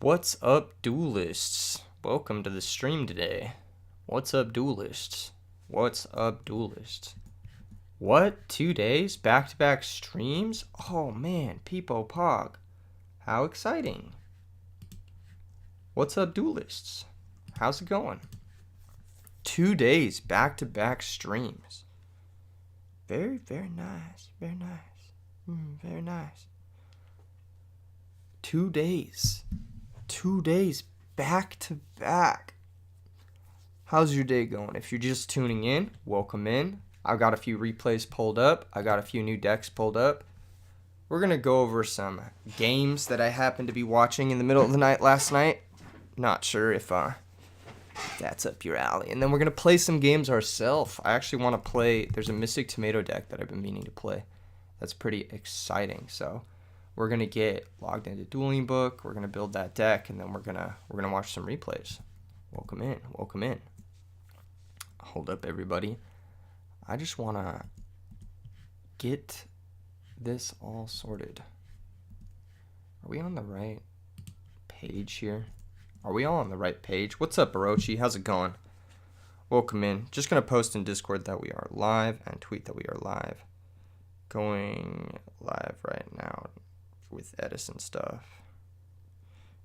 What's up, duelists? Welcome to the stream today. What's up, duelists? What's up, duelists? What? 2 days? Back-to-back streams? Oh man, Peepo Pog. How exciting. What's up, duelists? How's it going? 2 days, back-to-back streams. Very, very nice. Very nice. Very nice. 2 days. 2 days back to back. How's your day going? If you're just tuning in, welcome in. I've got a few replays pulled up. I got a few new decks pulled up. We're going to go over some games that I happened to be watching in the middle of the night last night. Not sure if that's up your alley. And then we're going to play some games ourselves. I actually want to play, there's a Mystic Tomato deck that I've been meaning to play. That's pretty exciting. So we're going to get logged into Dueling Book. We're going to build that deck, and then we're going to watch some replays. Welcome in. Welcome in. Hold up, everybody. I just want to get this all sorted. Are we on the right page here? Are we all on the right page? What's up, Orochi? How's it going? Welcome in. Just going to post in Discord that we are live and tweet that we are live. Going live right now with Edison stuff.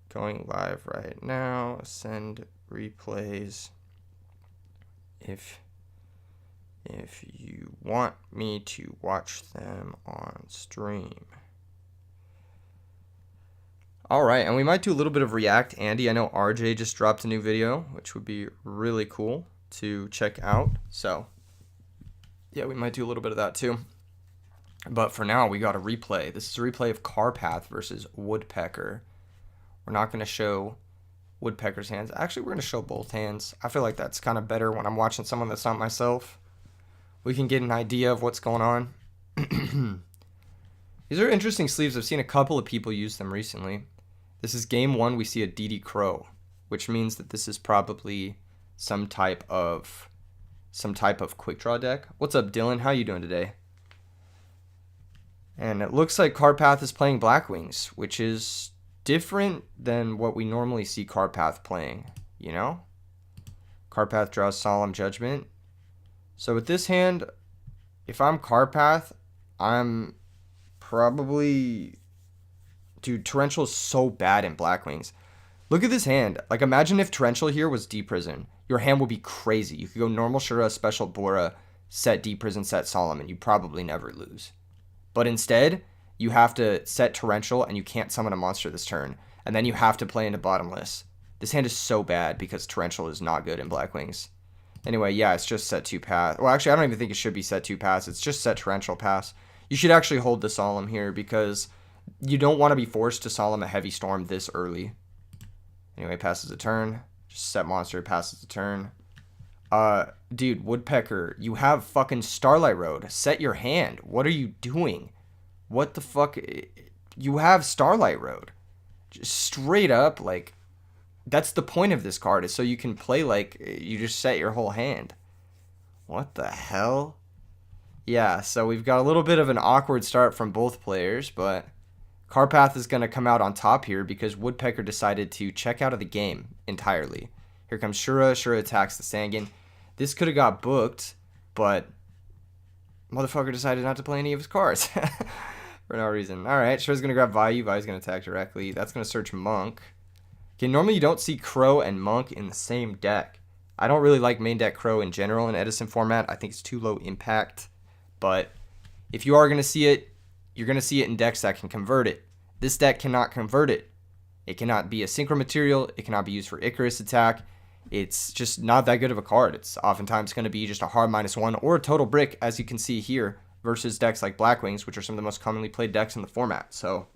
Going live right now. Send replays if you want me to watch them on stream. Alright, and we might do a little bit of React Andy. I know RJ just dropped a new video, which would be really cool to check out. So, yeah, we might do a little bit of that too. But for now, we got a replay. This is a replay of Carpath versus Woodpecker. We're not going to show Woodpecker's hands. Actually, we're going to show both hands. I feel like that's kind of better when I'm watching someone that's not myself. We can get an idea of what's going on. These are interesting sleeves. I've seen a couple of people use them recently. This is game one. We see a DD Crow, which means that this is probably some type of quick draw deck. What's up, Dylan? How you doing today? And it looks like Carpath is playing Blackwings, which is different than what we normally see Carpath playing, you know? Carpath draws Solemn Judgment. So with this hand, if I'm Carpath, I'm probably... Dude, Torrential is so bad in Blackwings. Look at this hand. Like, imagine if Torrential here was D-Prison. Your hand would be crazy. You could go normal Shura, special Bora, set D-Prison, set Solemn, and you'd probably never lose. But instead, you have to set Torrential, and you can't summon a monster this turn. And then you have to play into Bottomless. This hand is so bad because Torrential is not good in Blackwings. Anyway, yeah, it's just set 2 pass. Well, actually, I don't even think it should be set 2 pass. It's just set Torrential pass. You should actually hold the Solemn here because you don't want to be forced to Solemn a Heavy Storm this early. Anyway, passes a turn. Just set monster, passes a turn. Dude, Woodpecker, you have fucking Starlight Road. Set your hand. What are you doing? What the fuck? You have Starlight Road. Just straight up, like, that's the point of this card, is so you can play like you just set your whole hand. What the hell? Yeah, so we've got a little bit of an awkward start from both players, but Carpath is going to come out on top here because Woodpecker decided to check out of the game entirely. Here comes Shura. Shura attacks the Sangan. This could have got booked, but motherfucker decided not to play any of his cards for no reason. All right, Shura's going to grab Vayu. Vayu's going to attack directly. That's going to search Monk. Okay, normally you don't see Crow and Monk in the same deck. I don't really like main deck Crow in general in Edison format. I think it's too low impact. But if you are going to see it, you're going to see it in decks that can convert it. This deck cannot convert it. It cannot be a synchro material. It cannot be used for Icarus attack. It's just not that good of a card. It's oftentimes going to be just a hard -1 or a total brick, as you can see here, versus decks like Blackwings, which are some of the most commonly played decks in the format. So,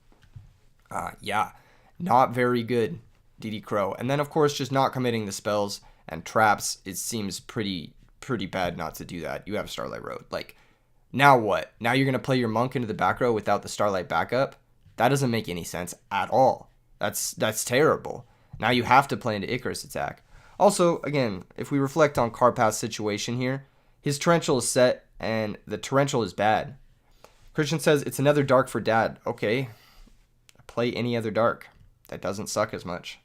yeah, not very good, DD Crow. And then, of course, just not committing the spells and traps. It seems pretty bad not to do that. You have Starlight Road. Like, now what? Now you're going to play your Monk into the back row without the Starlight backup? That doesn't make any sense at all. That's terrible. Now you have to play into Icarus attack. Also, again, if we reflect on Carpath's situation here, his Torrential is set, and the Torrential is bad. Christian says, it's another dark for dad. Okay. Play any other dark. that doesn't suck as much.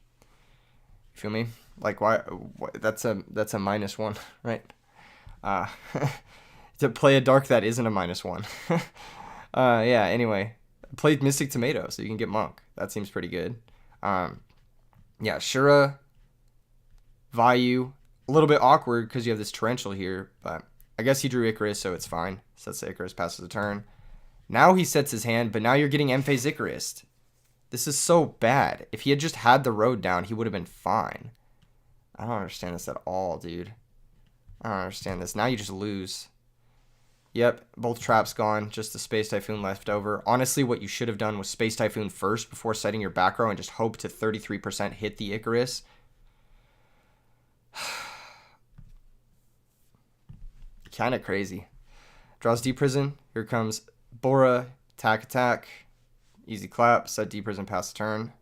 You feel me? Like, why that's a -1, right? To play a dark that isn't a -1. Yeah, anyway. Played Mystic Tomato, so you can get Monk. That seems pretty good. Yeah, Shura, Vayu. A little bit awkward because you have this Torrential here, but I guess he drew Icarus, so it's fine. Sets the Icarus, passes the turn. Now he sets his hand, but now you're getting M-Phase Icarus. This is so bad. If he had just had the road down, he would have been fine. I don't understand this at all, dude. I don't understand this. Now you just lose. Yep, both traps gone. Just the Space Typhoon left over. Honestly, what you should have done was Space Typhoon first before setting your back row and just hope to 33% hit the Icarus. Kind of crazy. Draws Deep Prison. Here comes Bora. Attack. Easy clap. Set Deep Prison, pass the turn.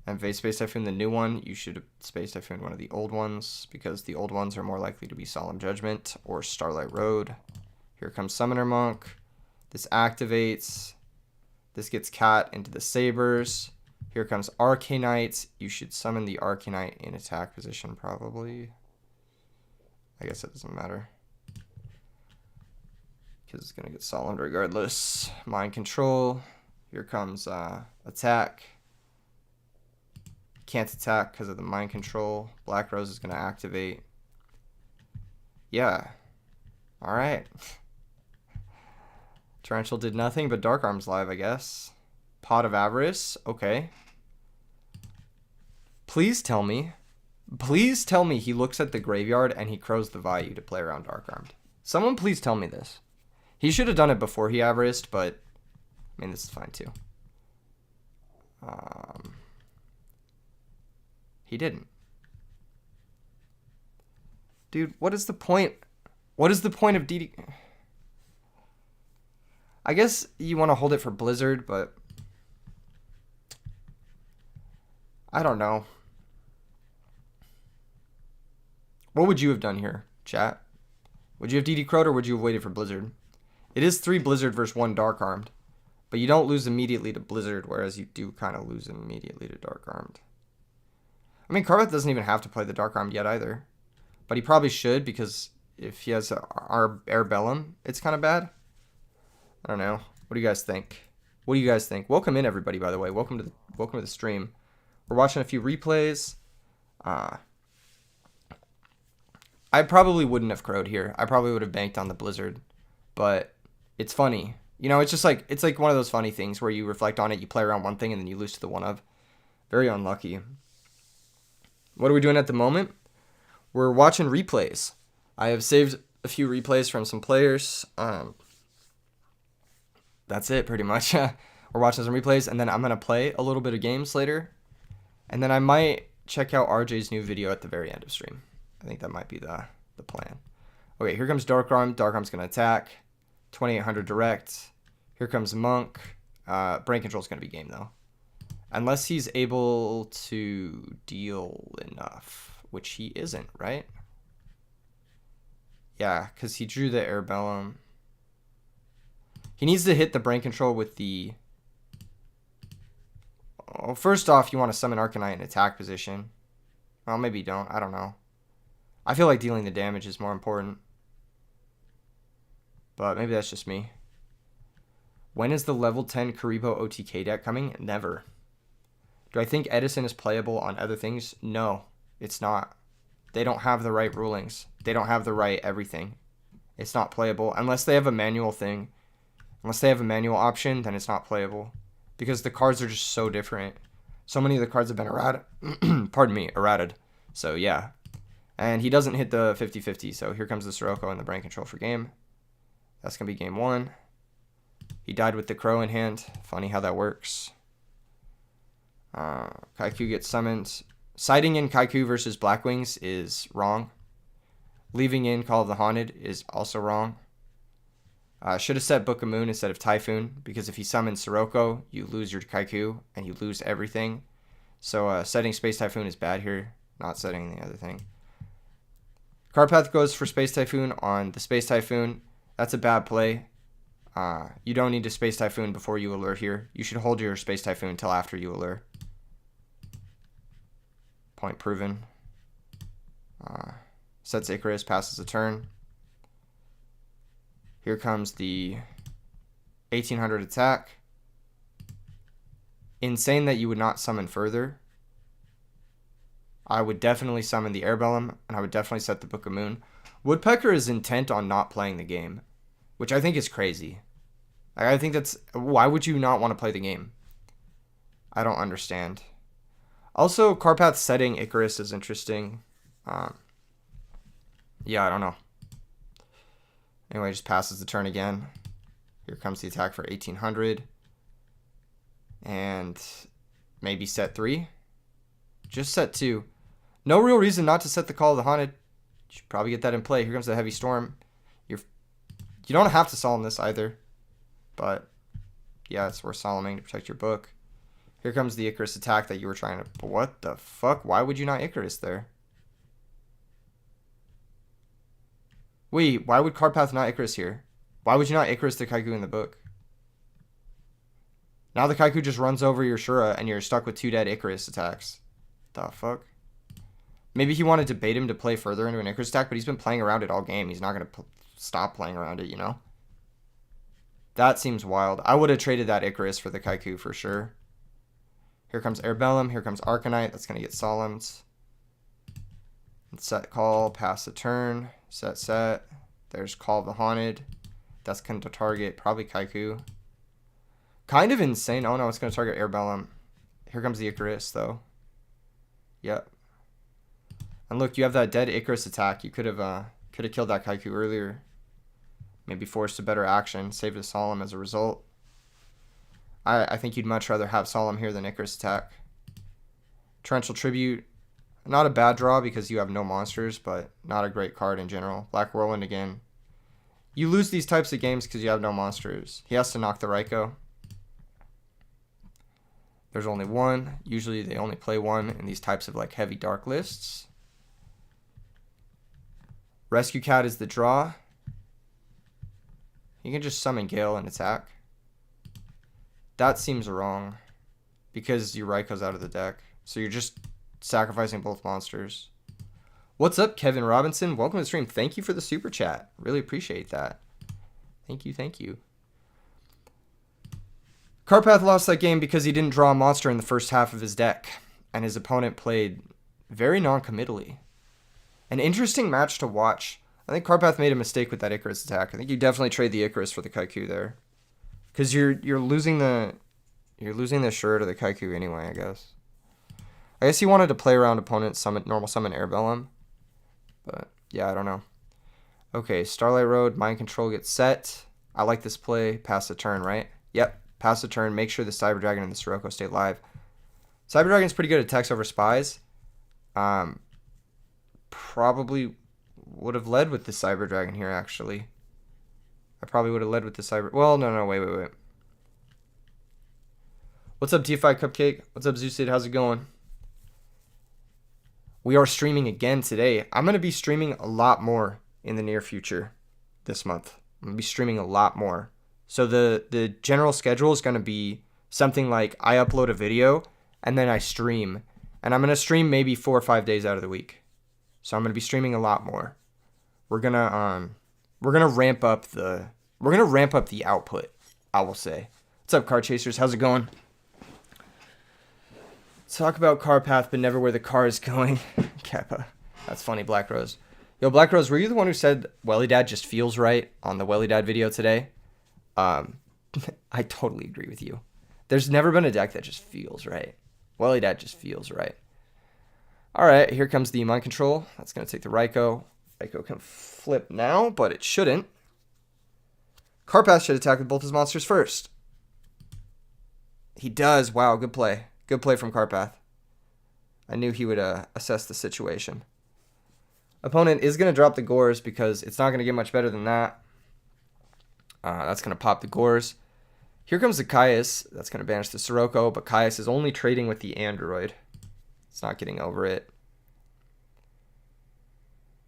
And face Space Typhoon, the new one. You should have Space Typhoon one of the old ones, because the old ones are more likely to be Solemn Judgment or Starlight Road. Here comes Summoner Monk. This activates. This gets Cat into the Sabers. Here comes Arcanite. You should summon the Arcanite in attack position, probably. I guess it doesn't matter, because it's going to get Solemn regardless. Mind Control. Here comes Attack. Can't attack because of the Mind Control. Black Rose is going to activate. Yeah. Alright. Torrential did nothing, but Dark Arm's live, I guess. Pot of Avarice. Okay. Please tell me he looks at the graveyard and he crows the Vayu to play around Dark Armed. Someone please tell me this. He should have done it before he Avariced, but I mean, this is fine too. He didn't. Dude, what is the point? What is the point of DD? I guess you want to hold it for Blizzard, but I don't know. What would you have done here, chat? Would you have DD Crowed or would you have waited for Blizzard? It is 3 Blizzard versus 1 Dark Armed, but you don't lose immediately to Blizzard, whereas you do kind of lose immediately to Dark Armed. I mean, Carpath doesn't even have to play the Dark Armed yet either, but he probably should, because if he has our Arbellum, it's kind of bad. I don't know. What do you guys think? What do you guys think? Welcome in, everybody, by the way. Welcome to the stream. We're watching a few replays. I probably wouldn't have crowed here. I probably would have banked on the Blizzard, but it's funny. You know, it's just like, it's like one of those funny things where you reflect on it, you play around one thing, and then you lose to the one of. Very unlucky. What are we doing at the moment? We're watching replays. I have saved a few replays from some players. That's it, pretty much. We're watching some replays, and then I'm going to play a little bit of games later. And then I might check out RJ's new video at the very end of stream. I think that might be the plan. Okay, here comes Dark Arm. Dark Arm's going to attack. 2800 direct. Here comes Monk. Brain Control's going to be game, though. Unless he's able to deal enough, which he isn't, right? Yeah, because he drew the Arbellum. He needs to hit the Brain Control with the... Oh, first off, you want to summon Arcanite in attack position. Well, maybe you don't. I don't know. I feel like dealing the damage is more important. But maybe that's just me. When is the level 10 Karibo OTK deck coming? Never. Do I think Edison is playable on other things? No, it's not. They don't have the right rulings. They don't have the right everything. It's not playable. Unless they have a manual thing. Unless they have a manual option, then it's not playable. Because the cards are just so different. So many of the cards have been errated. Pardon me, errated. So, yeah. And he doesn't hit the 50-50. So, here comes the Sirocco and the Brain Control for game. That's going to be game 1. He died with the Crow in hand. Funny how that works. Kaiku gets summoned. Siding in Kaiku versus Blackwings is wrong. Leaving in Call of the Haunted is also wrong. Should have set Book of Moon instead of Typhoon, because if he summons Sirocco, you lose your Kaiku, and you lose everything. So setting Space Typhoon is bad here, not setting the other thing. Carpath goes for Space Typhoon on the Space Typhoon. That's a bad play. You don't need to Space Typhoon before you allure here. You should hold your Space Typhoon until after you allure. Point proven. Sets Icarus, passes a turn. Here comes the 1800 attack. Insane that you would not summon further. I would definitely summon the Airbellum, and I would definitely set the Book of Moon. Woodpecker is intent on not playing the game, which I think is crazy. I think that's... Why would you not want to play the game? I don't understand. Also, Carpath setting Icarus is interesting. Yeah, I don't know. Anyway, just passes the turn again. Here comes the attack for 1800. And maybe set 3. Just set 2. No real reason not to set the Call of the Haunted. You should probably get that in play. Here comes the Heavy Storm. You don't have to solemn this either. But, yeah, it's worth solemning to protect your book. Here comes the Icarus attack that you were trying to... What the fuck? Why would you not Icarus there? Wait, why would Carpath not Icarus here? Why would you not Icarus the Kaiku in the book? Now the Kaiku just runs over your Shura and you're stuck with 2 dead Icarus attacks. The fuck? Maybe he wanted to bait him to play further into an Icarus attack, but he's been playing around it all game. He's not going to stop playing around it, you know? That seems wild. I would have traded that Icarus for the Kaiku for sure. Here comes Airbellum. Here comes Arcanite. That's going to get solemned. Set call. Pass the turn. Set. There's Call of the Haunted. That's going to target probably Kaiku. Kind of insane. Oh no, it's going to target Airbellum. Here comes the Icarus though. Yep. And look, you have that dead Icarus attack. You could have killed that Kaiku earlier. Maybe forced a better action. Saved a Solemn as a result. I think you'd much rather have Solemn here than Icarus attack. Torrential Tribute. Not a bad draw because you have no monsters, but not a great card in general. Black Whirlwind again. You lose these types of games because you have no monsters. He has to knock the Raikou. There's only one. Usually they only play one in these types of like heavy dark lists. Rescue Cat is the draw. You can just summon Gale and attack. That seems wrong because your Raikou's out of the deck. So you're just sacrificing both monsters. What's up, Kevin Robinson? Welcome to the stream. Thank you for the super chat. Really appreciate that. Thank you. Carpath lost that game because he didn't draw a monster in the first half of his deck, and his opponent played very non-committally. An interesting match to watch. I think Carpath made a mistake with that Icarus attack. I think you definitely trade the Icarus for the Kaiku there, because you're losing the Shura to the Kaiku anyway. I guess he wanted to play around opponent's normal summon Airbellum, but yeah, I don't know. Okay, Starlight Road, Mind Control gets set. I like this play. Pass the turn, right? Yep. Pass the turn, make sure the Cyber Dragon and the Sirocco stay alive. Cyber Dragon's pretty good at attacks over spies. Probably would have led with the Cyber Dragon here, actually. I probably would have led with the Cyber... Well, no, wait. What's up, DeFi Cupcake? What's up, Zoosid? How's it going? We are streaming again today. I'm going to be streaming a lot more in the near future this month. I'm going to be streaming a lot more. So the general schedule is going to be something like I upload a video and then I stream. And I'm going to stream maybe 4 or 5 days out of the week. So I'm going to be streaming a lot more. We're going to ramp up the output, I will say. What's up, Car Chasers? How's it going? Talk about Carpath but never where the car is going. Kappa. That's funny, Black Rose. Yo, Black Rose, were you the one who said Welly-Dad just feels right on the Welly-Dad video today? I totally agree with you. There's never been a deck that just feels right. Welly-Dad just feels right. Alright, here comes the Mind Control. That's going to take the Raikou. Raikou can flip now, but it shouldn't. Carpath should attack with both his monsters first. He does. Wow, good play. Good play from Carpath. I knew he would assess the situation. Opponent is going to drop the Gores because it's not going to get much better than that. That's going to pop the Gores. Here comes the Caius. That's going to banish the Sirocco, but Caius is only trading with the Android. It's not getting over it.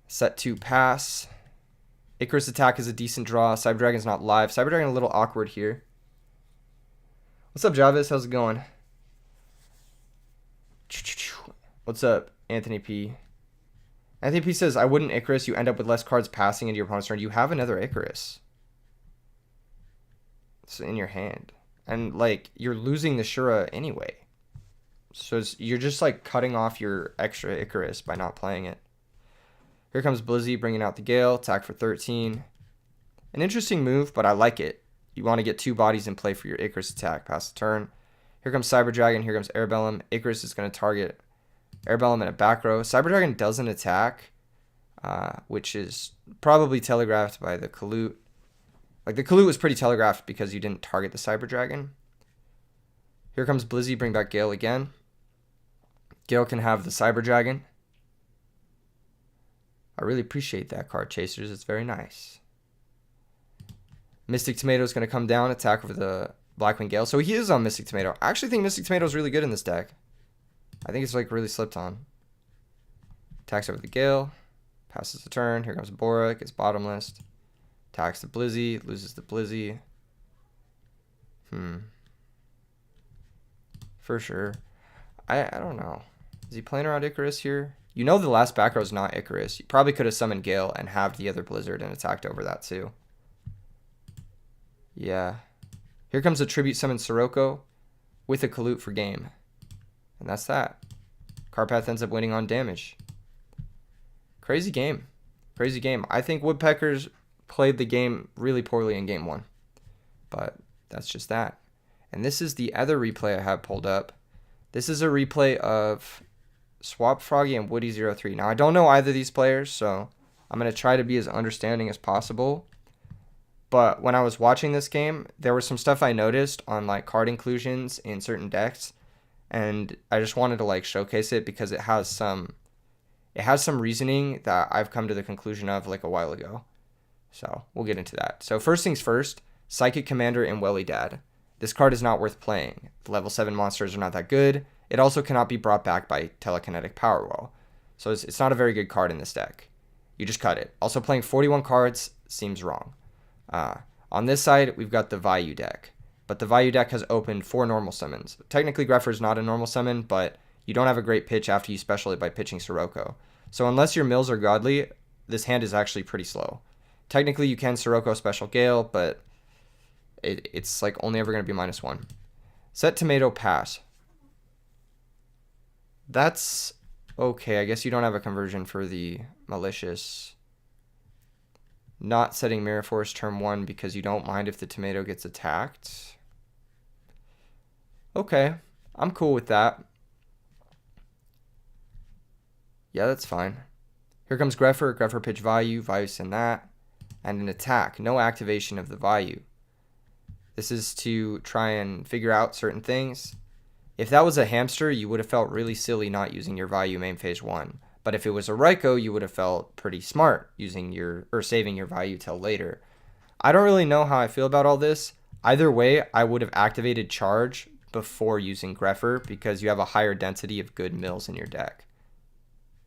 Set 2 pass. Icarus attack is a decent draw. Cyber Dragon's not live. Cyber Dragon a little awkward here. What's up, Javis? How's it going? What's up, Anthony P? Anthony P says, I wouldn't Icarus. You end up with less cards passing into your opponent's turn. You have another Icarus. It's in your hand. And, like, you're losing the Shura anyway. So you're just, like, cutting off your extra Icarus by not playing it. Here comes Blizzy bringing out the Gale. Attack for 13. An interesting move, but I like it. You want to get 2 bodies in play for your Icarus attack. Pass the turn. Here comes Cyber Dragon. Here comes Airbellum. Icarus is going to target Airbellum in a back row. Cyber Dragon doesn't attack, which is probably telegraphed by the Kalut. Like, the Kalut was pretty telegraphed because you didn't target the Cyber Dragon. Here comes Blizzy, bring back Gale again. Gale can have the Cyber Dragon. I really appreciate that, Card Chasers. It's very nice. Mystic Tomato is going to come down, attack over the Blackwing Gale. So he is on Mystic Tomato. I actually think Mystic Tomato is really good in this deck. I think it's, like, really slipped on. Attacks over the Gale. Passes the turn. Here comes Bora. Gets bottomless. Attacks the Blizzy. Loses the Blizzy. For sure. I don't know. Is he playing around Icarus here? You know the last back row is not Icarus. You probably could have summoned Gale and halved the other Blizzard and attacked over that too. Yeah. Here comes a Tribute Summon Sirocco with a Kalut for game. And that's that. Carpath ends up winning on damage. Crazy game. Crazy game. I think Woodpeckers played the game really poorly in game 1. But that's just that. And this is the other replay I have pulled up. This is a replay of Swap Froggy and Woody03. Now, I don't know either of these players, so I'm going to try to be as understanding as possible. But when I was watching this game, there was some stuff I noticed on, like, card inclusions in certain decks, and I just wanted to, like, showcase it because it has some reasoning that I've come to the conclusion of, like, a while ago. So we'll get into that. So first things first, Psychic Commander and Tele-Dad. This card is not worth playing. The level 7 monsters are not that good. It also cannot be brought back by Telekinetic Powerwall. So it's not a very good card in this deck. You just cut it. Also, playing 41 cards seems wrong. On this side, we've got the Vayu deck. But the Vayu deck has opened 4 normal summons. Technically, Greffer is not a normal summon, but you don't have a great pitch after you special it by pitching Sirocco. So unless your mills are godly, this hand is actually pretty slow. Technically, you can Sirocco special Gale, but it's like only ever going to be -1. Set Tomato pass. That's okay. I guess you don't have a conversion for the Malicious. Not setting Mirror Force turn 1 because you don't mind if the tomato gets attacked. Okay, I'm cool with that. Yeah, that's fine. Here comes Greffer. Greffer pitch Vayu. Vayu send that. And an attack. No activation of the Vayu. This is to try and figure out certain things. If that was a hamster, you would have felt really silly not using your Vayu main phase 1. But if it was a Raikou, you would have felt pretty smart using saving your Vayu till later. I don't really know how I feel about all this. Either way, I would have activated Charge before using Greffer because you have a higher density of good mills in your deck.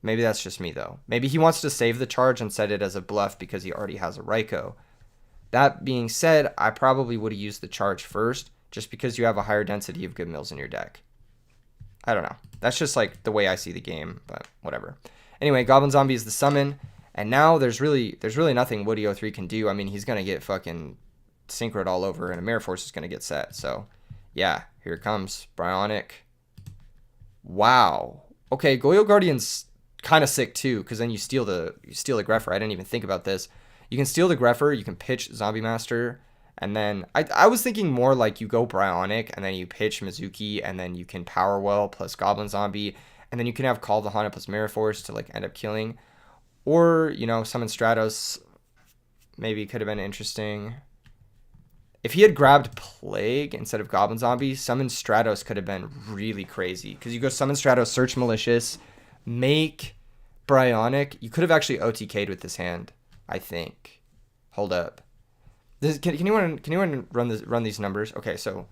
Maybe that's just me though. Maybe he wants to save the Charge and set it as a bluff because he already has a Raikou. That being said, I probably would have used the Charge first just because you have a higher density of good mills in your deck. I don't know. That's just like the way I see the game, but whatever. Anyway, Goblin Zombie is the summon, and now there's really nothing Woody03 can do. I mean, he's gonna get fucking synchroed all over, and a Mirror Force is gonna get set. So, yeah, here it comes. Bryonic. Wow. Okay, Goyo Guardian's kind of sick too, because then you steal the Greffer. I didn't even think about this. You can steal the Greffer. You can pitch Zombie Master. And then I was thinking more like you go Bryonic and then you pitch Mizuki and then you can Power Well plus Goblin Zombie and then you can have Call the Haunted plus Mirror Force to like end up killing. Or, you know, summon Stratos maybe could have been interesting. If he had grabbed Plague instead of Goblin Zombie, summon Stratos could have been really crazy. Because you go summon Stratos, search Malicious, make Bryonic. You could have actually OTK'd with this hand, I think. Hold up. Can anyone run these numbers? Okay, so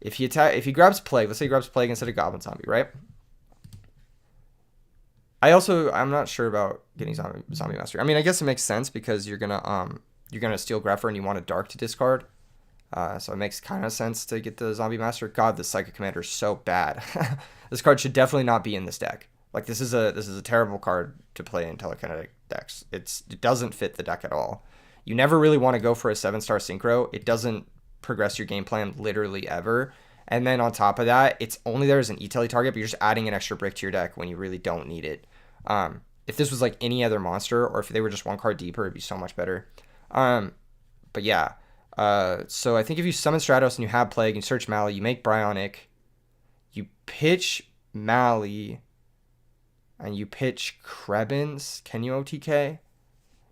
if he grabs Plague, let's say he grabs Plague instead of Goblin Zombie, right? I'm not sure about getting Zombie Master. I mean, I guess it makes sense because you're gonna steal Greffer and you want a Dark to discard. So it makes kind of sense to get the Zombie Master. God, the Psychic Commander is so bad. This card should definitely not be in this deck. Like this is a terrible card to play in telekinetic decks. It doesn't fit the deck at all. You never really want to go for a 7-star synchro. It doesn't progress your game plan literally ever. And then on top of that, it's only there as an E-Tele target, but you're just adding an extra brick to your deck when you really don't need it. If this was like any other monster, or if they were just one card deeper, it'd be so much better. But yeah. So I think if you summon Stratos and you have Plague, and you search Mali, you make Bryonic, you pitch Mali, and you pitch Krebins. Can you OTK?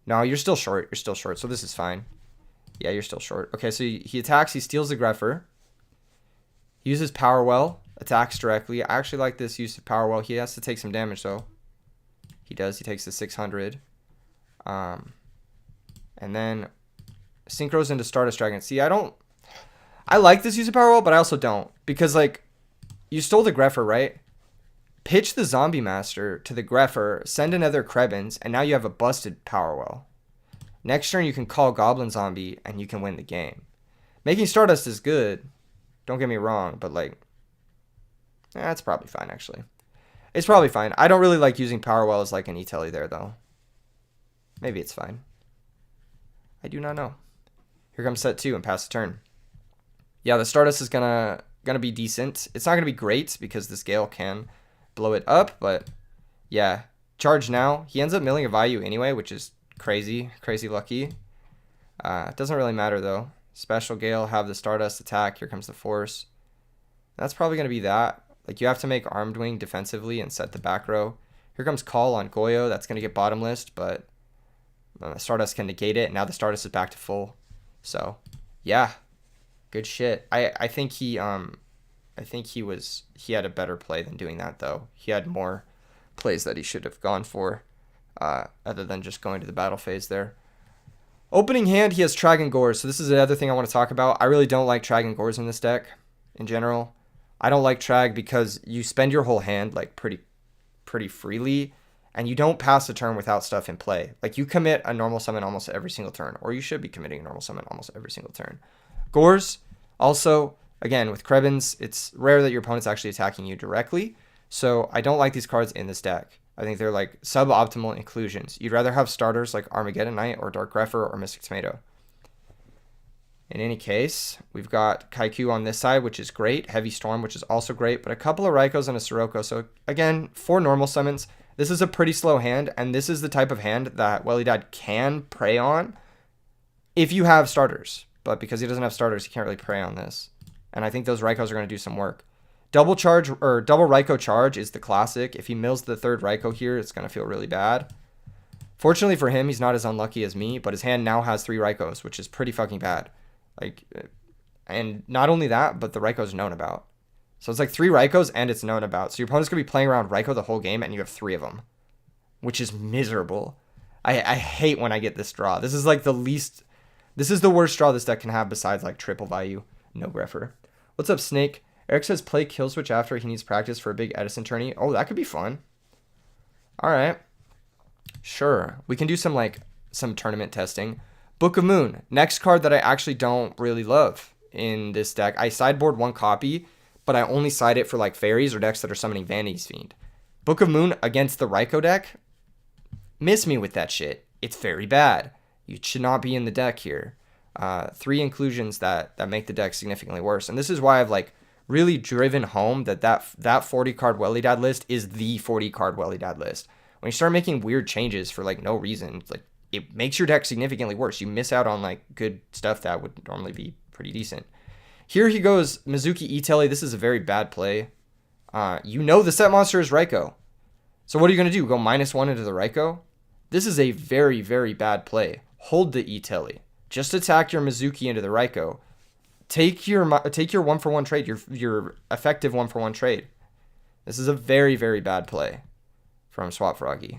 No, you're still short. You're still short, so this is fine. Yeah, you're still short. Okay, so he attacks. He steals the Greffer. He uses Power Well. Attacks directly. I actually like this use of Power Well. He has to take some damage, though. He does. He takes the 600. And then synchros into Stardust Dragon. See, I like this use of Power Well, but I also don't. Because, like, you stole the Greffer, right? Pitch the Zombie Master to the Greffer, send another Krebins, and now you have a busted Power Well. Next turn, you can call Goblin Zombie, and you can win the game. Making Stardust is good. Don't get me wrong, but, like, it's probably fine, actually. It's probably fine. I don't really like using Power Well as, like, an E-Tele there, though. Maybe it's fine. I do not know. Here comes set 2 and pass the turn. Yeah, the Stardust is gonna be decent. It's not gonna be great because this Gale can blow it up, but yeah, charge now. He ends up milling a Vayu anyway, which is crazy lucky. It doesn't really matter though. Special Gale, have the Stardust attack. Here comes the Force. That's probably gonna be that. Like you have to make Armed Wing defensively and set the back row. Here comes Call on Goyo. That's gonna get bottom list, but Stardust can negate it. Now the Stardust is back to full. So yeah, good shit. I think he had a better play than doing that though. He had more plays that he should have gone for, other than just going to the battle phase there. Opening hand, he has Trag and Gores. So this is the other thing I want to talk about. I really don't like Trag and Gores in this deck in general. I don't like Trag because you spend your whole hand like pretty freely, and you don't pass a turn without stuff in play. Like you commit a normal summon almost every single turn, or you should be committing a normal summon almost every single turn. Gores, also, again, with Krebins, it's rare that your opponent's actually attacking you directly. So I don't like these cards in this deck. I think they're like suboptimal inclusions. You'd rather have starters like Armageddon Knight or Dark Greffer or Mystic Tomato. In any case, we've got Kaiku on this side, which is great. Heavy Storm, which is also great. But a couple of Raikos and a Sirocco. So again, 4 normal summons. This is a pretty slow hand. And this is the type of hand that Welly-Dad can prey on if you have starters. But because he doesn't have starters, he can't really prey on this. And I think those Raikos are going to do some work. Double charge or double Raiko charge is the classic. If he mills the 3rd Raiko here, it's going to feel really bad. Fortunately for him, he's not as unlucky as me, but his hand now has 3 Raikos, which is pretty fucking bad. Like, and not only that, but the Raiko's known about. So it's like 3 Raikos and it's known about. So your opponent's going to be playing around Raiko the whole game and you have 3 of them, which is miserable. I hate when I get this draw. This is like this is the worst draw this deck can have besides like triple value, no Greffer. What's up, Snake? Eric says play kill switch after he needs practice for a big Edison tourney. Oh, that could be fun. All right. Sure. We can do some tournament testing. Book of Moon. Next card that I actually don't really love in this deck. I sideboard 1 copy, but I only side it for like fairies or decks that are summoning Vanity's Fiend. Book of Moon against the Raiko deck. Miss me with that shit. It's very bad. You should not be in the deck here. 3 inclusions that make the deck significantly worse. And this is why I've like really driven home that 40 card Welly-Dad list is the 40 card Welly-Dad list. When you start making weird changes for like no reason, like it makes your deck significantly worse. You miss out on like good stuff that would normally be pretty decent. Here he goes, Mizuki E-Tele. This is a very bad play. You know the set monster is Raiko. So what are you going to do? Go -1 into the Raiko? This is a very, very bad play. Hold the E-Tele. Just attack your Mizuki into the Raiko. Take your 1-for-1 trade, your effective 1-for-1 trade. This is a very, very bad play from Swap Froggy.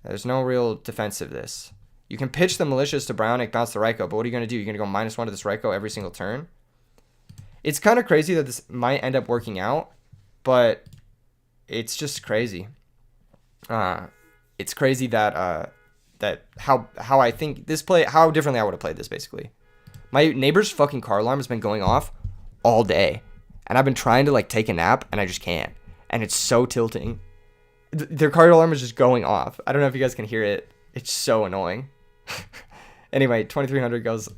There's no real defensive this. You can pitch the Malicious to Bryonic, bounce the Raiko, but what are you going to do? You're going to go -1 to this Raiko every single turn? It's kind of crazy that this might end up working out, but it's just crazy. It's crazy that how I think this play, how differently I would have played this basically. My neighbor's fucking car alarm has been going off all day, and I've been trying to like take a nap, and I just can't. And it's so tilting. Their card alarm is just going off. I don't know if you guys can hear it. It's so annoying. Anyway, 2300 goes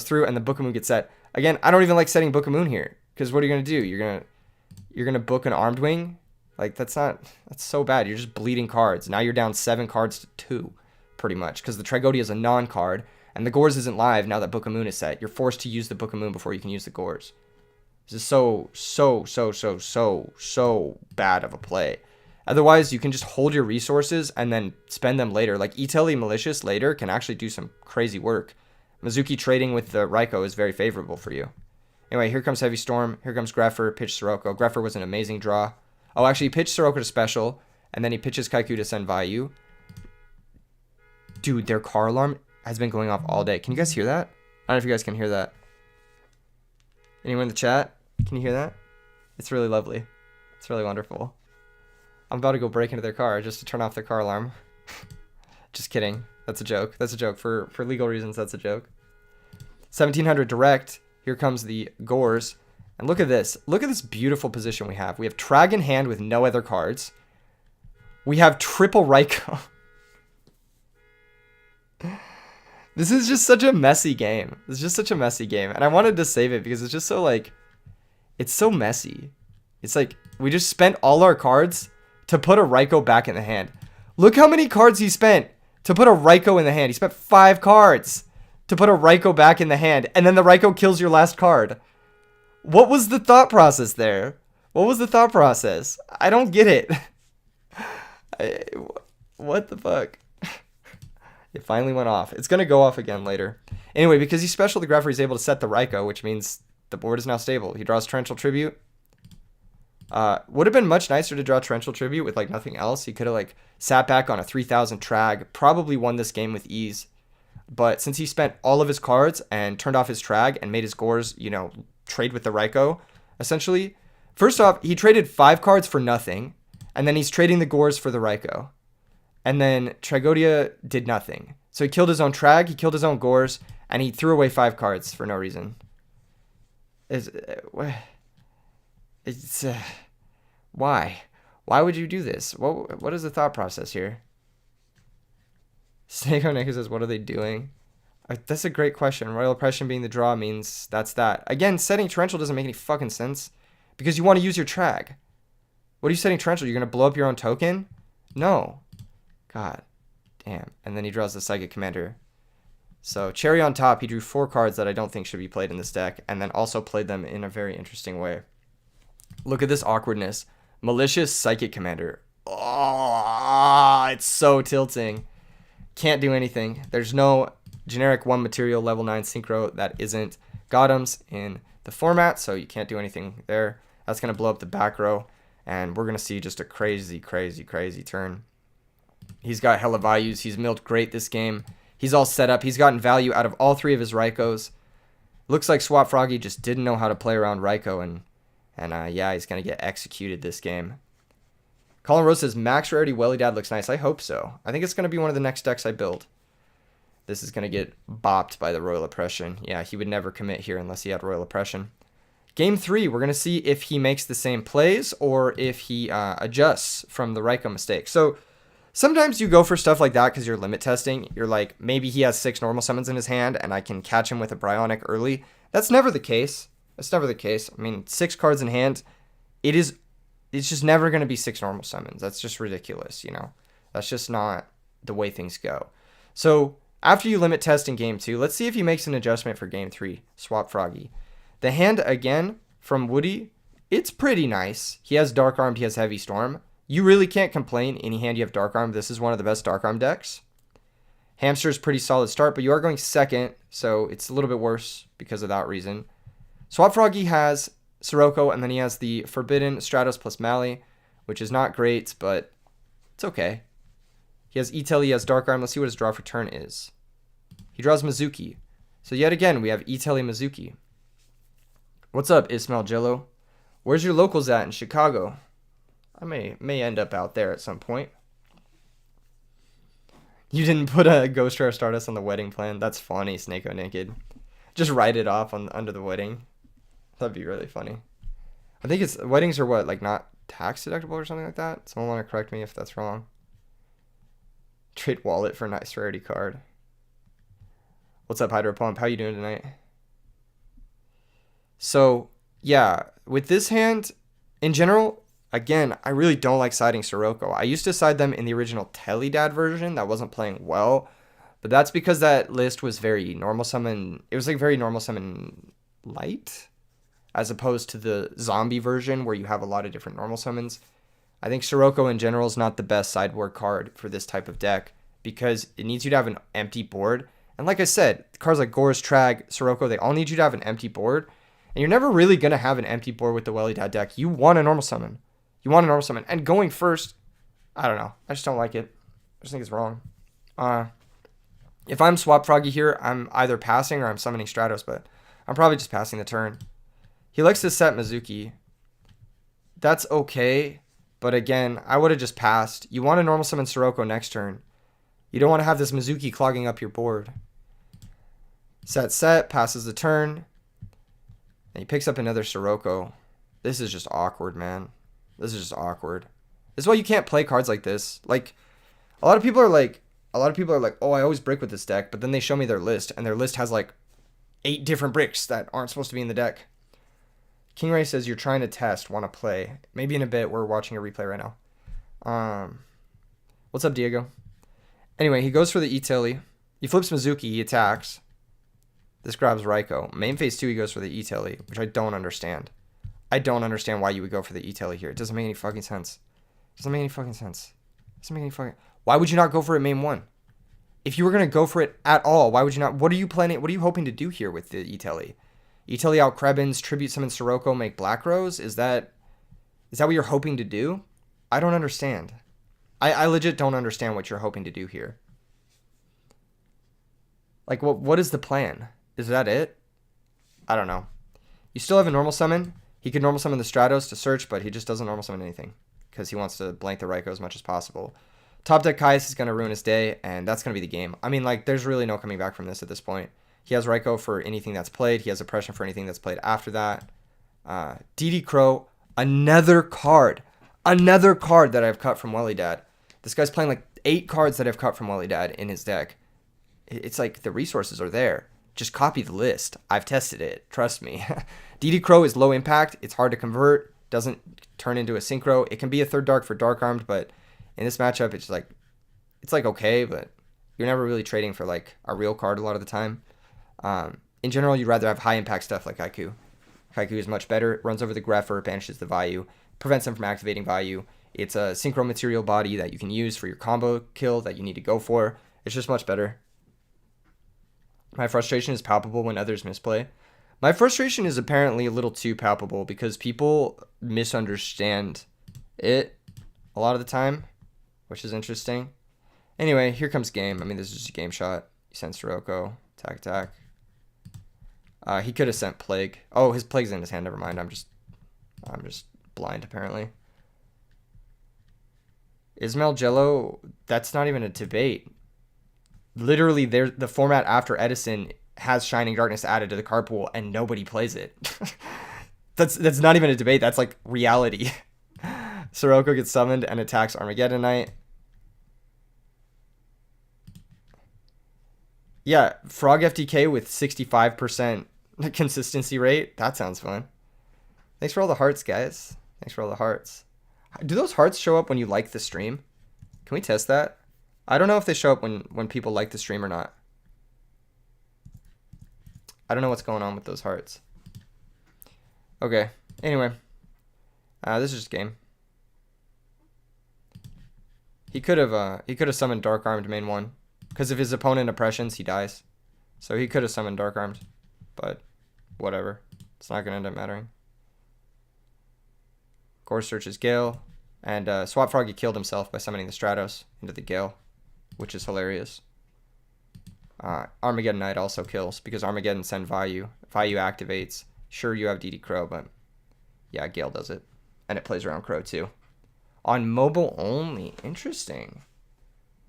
through, and the Book of Moon gets set. Again, I don't even like setting Book of Moon here, because what are you gonna do? You're gonna book an Armed Wing? Like, that's so bad. You're just bleeding cards. Now you're down 7 cards to 2, pretty much, because the Tragodia is a non-card, and the Gores isn't live now that Book of Moon is set. You're forced to use the Book of Moon before you can use the Gores. This is so bad of a play. Otherwise, you can just hold your resources and then spend them later. Like, Italy Malicious later can actually do some crazy work. Mizuki trading with the Raikou is very favorable for you. Anyway, here comes Heavy Storm. Here comes Greffer, pitch Sirocco. Greffer was an amazing draw. Oh, actually, he pitched Sirocco to special, and then he pitches Kaiku to send Vayu. Dude, their car alarm has been going off all day. Can you guys hear that? I don't know if you guys can hear that. Anyone in the chat? Can you hear that? It's really lovely. It's really wonderful. I'm about to go break into their car just to turn off their car alarm. Just kidding. That's a joke. That's a joke. For legal reasons, that's a joke. 1700 direct. Here comes the Gores. And look at this. Look at this beautiful position we have. We have Trag in hand with no other cards. We have triple Raikou. This is just such a messy game. It's just such a messy game. And I wanted to save it because it's just so, like, it's so messy. It's like, we just spent all our cards to put a Raikou back in the hand. Look how many cards he spent to put a Raikou in the hand. He spent 5 cards to put a Raikou back in the hand. And then the Raikou kills your last card. What was the thought process there? What was the thought process? I don't get it. What the fuck? It finally went off. It's going to go off again later. Anyway, because he's special to Greffer, he's able to set the Raikou, which means the board is now stable. He draws Torrential Tribute. Would have been much nicer to draw Torrential Tribute with, like, nothing else. He could have, like, sat back on a 3000 Trag, probably won this game with ease. But since he spent all of his cards and turned off his Trag and made his Gores, you know, trade with the Raikou, essentially. First off, he traded 5 cards for nothing, and then he's trading the Gores for the Raikou. And then Tragodia did nothing. So he killed his own Trag, he killed his own Gores, and he threw away 5 cards for no reason. Why? Why would you do this? What is the thought process here? Stango Nick says, what are they doing? That's a great question. Royal Oppression being the draw means that's that. Again, setting Torrential doesn't make any fucking sense because you want to use your Trag. What are you setting Torrential? You're going to blow up your own token? No. God damn. And then he draws the Psychic Commander. So, cherry on top, he drew 4 cards that I don't think should be played in this deck, and then also played them in a very interesting way. Look at this awkwardness. Malicious Psychic Commander. Oh, it's so tilting. Can't do anything. There's no generic 1 material level 9 synchro that isn't Gotham's in the format, so you can't do anything there. That's going to blow up the back row, and we're going to see just a crazy turn. He's got hella values. He's milled great this game. He's all set up. He's gotten value out of all 3 of his Raikous. Looks like Swap Froggy just didn't know how to play around Raikou, and yeah, he's going to get executed this game. Colin Rose says, Max Rarity Welly Dad looks nice. I hope so. I think it's going to be one of the next decks I build. This is going to get bopped by the Royal Oppression. Yeah, he would never commit here unless he had Royal Oppression. Game 3, we're going to see if he makes the same plays or if he adjusts from the Raikou mistake. So sometimes you go for stuff like that because you're limit testing. You're like, maybe he has 6 normal summons in his hand and I can catch him with a Bryonic early. That's never the case. That's never the case. I mean, 6 cards in hand, it's just never going to be 6 normal summons. That's just ridiculous, you know. That's just not the way things go. So after you limit test in game 2, let's see if he makes an adjustment for game 3. Swap Froggy. The hand, again, from Woody, it's pretty nice. He has Dark Armed, he has Heavy Storm. You really can't complain any hand you have Dark Armed. This is one of the best Dark Armed decks. Hamster's pretty solid start, but you are going second, so it's a little bit worse because of that reason. Swap Froggy has Sirocco, and then he has the Forbidden Stratos plus Mali, which is not great, but it's okay. He has Etel, he has Dark Arm. Let's see what his draw for turn is. He draws Mizuki. So yet again, we have Etel Mizuki. What's up, Ismail Jello? Where's your locals at in Chicago? I may end up out there at some point. You didn't put a Ghost Rare Stardust on the wedding plan? That's funny, Snakeo Naked. Just write it off under the wedding. That'd be really funny. I think weddings are what, like not tax deductible or something like that. Someone want to correct me if that's wrong. Trade wallet for a nice rarity card. What's up, Hydro Pump? How you doing tonight? So, yeah, with this hand, in general, again, I really don't like siding Sirocco. I used to side them in the original Tele-Dad version that wasn't playing well, but that's because that list was very normal summon. It was like very normal summon light, as opposed to the zombie version where you have a lot of different normal summons. I think Sirocco in general is not the best sideboard card for this type of deck because it needs you to have an empty board. And like I said, cards like Gorz, Trag, Sirocco, they all need you to have an empty board. And you're never really going to have an empty board with the Welly-Dad deck. You want a normal summon. You want a normal summon. And going first, I don't know. I just don't like it. I just think it's wrong. If I'm Swap Froggy here, I'm either passing or I'm summoning Stratos, but I'm probably just passing the turn. He likes to set Mizuki. That's okay. But again, I would have just passed. You want a normal summon Sirocco next turn. You don't want to have this Mizuki clogging up your board. Set, passes the turn. And he picks up another Sirocco. This is just awkward, man. This is just awkward. This is why you can't play cards like this. Like, a lot of people are like, oh, I always brick with this deck, but then they show me their list, and their list has like 8 different bricks that aren't supposed to be in the deck. King Ray says you're trying to test, want to play. Maybe in a bit. We're watching a replay right now. What's up, Diego? Anyway, he goes for the E-Tilly. He flips Mizuki. He attacks. This grabs Raikou. Main phase 2, he goes for the E-Tilly, which I don't understand. I don't understand why you would go for the E-Tilly here. It doesn't make any fucking sense. Why would you not go for it main 1? If you were going to go for it at all, why would you not? What are you planning? What are you hoping to do here with the E-Tilly? E-Tilly out Krebins, tribute summon Sirocco, make Black Rose? Is that what you're hoping to do? I don't understand. I legit don't understand what you're hoping to do here. Like, what is the plan? Is that it? I don't know. You still have a normal summon. He could normal summon the Stratos to search, but he just doesn't normal summon anything because he wants to blank the Raikou as much as possible. Top deck Kaius is going to ruin his day, and that's going to be the game. I mean, like, there's really no coming back from this at this point. He has Raikou for anything that's played. He has Oppression for anything that's played after that. DD Crow, another card that I've cut from Welly-Dad. This guy's playing like 8 cards that I've cut from Welly-Dad in his deck. It's like the resources are there. Just copy the list. I've tested it. Trust me. DD Crow is low impact. It's hard to convert. Doesn't turn into a synchro. It can be a third dark for dark armed, but in this matchup, it's like okay, but you're never really trading for like a real card a lot of the time. In general, you'd rather have high impact stuff like Haiku. Haiku is much better. It runs over the Grepher, banishes the value, prevents them from activating value. It's a synchro material body that you can use for your combo kill that you need to go for. It's just much better. My frustration is palpable when others misplay. My frustration is apparently a little too palpable because people misunderstand it a lot of the time, which is interesting. Anyway, here comes game. I mean, this is just a game shot. He sends Sirocco. Attack. He could have sent Plague. Oh, his Plague's in his hand. Never mind. I'm just blind, apparently. Ismail Jello, that's not even a debate. Literally, the format after Edison has Shining Darkness added to the card pool, and nobody plays it. That's not even a debate. That's like reality. Sirocco gets summoned and attacks Armageddon Knight. Yeah, Frog FTK with 65% consistency rate. That sounds fun. Thanks for all the hearts, guys. Thanks for all the hearts. Do those hearts show up when you like the stream? Can we test that? I don't know if they show up when people like the stream or not. I don't know what's going on with those hearts. Okay. Anyway. This is just a game. He could have summoned Dark Armed main 1. Because if his opponent oppressions, he dies. So he could have summoned Dark Armed. But whatever. It's not going to end up mattering. Gorz searches Gale. And Swap Froggy killed himself by summoning the Stratos into the Gale, which is hilarious. Armageddon Knight also kills because Armageddon send value. Value activates. Sure, you have DD Crow, but yeah, Gale does it. And it plays around Crow too. On mobile only. Interesting.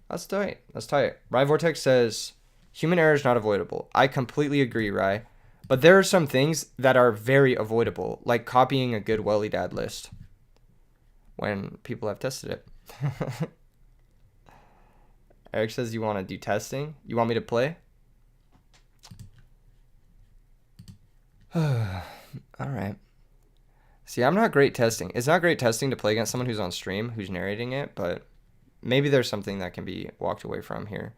That's tight. That's tight. Rye Vortex says, human error is not avoidable. I completely agree, Rye. But there are some things that are very avoidable, like copying a good Welly-Dad list. when people have tested it. Eric says you want to do testing. You want me to play? All right. See, I'm not great testing. It's not great testing to play against someone who's on stream, who's narrating it, but maybe there's something that can be walked away from here.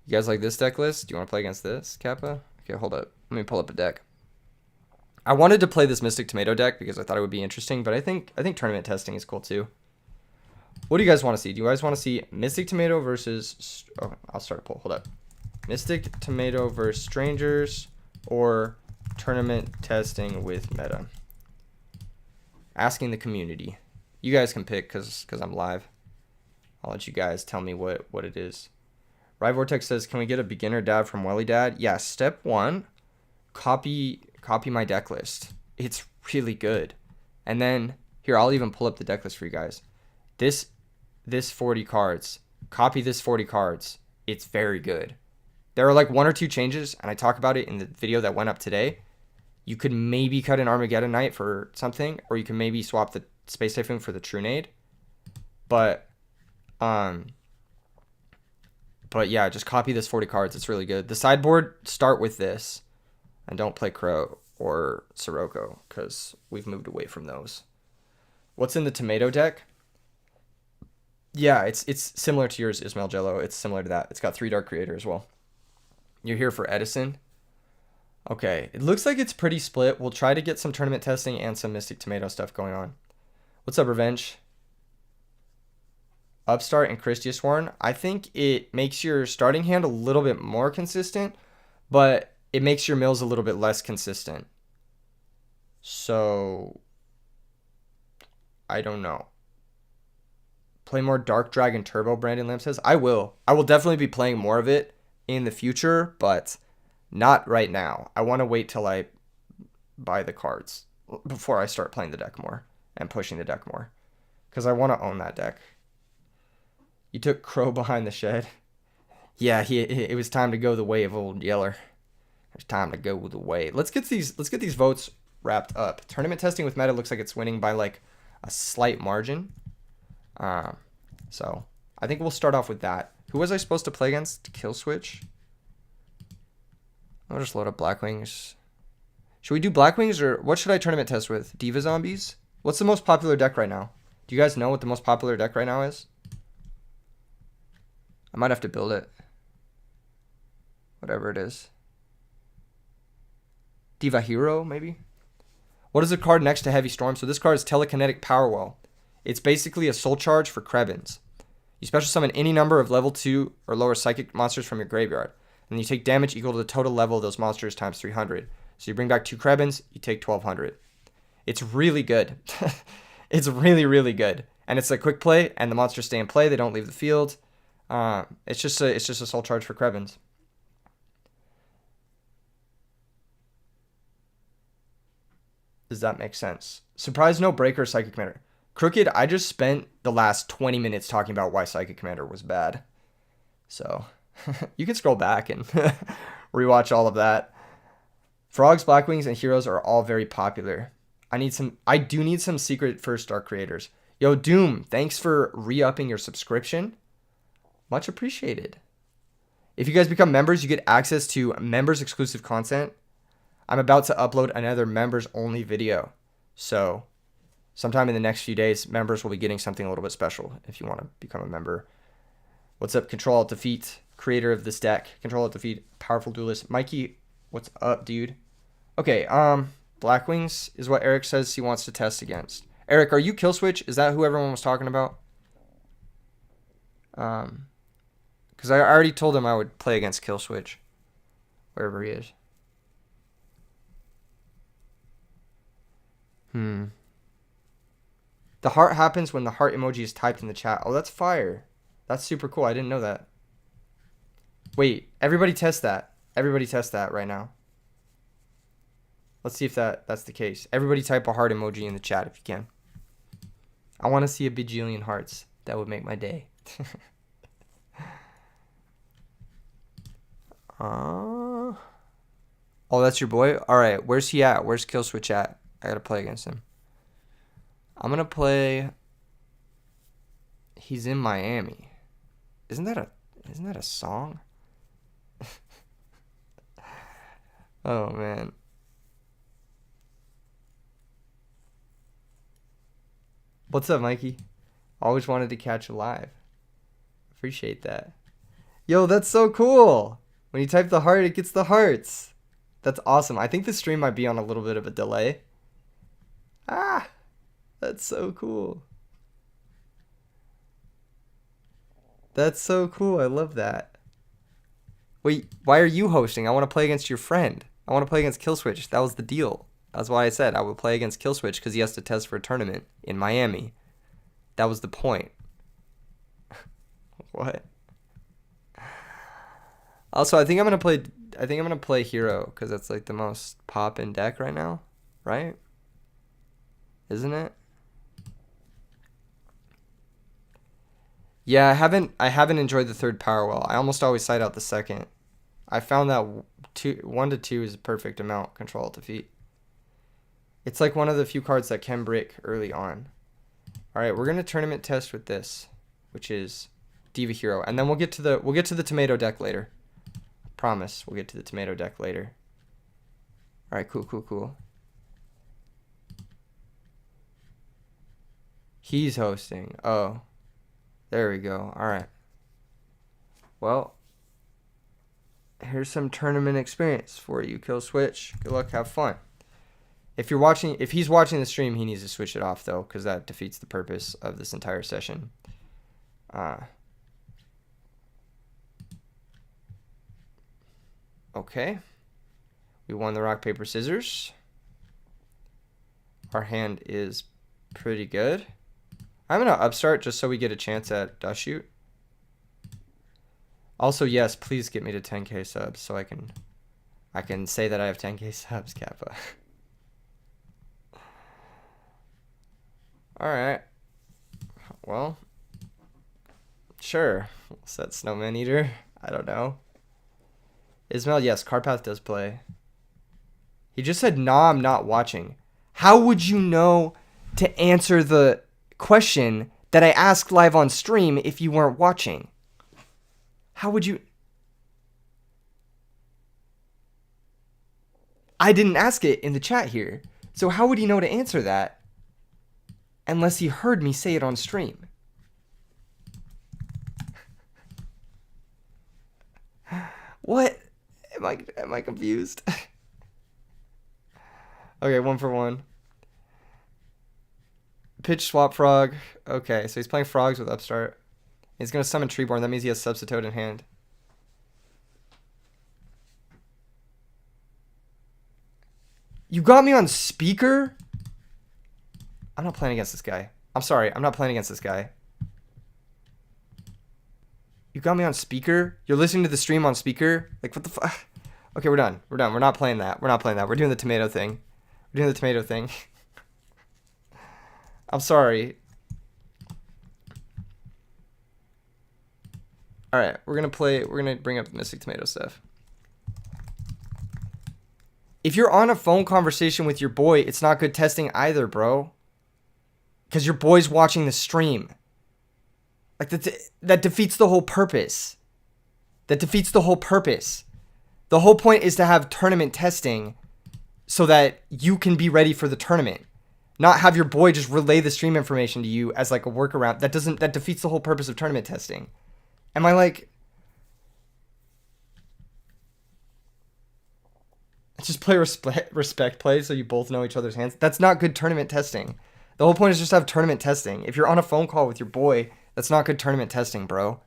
You guys like this deck list? Do you want to play against this, Kappa? Okay, hold up. Let me pull up a deck. I wanted to play this Mystic Tomato deck because I thought it would be interesting, but I think tournament testing is cool too. What do you guys want to see? Do you guys want to see Mystic Tomato versus... Oh, I'll start a poll. Hold up. Mystic Tomato versus Strangers or tournament testing with meta? Asking the community. You guys can pick because I'm live. I'll let you guys tell me what it is. Rye Vortex says, can we get a beginner dad from Welly Dad? Yeah, step 1, copy my deck list. It's really good. And then, here, I'll even pull up the deck list for you guys. This 40 cards, copy this 40 cards. It's very good. There are like 1 or 2 changes, and I talk about it in the video that went up today. You could maybe cut an Armageddon Knight for something, or you can maybe swap the Space Typhoon for the True Nade. But yeah, just copy this 40 cards. It's really good. The sideboard, start with this. And don't play Crow or Sirocco, because we've moved away from those. What's in the tomato deck? Yeah, it's similar to yours, Ismail Jello. It's similar to that. It's got 3 Dark Creator as well. You're here for Edison. Okay, it looks like it's pretty split. We'll try to get some tournament testing and some Mystic Tomato stuff going on. What's up, Revenge? Upstart and Christius Warren. I think it makes your starting hand a little bit more consistent, but it makes your mills a little bit less consistent. So, I don't know. Play more Dark Dragon Turbo, Brandon Lamb says. I will. I will definitely be playing more of it in the future, but not right now. I want to wait till I buy the cards before I start playing the deck more and pushing the deck more, because I want to own that deck. You took Crow behind the shed. Yeah, it was time to go the way of old Yeller. It's time to go the way. Let's get these votes wrapped up. Tournament testing with meta looks like it's winning by like a slight margin. So I think we'll start off with that. Who was I supposed to play against? Kill Switch? I'll just load up Blackwings. Should we do Blackwings, or what should I tournament test with? Diva Zombies? What's the most popular deck right now? Do you guys know what the most popular deck right now is? I might have to build it. Whatever it is. Diva Hero, maybe? What is the card next to Heavy Storm? So this card is Telekinetic Powerwell. It's basically a soul charge for Krebins. You special summon any number of level 2 or lower psychic monsters from your graveyard. And you take damage equal to the total level of those monsters times 300. So you bring back 2 Krebins, you take 1200. It's really good. It's really, really good. And it's a quick play, and the monsters stay in play. They don't leave the field. It's just a soul charge for Krebins. Does that make sense? Surprise, no Breaker, Psychic Commander. Crooked, I just spent the last 20 minutes talking about why Psychic Commander was bad. So, you can scroll back and rewatch all of that. Frogs, Blackwings, and Heroes are all very popular. I do need some secret first Dark Creators. Yo, Doom, thanks for re-upping your subscription. Much appreciated. If you guys become members, you get access to members exclusive content. I'm about to upload another members only video. So sometime in the next few days, members will be getting something a little bit special if you want to become a member. What's up, Control Alt Defeat, creator of this deck. Control Alt Defeat, powerful duelist. Mikey, what's up, dude? Okay, Blackwings is what Eric says he wants to test against. Eric, are you Kill Switch? Is that who everyone was talking about? Because I already told him I would play against Kill Switch, wherever he is. The heart happens when the heart emoji is typed in the chat. Oh, that's fire. That's super cool. I didn't know that. Wait, everybody test that. Everybody test that right now. Let's see if that's the case. Everybody type a heart emoji in the chat if you can. I want to see a bajillion hearts. That would make my day. Oh, that's your boy? All right, where's he at? Where's Kill Switch at? I got to play against him. I'm gonna play He's in Miami. Isn't that a song? Oh man. What's up, Mikey? Always wanted to catch a live. Appreciate that. Yo, that's so cool. When you type the heart, it gets the hearts. That's awesome. I think the stream might be on a little bit of a delay. Ah, that's so cool. That's so cool. I love that. Wait, why are you hosting? I want to play against your friend. I want to play against Killswitch. That was the deal. That's why I said I would play against Killswitch, because he has to test for a tournament in Miami. That was the point. What? Also, I think I'm gonna play Hero, because that's like the most pop in deck right now, right? Isn't it? Yeah, I haven't enjoyed the third power well. I almost always side out the second. I found that 1 to 2 is a perfect amount control defeat. It's like one of the few cards that can break early on. All right, we're gonna tournament test with this, which is Diva Hero, and then we'll get to the tomato deck later. I promise, we'll get to the tomato deck later. All right, cool. He's hosting. Oh, there we go. All right. Well, here's some tournament experience for you, Killswitch. Good luck, have fun. If he's watching the stream, he needs to switch it off though, because that defeats the purpose of this entire session. Okay. We won the rock, paper, scissors. Our hand is pretty good. I'm gonna upstart just so we get a chance at dust shoot. Also, yes, please get me to 10k subs so I can say that I have 10k subs, Kappa. Alright. Well, sure. Set Snowman Eater. I don't know. Ismail, yes, Carpath does play. He just said, nah, I'm not watching. How would you know to answer the question that I asked live on stream if you weren't watching? How would you... I didn't ask it in the chat here. So how would he know to answer that unless he heard me say it on stream? What? Am I confused? Okay, 1 for 1. Pitch swap frog. Okay, so he's playing frogs with upstart. He's going to summon Treeborn. That means he has Substitute in hand. You got me on speaker? I'm not playing against this guy. I'm sorry. I'm not playing against this guy. You got me on speaker? You're listening to the stream on speaker? Like, what the fuck? Okay, we're done. We're done. We're not playing that. We're not playing that. We're doing the tomato thing. We're doing the tomato thing. I'm sorry. Alright, we're gonna bring up the Mystic Tomato stuff. If you're on a phone conversation with your boy, it's not good testing either, bro. Because your boy's watching the stream. Like, that defeats the whole purpose. That defeats the whole purpose. The whole point is to have tournament testing so that you can be ready for the tournament. Not have your boy just relay the stream information to you as like a workaround. That defeats the whole purpose of tournament testing. Am I like... Just play respect play so you both know each other's hands. That's not good tournament testing. The whole point is just to have tournament testing. If you're on a phone call with your boy, that's not good tournament testing, bro.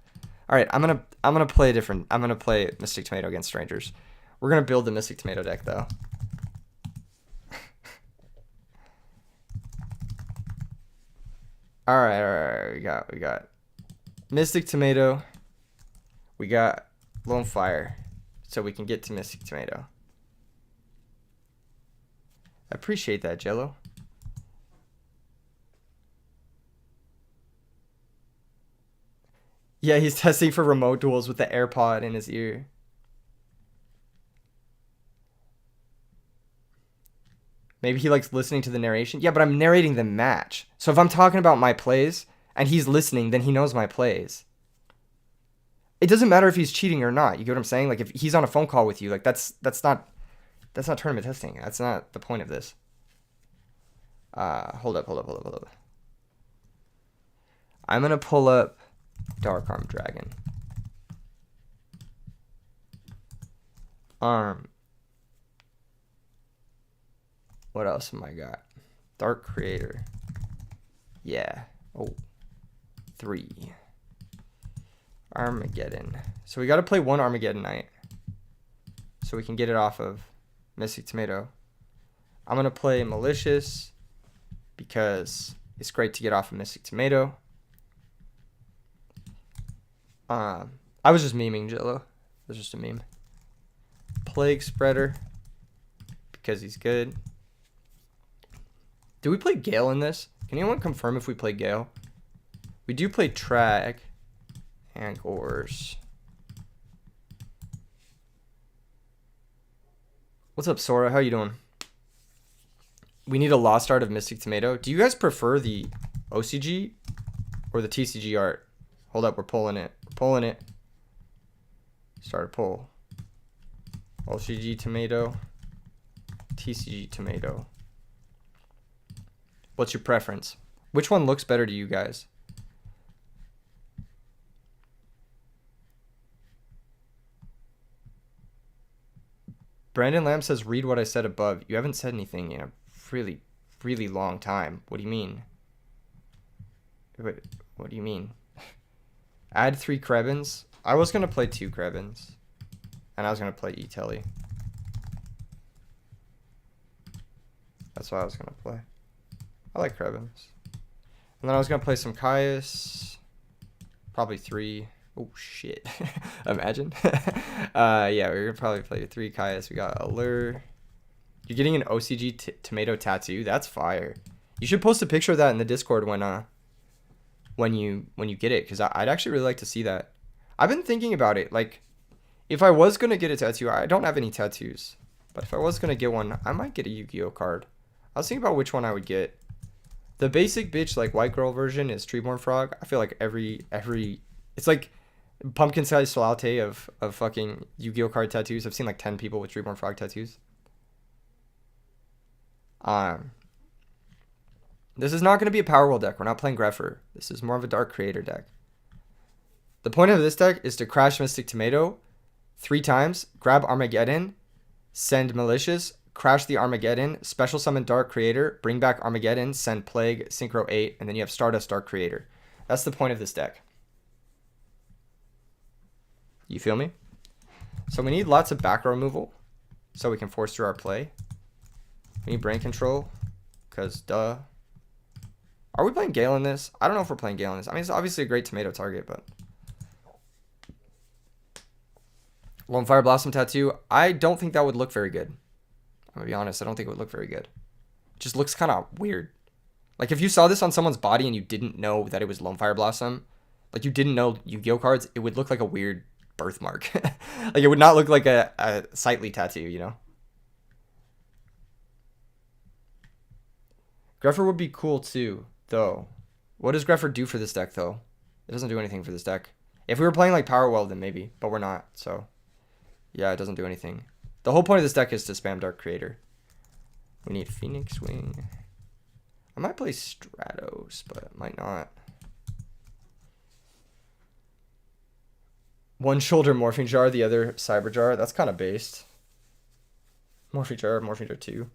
All right, I'm gonna play a different. I'm gonna play Mystic Tomato against strangers. We're gonna build the Mystic Tomato deck though. All right. We got Mystic Tomato. We got Lone Fire, so we can get to Mystic Tomato. I appreciate that, Jello. Yeah, he's testing for remote duels with the AirPod in his ear. Maybe he likes listening to the narration. Yeah, but I'm narrating the match. So if I'm talking about my plays and he's listening, then he knows my plays. It doesn't matter if he's cheating or not. You get what I'm saying? Like if he's on a phone call with you, like that's not tournament testing. That's not the point of this. Hold up. I'm gonna pull up Dark Arm Dragon. What else have I got? Dark Creator. Yeah. Oh. 3. Armageddon. So we got to play one Armageddon night, so we can get it off of Mystic Tomato. I'm going to play Malicious because it's great to get off of Mystic Tomato. I was just memeing Jello. It was just a meme. Plague Spreader because he's good. Do we play Gale in this? Can anyone confirm if we play Gale? We do play Trag and Gores. What's up, Sora? How you doing? We need a Lost Art of Mystic Tomato. Do you guys prefer the OCG or the TCG art? Hold up, we're pulling it. We're pulling it. Start a pull. OCG Tomato. TCG Tomato. What's your preference? Which one looks better to you guys? Brandon Lamb says, read what I said above. You haven't said anything in a really, really long time. What do you mean? Wait, what do you mean? Add 3 Krebins. I was going to play 2 Krebins. And I was going to play E-Telly. That's what I was going to play. I like Krebins. And then I was going to play some Caius. Probably 3. Oh, shit. Imagine. Yeah, we're going to probably play 3 Caius. We got Allure. You're getting an OCG tomato tattoo? That's fire. You should post a picture of that in the Discord when you get it, because I'd actually really like to see that. I've been thinking about it. Like, if I was going to get a tattoo, I don't have any tattoos. But if I was going to get one, I might get a Yu-Gi-Oh card. I was thinking about which one I would get. The basic bitch, like, white girl version is Treeborn Frog. I feel like every it's like pumpkin sized latte of fucking Yu-Gi-Oh card tattoos. I've seen like 10 people with Treeborn Frog tattoos. This is not going to be a Power World deck. We're not playing Greffer. This is more of a Dark Creator deck. The point of this deck is to crash Mystic Tomato 3 times, grab Armageddon, send Malicious, crash the Armageddon, special summon Dark Creator, bring back Armageddon, send Plague, Synchro 8, and then you have Stardust Dark Creator. That's the point of this deck. You feel me? So we need lots of back row removal so we can force through our play. We need brain control because duh. Are we playing Gale in this? I don't know if we're playing Gale in this. I mean, it's obviously a great tomato target, but... Lone Fire Blossom Tattoo. I don't think that would look very good. I'm going to be honest. I don't think it would look very good. It just looks kind of weird. Like, if you saw this on someone's body and you didn't know that it was Lone Fire Blossom, like, you didn't know Yu-Gi-Oh cards, it would look like a weird birthmark. Like, it would not look like a sightly tattoo, you know? Greffer would be cool, too, though. What does Greffer do for this deck, though? It doesn't do anything for this deck. If we were playing, like, Power Well, then maybe. But we're not, so... Yeah, it doesn't do anything. The whole point of this deck is to spam Dark Creator. We need Phoenix Wing. I might play Stratos, but might not. One shoulder Morphing Jar, the other Cyber Jar. That's kind of based. Morphing Jar 2.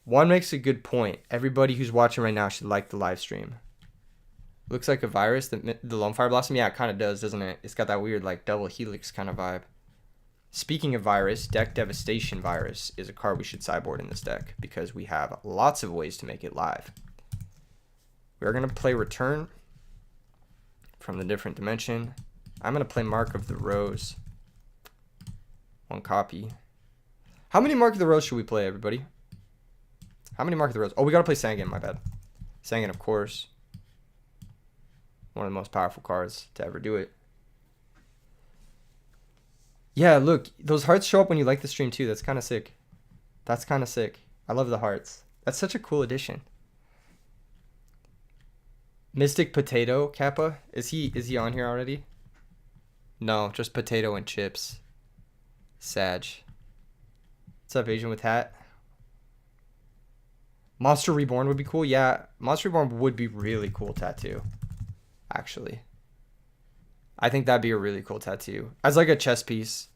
One makes a good point. Everybody who's watching right now should like the live stream. Looks like a virus, the Lone Fire Blossom. Yeah, it kind of does, doesn't it? It's got that weird, like, double helix kind of vibe. Speaking of virus, Deck Devastation Virus is a card we should sideboard in this deck because we have lots of ways to make it live. We're going to play Return from the different dimension. I'm going to play Mark of the Rose. 1 copy. How many Mark of the Rose should we play, everybody? How many Mark of the Rose? Oh, we got to play Sangan, my bad. Sangan, of course. One of the most powerful cards to ever do it. Yeah, look, those hearts show up when you like the stream too. That's kind of sick. That's kind of sick. I love the hearts. That's such a cool addition. Mystic Potato Kappa, is he on here already? No, just potato and chips. Sag. What's up, Asian with hat? Monster Reborn would be cool. Yeah, Monster Reborn would be really cool tattoo. Actually, I think that'd be a really cool tattoo as like a chest piece.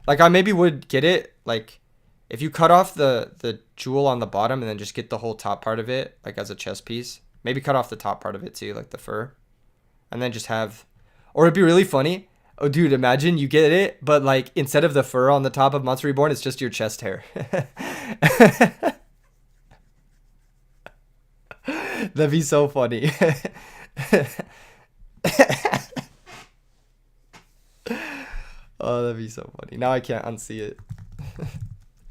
Like I maybe would get it like if you cut off the jewel on the bottom and then just get the whole top part of it like as a chest piece. Maybe cut off the top part of it too, like the fur, and then just have, or it'd be really funny. Oh, dude, imagine you get it, but like instead of the fur on the top of Monster Reborn, it's just your chest hair. That'd be so funny. Oh, that'd be so funny. Now I can't unsee it.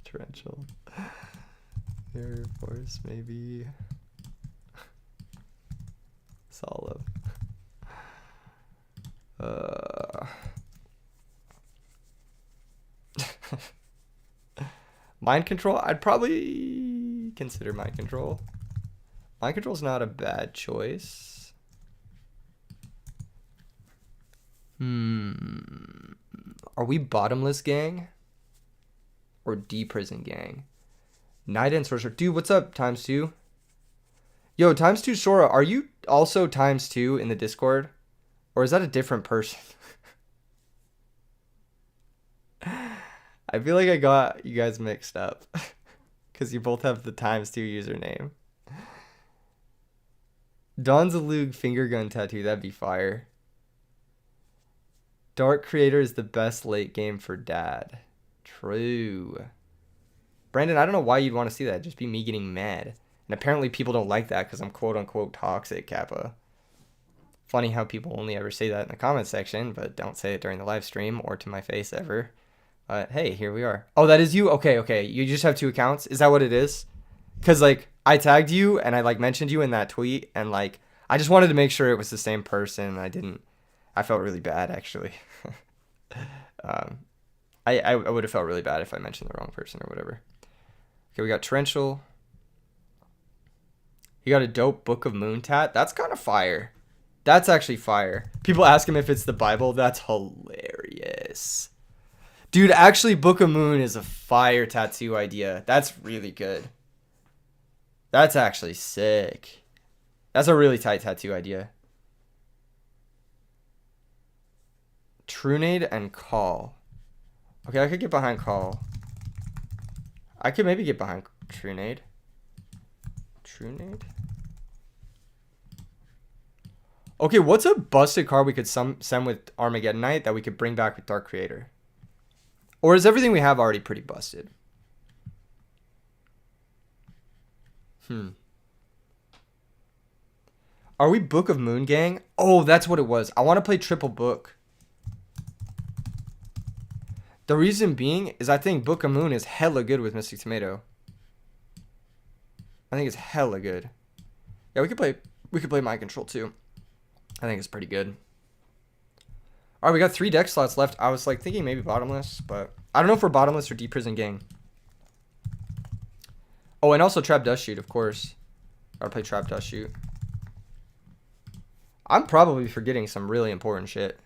Torrential. Air Force, maybe. Solid. Mind control? I'd probably consider mind control. Mind control's not a bad choice. Are we bottomless gang? Or D prison gang? Night and sorcerer. Dude, what's up, times two? Yo, times two Sora, are you also times two in the Discord? Or is that a different person? I feel like I got you guys mixed up. Because you both have the times two username. Don's a Lug finger gun tattoo. That'd be fire. Dark Creator is the best late game for dad. True. Brandon, I don't know why you'd want to see that. Just be me getting mad. And apparently people don't like that because I'm quote-unquote toxic, Kappa. Funny how people only ever say that in the comment section, but don't say it during the live stream or to my face ever. But hey, here we are. Oh, that is you? Okay. You just have two accounts? Is that what it is? Because, like, I tagged you and I, like, mentioned you in that tweet. And, like, I just wanted to make sure it was the same person. I felt really bad, actually. I would have felt really bad if I mentioned the wrong person or whatever. Okay, we got Torrential. You got a dope Book of Moon tat. That's kind of fire. That's actually fire. People ask him if it's the Bible. That's hilarious. Dude, actually, Book of Moon is a fire tattoo idea. That's really good. That's actually sick. That's a really tight tattoo idea. Trunade and Call. Okay, I could get behind Call. I could maybe get behind Trunade. Trunade? Okay, what's a busted card we could send with Armageddon Knight that we could bring back with Dark Creator? Or is everything we have already pretty busted? Are we Book of Moon gang? Oh, that's what it was. I want to play triple book. The reason being is I think Book of Moon is hella good with Mystic Tomato. I think it's hella good. Yeah, we could play Mind Control too. I think it's pretty good. All right, we got 3 deck slots left. I was like thinking maybe bottomless, but I don't know if we're bottomless or deep prison gang. Oh, and also Trap Dust Shoot, of course. I'll play Trap Dust Shoot. I'm probably forgetting some really important shit.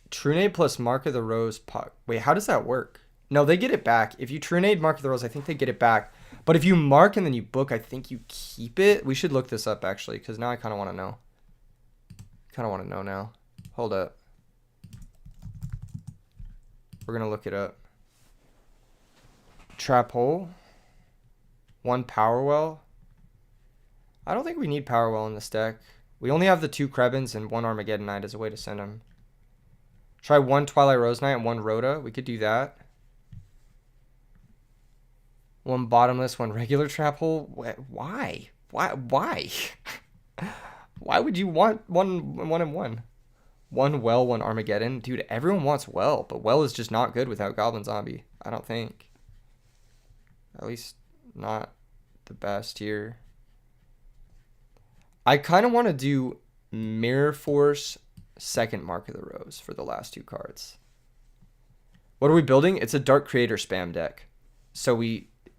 Trunade plus Mark of the Rose. Wait, how does that work? No, they get it back. If you Trunade Mark of the Rose, I think they get it back. But if you mark and then you book, I think you keep it. We should look this up, actually, because now I kind of want to know. Now. Hold up. We're going to look it up. Trap Hole. 1 Power Well. I don't think we need Power Well in this deck. We only have the 2 Krebins and 1 Armageddon Knight as a way to send them. Try 1 Twilight Rose Knight and 1 Rhoda. We could do that. 1 Bottomless, 1 regular Trap Hole. Why? Why? Why would you want 1 and 1? 1 Well, 1 Armageddon. Dude, everyone wants Well, but Well is just not good without Goblin Zombie. I don't think. At least not the best here. I kind of want to do Mirror Force second Mark of the Rose for the last 2 cards. What are we building? It's a Dark Creator spam deck. So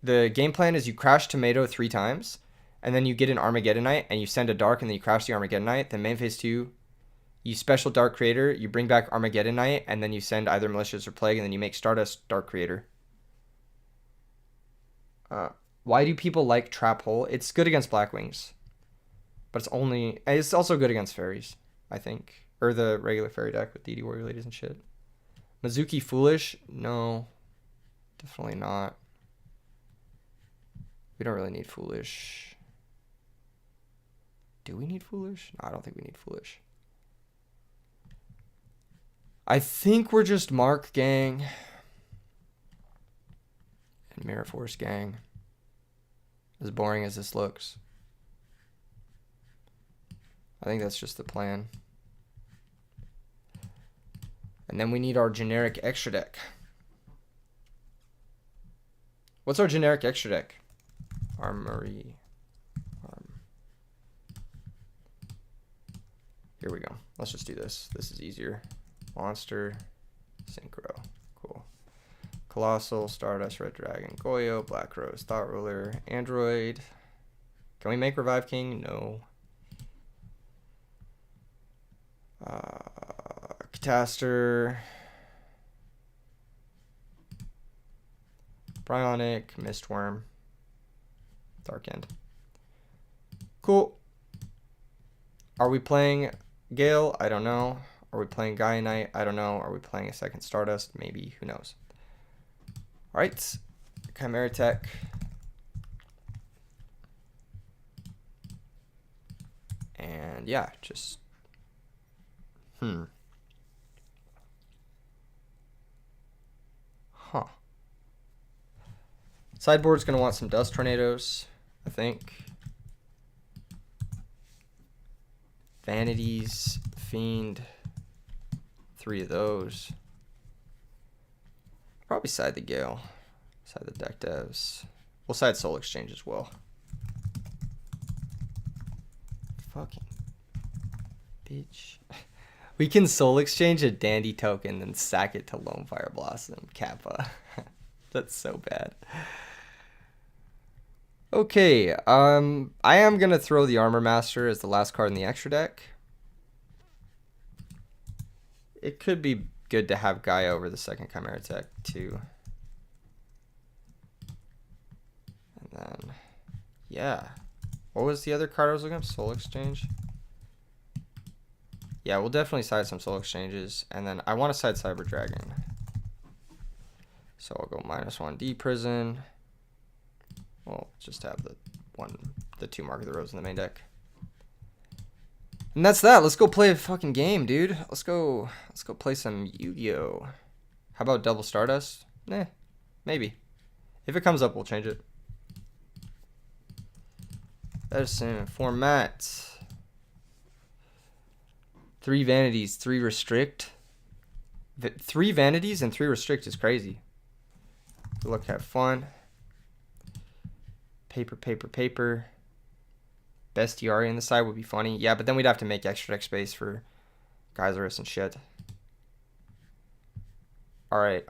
the game plan is you crash Tomato 3 times, and then you get an Armageddonite, and you send a Dark, and then you crash the Armageddonite. Then main phase 2, you special Dark Creator, you bring back Armageddonite, and then you send either Malicious or Plague, and then you make Stardust Dark Creator. Why do people like Trap Hole? It's good against Blackwings. But it's also good against fairies, I think. Or the regular fairy deck with DD Warrior Ladies and shit. Mizuki Foolish? No. Definitely not. We don't really need Foolish. Do we need Foolish? No, I don't think we need Foolish. I think we're just Mark gang. And Mirror Force gang. As boring as this looks. I think that's just the plan. And then we need our generic extra deck. What's our generic extra deck? Armory. Here we go. Let's just do this. This is easier. Monster. Synchro. Cool. Colossal. Stardust. Red Dragon. Goyo. Black Rose. Thought Ruler. Android. Can we make Revive King? No. Cataster, Bryonic, Mistworm, Dark End. Cool. Are we playing Gale? I don't know. Are we playing Gaia Knight? I don't know. Are we playing a second Stardust? Maybe. Who knows? Alright. Chimera Tech. And yeah, just... Huh. Sideboard's going to want some Dust Tornadoes, I think. Vanities, Fiend. 3 of those. Probably side the Gale. Side the deck devs. We'll side Soul Exchange as well. Fucking bitch. We can Soul Exchange a Dandy token and sack it to Lone Fire Blossom. Kappa. That's so bad. Okay, I am going to throw the Armor Master as the last card in the extra deck. It could be good to have Gaia over the second Chimera Tech too. And then, yeah. What was the other card I was looking at? Soul Exchange? Yeah, we'll definitely side some Soul Exchanges. And then I want to side Cyber Dragon. So I'll go -1 D Prison. We'll just have the 2 Mark of the Rose in the main deck. And that's that. Let's go play a fucking game, dude. Let's go play some Yu-Gi-Oh! How about Double Stardust? Nah, maybe. If it comes up, we'll change it. Edison Format. 3 Vanities, 3 Restrict. 3 Vanities and 3 Restrict is crazy. Look, have fun. Paper. Bestiary on the side would be funny. Yeah, but then we'd have to make extra deck space for Geyserus and shit. Alright,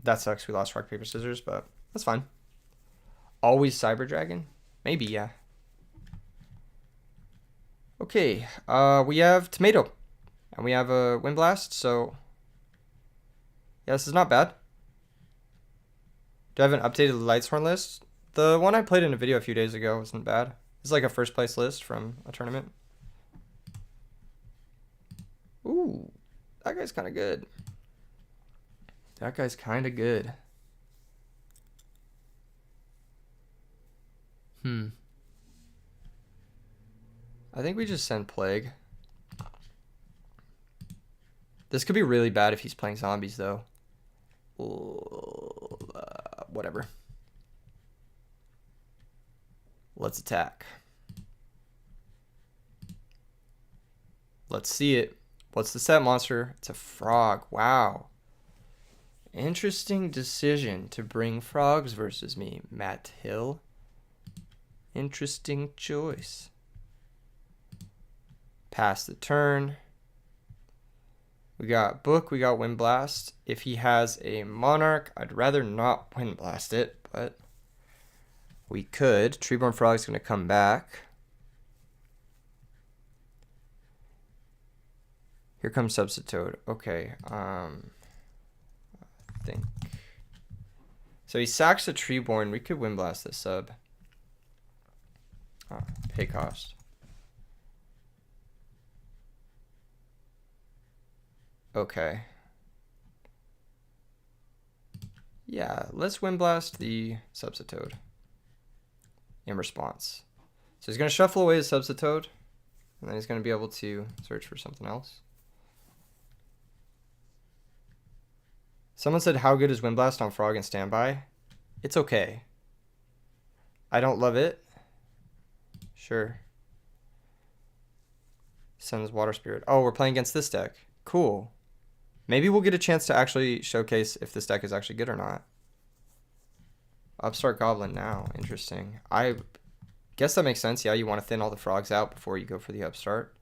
that sucks. We lost Rock, Paper, Scissors, but that's fine. Always Cyber Dragon? Maybe, yeah. Okay, we have Tomato. And we have a Wind Blast, so... yeah, this is not bad. Do I have an updated Lightshorn list? The one I played in a video a few days ago wasn't bad. It's like a first place list from a tournament. Ooh, that guy's kind of good. That guy's kind of good. I think we just send Plague. This could be really bad if he's playing zombies, though. Whatever. Let's attack. Let's see it. What's the set monster? It's a frog. Wow. Interesting decision to bring frogs versus me, Matt Hill. Interesting choice. Pass the turn. We got Book, we got Wind Blast. If he has a Monarch, I'd rather not Wind Blast it, but we could. Treeborn Frog's going to come back. Here comes Substitute. Okay, I think. So he sacks a Treeborn. We could Wind Blast this sub. Pay cost. Okay. Yeah, let's Wind Blast the Substitute in response. So he's going to shuffle away his Substitute, and then he's going to be able to search for something else. Someone said, how good is Wind Blast on Frog and Standby? It's okay. I don't love it. Sure. Sends Water Spirit. Oh, we're playing against this deck. Cool. Maybe we'll get a chance to actually showcase if this deck is actually good or not. Upstart Goblin now. Interesting. I guess that makes sense. Yeah, you want to thin all the frogs out before you go for the upstart.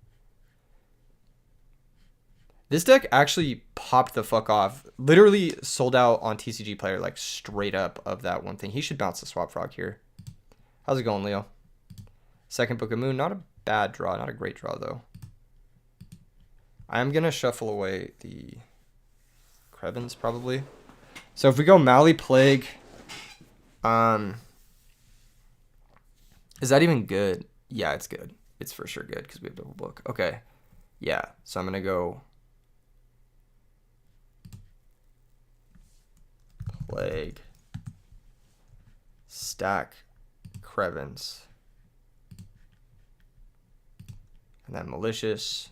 This deck actually popped the fuck off. Literally sold out on TCG Player, like straight up of that one thing. He should bounce the Swap Frog here. How's it going, Leo? Second Book of Moon. Not a bad draw. Not a great draw, though. I'm going to shuffle away the Crevens, probably. So if we go Mali Plague, is that even good? Yeah, it's good. It's for sure good because we have double book. Okay. Yeah, so I'm going to go Plague, stack Crevens, and then Malicious,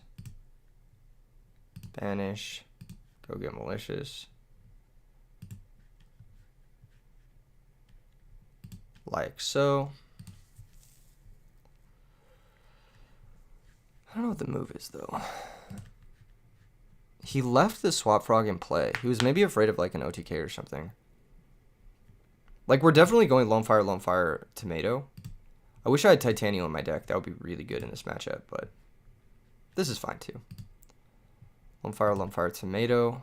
banish, go get Malicious, like so. I don't know what the move is, though. He left the Swap Frog in play. He was maybe afraid of, like, an OTK or something. Like, we're definitely going Lone Fire, Tomato. I wish I had Titanium in my deck. That would be really good in this matchup, but this is fine, too. Lone Fire, Tomato.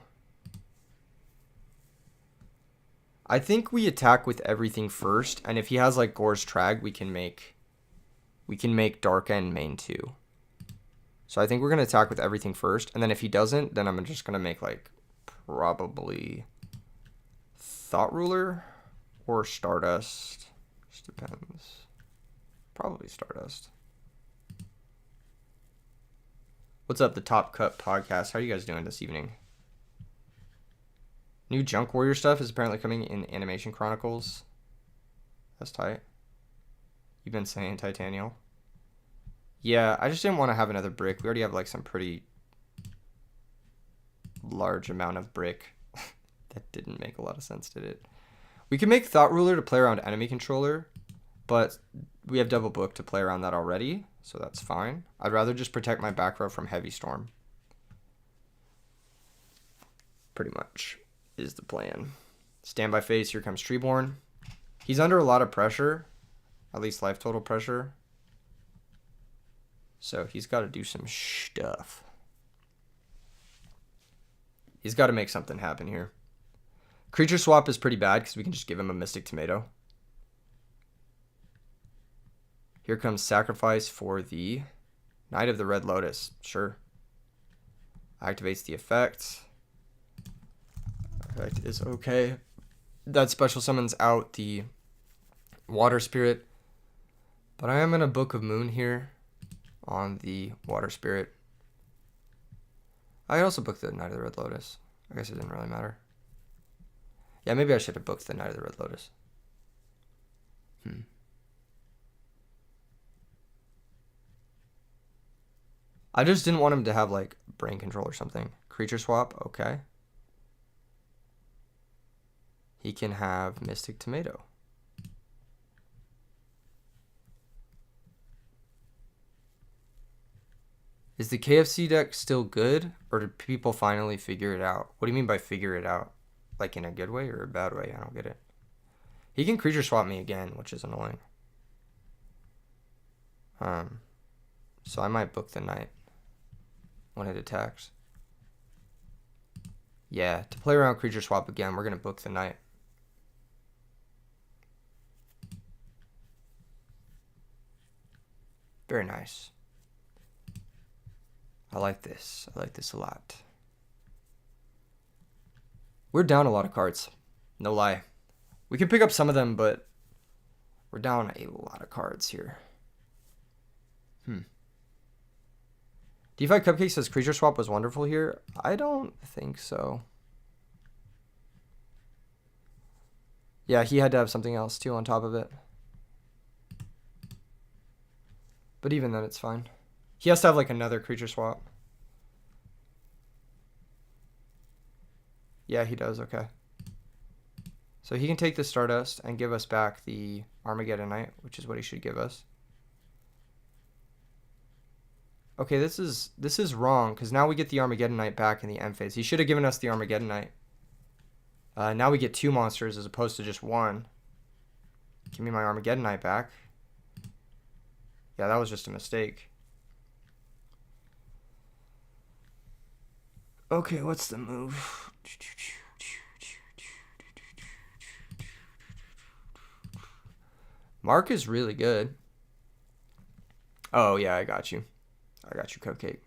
I think we attack with everything first, and if he has, like, Gore's Trag, we can make Dark End main 2. So I think we're going to attack with everything first. And then if he doesn't, then I'm just going to make, like, probably Thought Ruler or Stardust. Just depends. Probably Stardust. What's up, the Top Cut podcast? How are you guys doing this evening? New Junk Warrior stuff is apparently coming in Animation Chronicles. That's tight. You've been saying Titanial. Yeah, I just didn't want to have another brick. We already have, like, some pretty large amount of brick. That didn't make a lot of sense, did it? We can make Thought Ruler to play around enemy controller, but we have Double Book to play around that already, so that's fine. I'd rather just protect my back row from Heavy Storm. Pretty much is the plan. Standby phase, here comes Treeborn. He's under a lot of pressure, at least life total pressure. So he's got to do some stuff. He's got to make something happen here. Creature swap is pretty bad because we can just give him a Mystic Tomato. Here comes Sacrifice for the Knight of the Red Lotus. Sure. Activates the effect. Effect is okay. That special summons out the Water Spirit. But I am in a Book of Moon here on the Water Spirit. I also booked the Knight of the Red Lotus. I guess it didn't really matter. Yeah, maybe I should have booked the Knight of the Red Lotus. I just didn't want him to have, like, brain control or something. Creature swap, okay. He can have Mystic Tomato. Is the KFC deck still good, or did people finally figure it out? What do you mean by figure it out? Like in a good way or a bad way? I don't get it. He can creature swap me again, which is annoying. So I might book the knight when it attacks. Yeah, to play around creature swap again, we're going to book the knight. Very nice. I like this. I like this a lot. We're down a lot of cards. No lie. We can pick up some of them, but we're down a lot of cards here. DeFi Cupcake says creature swap was wonderful here. I don't think so. Yeah, he had to have something else too on top of it. But even then, it's fine. He has to have like another creature swap. Yeah, he does. Okay. So he can take the Stardust and give us back the Armageddon Knight, which is what he should give us. Okay, this is wrong, because now we get the Armageddon Knight back in the end phase. He should have given us the Armageddon Knight. Now we get 2 monsters as opposed to just 1. Give me my Armageddon Knight back. Yeah, that was just a mistake. Okay, what's the move? Mark is really good. Oh, yeah, I got you. I got you, Cupcake.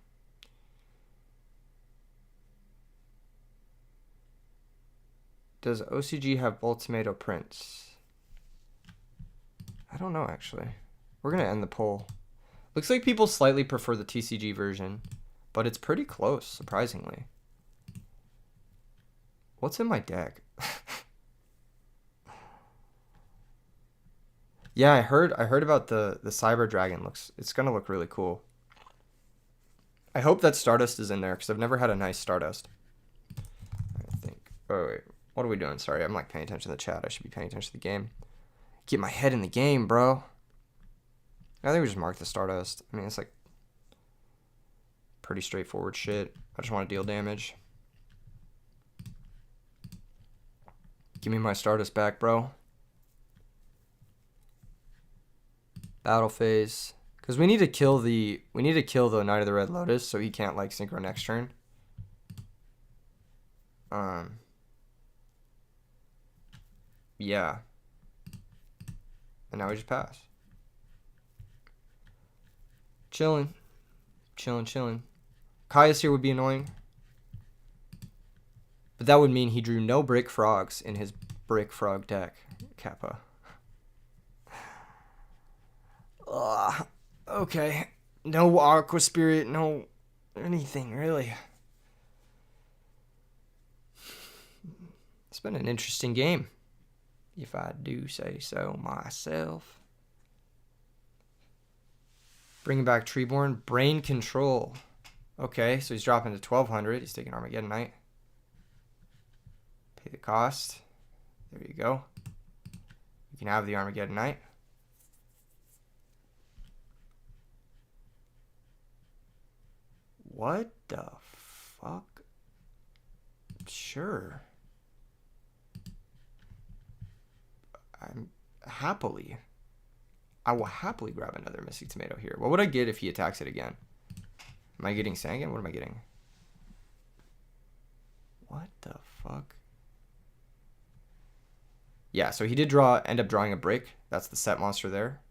Does OCG have both tomato prints? I don't know, actually. We're going to end the poll. Looks like people slightly prefer the TCG version, but it's pretty close, surprisingly. What's in my deck? Yeah, I heard about the Cyber Dragon. It's going to look really cool. I hope that Stardust is in there, because I've never had a nice Stardust. I think. Oh, wait. What are we doing? Sorry, I'm like paying attention to the chat. I should be paying attention to the game. Get my head in the game, bro. I think we just mark the Stardust. I mean, it's like pretty straightforward shit. I just want to deal damage. Give me my Stardust back, bro. Battle phase. Because we need to kill the Knight of the Red Lotus so he can't like synchro next turn. Yeah. And now we just pass. Chilling. Caius here would be annoying. But that would mean he drew no brick frogs in his brick frog deck. Kappa. Okay. No Aqua Spirit, no anything, really. It's been an interesting game, if I do say so myself. Bringing back Treeborn. Brain Control. Okay, so he's dropping to 1,200. He's taking Armageddon Knight. Pay the cost. There you go. You can have the Armageddon Knight. What the fuck? Sure. I will happily grab another Mystic Tomato here. What would I get if he attacks it again? Am I getting Sangan? What am I getting? What the fuck? Yeah, so he did end up drawing a brick. That's the set monster there.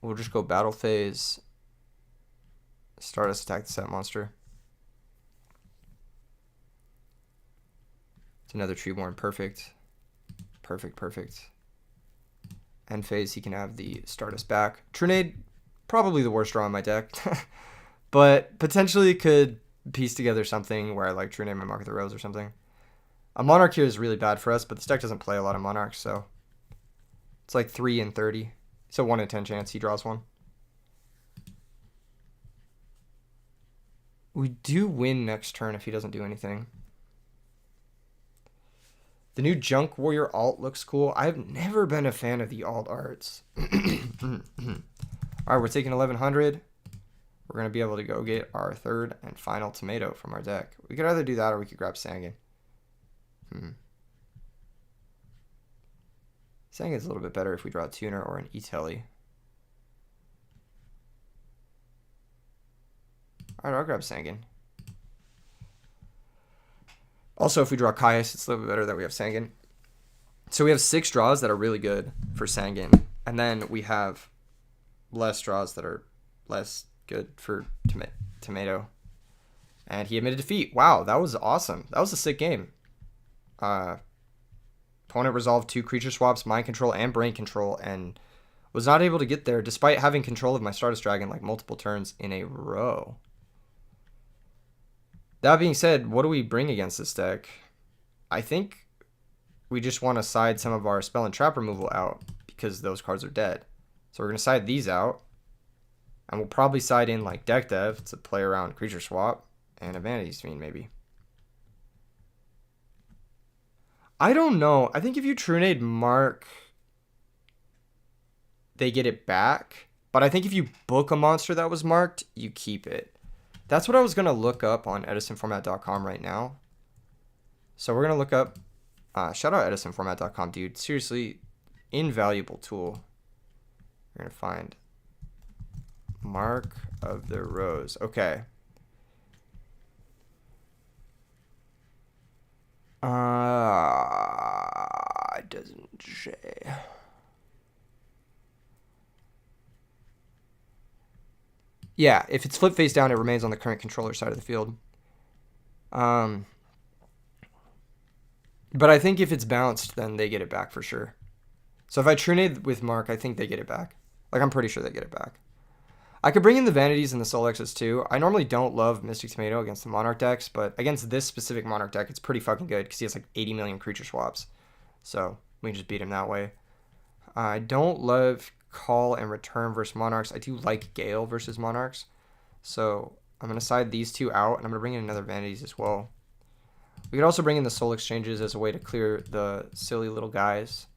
We'll just go battle phase. Stardust attack the set monster. It's another Treeborn. Perfect. Perfect. End phase, he can have the Stardust back. Trinade, probably the worst draw in my deck. But potentially could piece together something where I like Trinade my Mark of the Rose or something. A Monarch here is really bad for us, but this deck doesn't play a lot of Monarchs, so it's like 3 in 30. It's a 1 in 10 chance he draws one. We do win next turn if he doesn't do anything. The new Junk Warrior alt looks cool. I've never been a fan of the alt arts. All right, we're taking 1,100. We're going to be able to go get our third and final tomato from our deck. We could either do that or we could grab Sangan. Sangen's a little bit better if we draw a tuner or an E-Tele. Alright, I'll grab Sangen. Also, if we draw Caius, it's a little bit better that we have Sangen. So we have 6 draws that are really good for Sangen. And then we have less draws that are less good for Tomato. And he admitted defeat. Wow, that was awesome. That was a sick game. Opponent resolved 2 creature swaps, mind control, and brain control, and was not able to get there despite having control of my Stardust Dragon like multiple turns in a row. That being said, what do we bring against this deck? I think we just want to side some of our spell and trap removal out because those cards are dead. So we're going to side these out. And we'll probably side in like Deck Dev to play around creature swap and a Vanity's Fiend maybe. I don't know. I think if you Trunade Mark, they get it back. But I think if you book a monster that was marked, you keep it. That's what I was going to look up on edisonformat.com right now. So we're going to look up, shout out edisonformat.com, dude. Seriously, invaluable tool. We're going to find Mark of the Rose. Okay. It doesn't say. Yeah, if it's flipped face down, it remains on the current controller side of the field. But I think if it's bounced, then they get it back for sure. So if I Trunade with Mark, I think they get it back. Like, I'm pretty sure they get it back. I could bring in the Vanities and the Soul X's too. I normally don't love Mystic Tomato against the Monarch decks, but against this specific Monarch deck, it's pretty fucking good because he has like 80 million creature swaps. So we can just beat him that way. I don't love Call and Return versus Monarchs. I do like Gale versus Monarchs. So I'm going to side these 2 out, and I'm going to bring in another Vanities as well. We could also bring in the Soul Exchanges as a way to clear the silly little guys.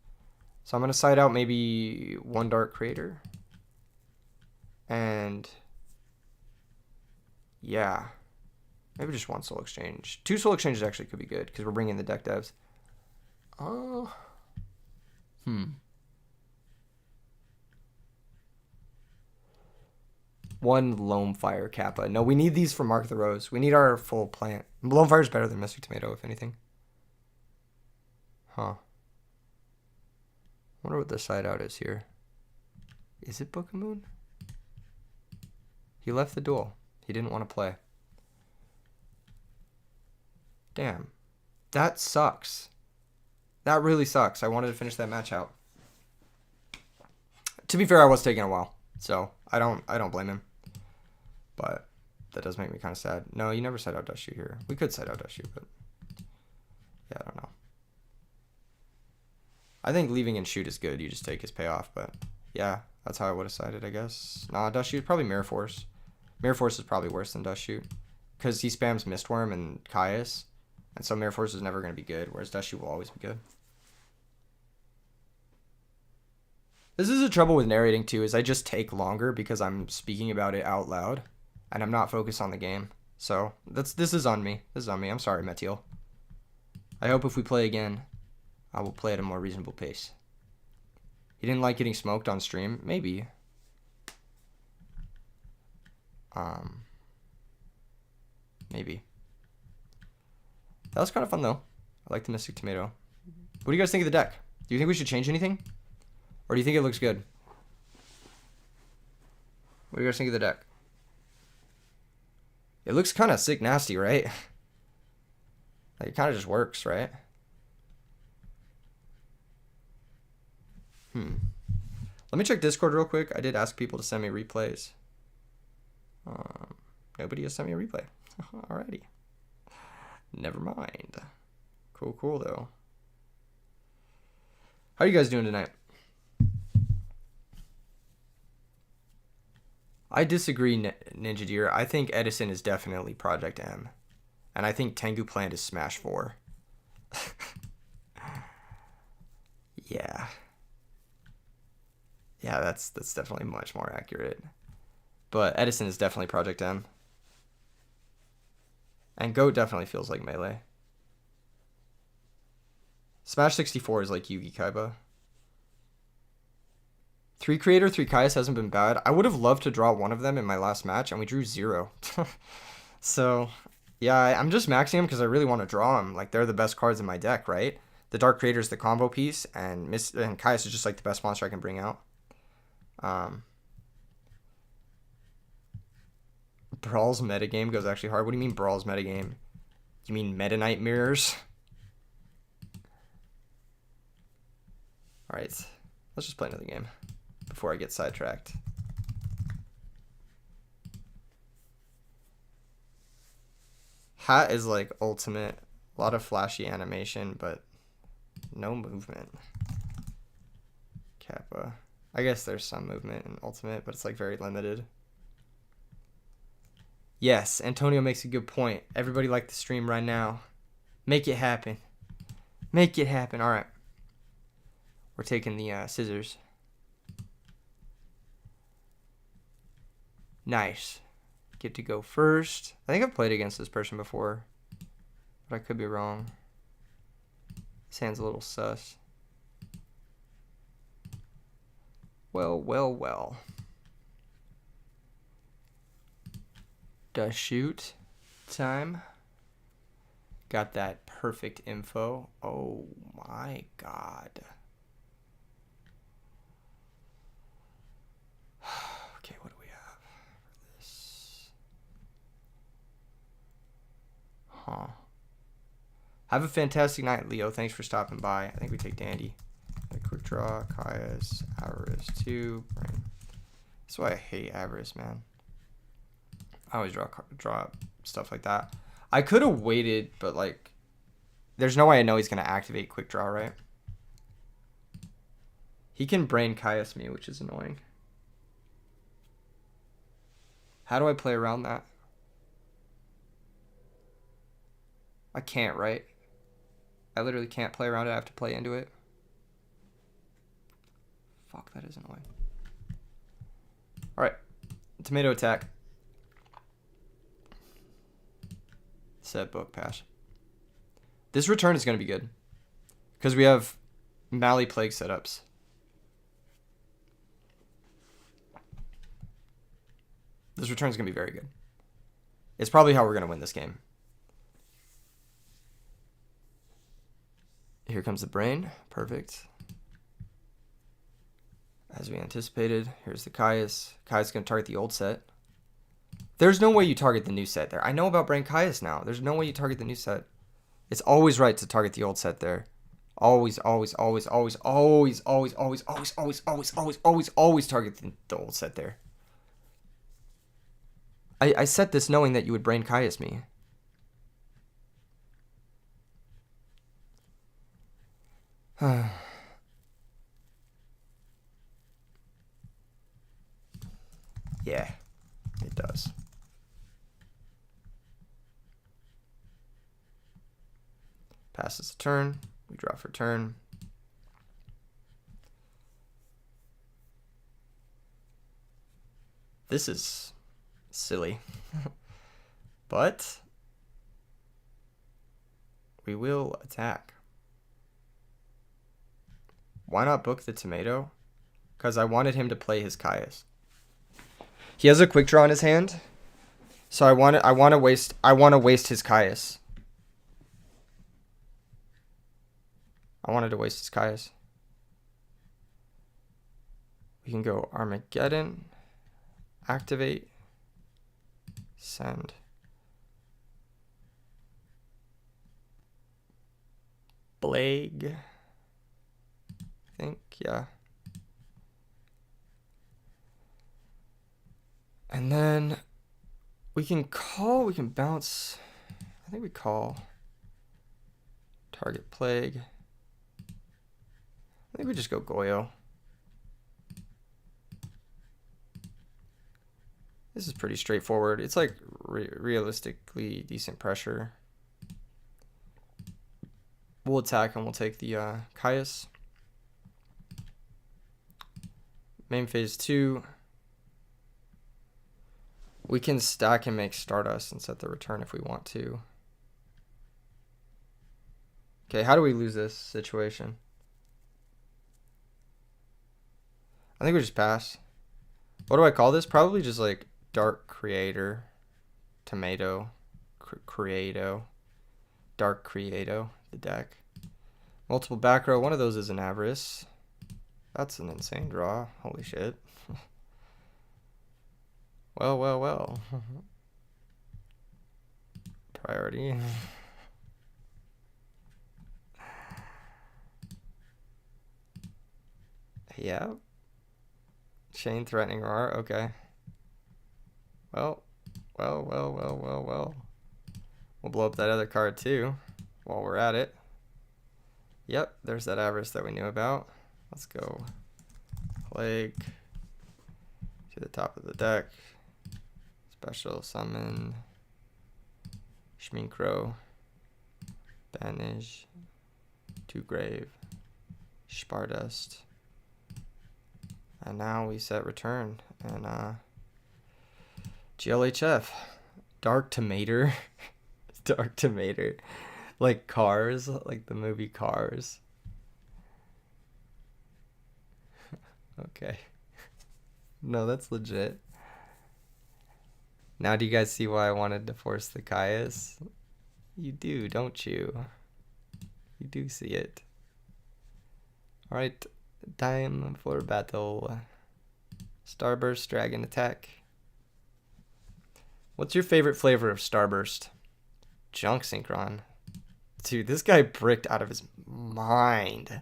So I'm going to side out maybe 1 Dark Creator. And yeah, maybe just 1 Soul Exchange. 2 Soul Exchanges actually could be good because we're bringing in the Deck Devs. One Loam Fire Kappa. No, we need these for Mark the Rose. We need our full plant. Loam Fire is better than Mystic Tomato, if anything. Huh. Wonder what the side out is here. Is it Book of Moon? He left the duel. He didn't want to play. Damn. That sucks. That really sucks. I wanted to finish that match out. To be fair, I was taking a while. So I don't blame him. But that does make me kind of sad. No, you never side out Dust Shoot here. We could side out Dust Shoot, but yeah, I don't know. I think leaving in Shoot is good. You just take his payoff, but yeah, that's how I would have sided, I guess. Nah, Dust Shoot, probably Mirror Force. Mirror Force is probably worse than Dust Shoot because he spams Mistworm and Caius, and so Mirror Force is never going to be good, whereas Dust Shoot will always be good. This is the trouble with narrating too, is I just take longer because I'm speaking about it out loud, and I'm not focused on the game. So this is on me. This is on me. I'm sorry, Metiel. I hope if we play again, I will play at a more reasonable pace. He didn't like getting smoked on stream? Maybe. Maybe. That was kind of fun though. I like the Mystic Tomato. What do you guys think of the deck? Do you think we should change anything? Or do you think it looks good? What do you guys think of the deck? It looks kind of sick nasty, right? Like, it kind of just works, right? Let me check Discord real quick. I did ask people to send me replays. Nobody has sent me a replay. Alrighty. Never mind. Cool though. How are you guys doing tonight? I disagree, Ninja Deer. I think Edison is definitely Project M. And I think Tengu Plant is Smash 4. Yeah. Yeah, that's definitely much more accurate. But Edison is definitely Project M. And Goat definitely feels like Melee. Smash 64 is like Yugi Kaiba. 3 Creator, 3 Caius hasn't been bad. I would have loved to draw one of them in my last match, and we drew 0. So, yeah, I'm just maxing them because I really want to draw them. Like, they're the best cards in my deck, right? The Dark Creator is the combo piece, and Caius is just, like, the best monster I can bring out. Brawl's metagame goes actually hard. What do you mean Brawl's metagame? You mean Meta Knight mirrors? Alright, let's just play another game before I get sidetracked. Hat is like ultimate. A lot of flashy animation, but no movement. Kappa. I guess there's some movement in ultimate, but it's like very limited. Yes, Antonio makes a good point. Everybody like the stream right now. Make it happen. Make it happen. All right. We're taking the scissors. Nice. Get to go first. I think I've played against this person before, but I could be wrong. This hand's a little sus. Well, well, well. Does shoot time. Got that perfect info. Oh my god. Okay, what do we have for this? Huh. Have a fantastic night, Leo. Thanks for stopping by. I think we take Dandy. A quick draw, Caius, Avarice 2. Brain. That's why I hate Avarice, man. I always draw stuff like that. I could have waited, but like, there's no way I know he's gonna activate quick draw, right? He can brain Caius me, which is annoying. How do I play around that? I can't, right? I literally can't play around it. I have to play into it. Fuck, that is annoying. Alright. Tomato attack. Set book pass. This return is going to be good. Because we have Mally Plague setups. This return is going to be very good. It's probably how we're going to win this game. Here comes the brain. Perfect. As we anticipated, here's the Caius. Caius is going to target the old set. There's no way you target the new set there. I know about Brain Caius now. There's no way you target the new set. It's always right to target the old set there. Always, always, always, always, always, always, always, always, always, always, always, always, always target the old set there. I set this knowing that you would Brain Caius me. Yeah, it does. Passes the turn. We draw for turn. This is silly. But we will attack. Why not book the tomato? Because I wanted him to play his Caius. He has a quick draw in his hand. So I want to waste his Caius. I wanted to waste his Caius. We can go Armageddon, activate, send. Plague. I think, yeah. And then we can bounce. I think we call target plague. I think we just go Yugioh. This is pretty straightforward. It's like realistically decent pressure. We'll attack and we'll take the Caius. Main phase 2. We can stack and make Stardust and set the return if we want to. Okay, how do we lose this situation? I think we just pass. What do I call this? Probably just like dark creator, tomato, creato, dark creato, the deck. Multiple back row. One of those is an avarice. That's an insane draw. Holy shit. Well. Priority. Yeah. Chain threatening roar. Okay. Well. We'll blow up that other card too while we're at it. Yep, there's that avarice that we knew about. Let's go. Plague to the top of the deck. Special summon. Shminkro. Banish. To grave. Spardust. And now we set return. And GLHF. Dark Tomato. Dark Tomato. Like Cars. Like the movie Cars. Okay. No, that's legit. Now do you guys see why I wanted to force the Caius? You do, don't you? You do see it. Alright, time for battle. Starburst, Dragon Attack. What's your favorite flavor of Starburst? Junk Synchron. Dude, this guy bricked out of his mind.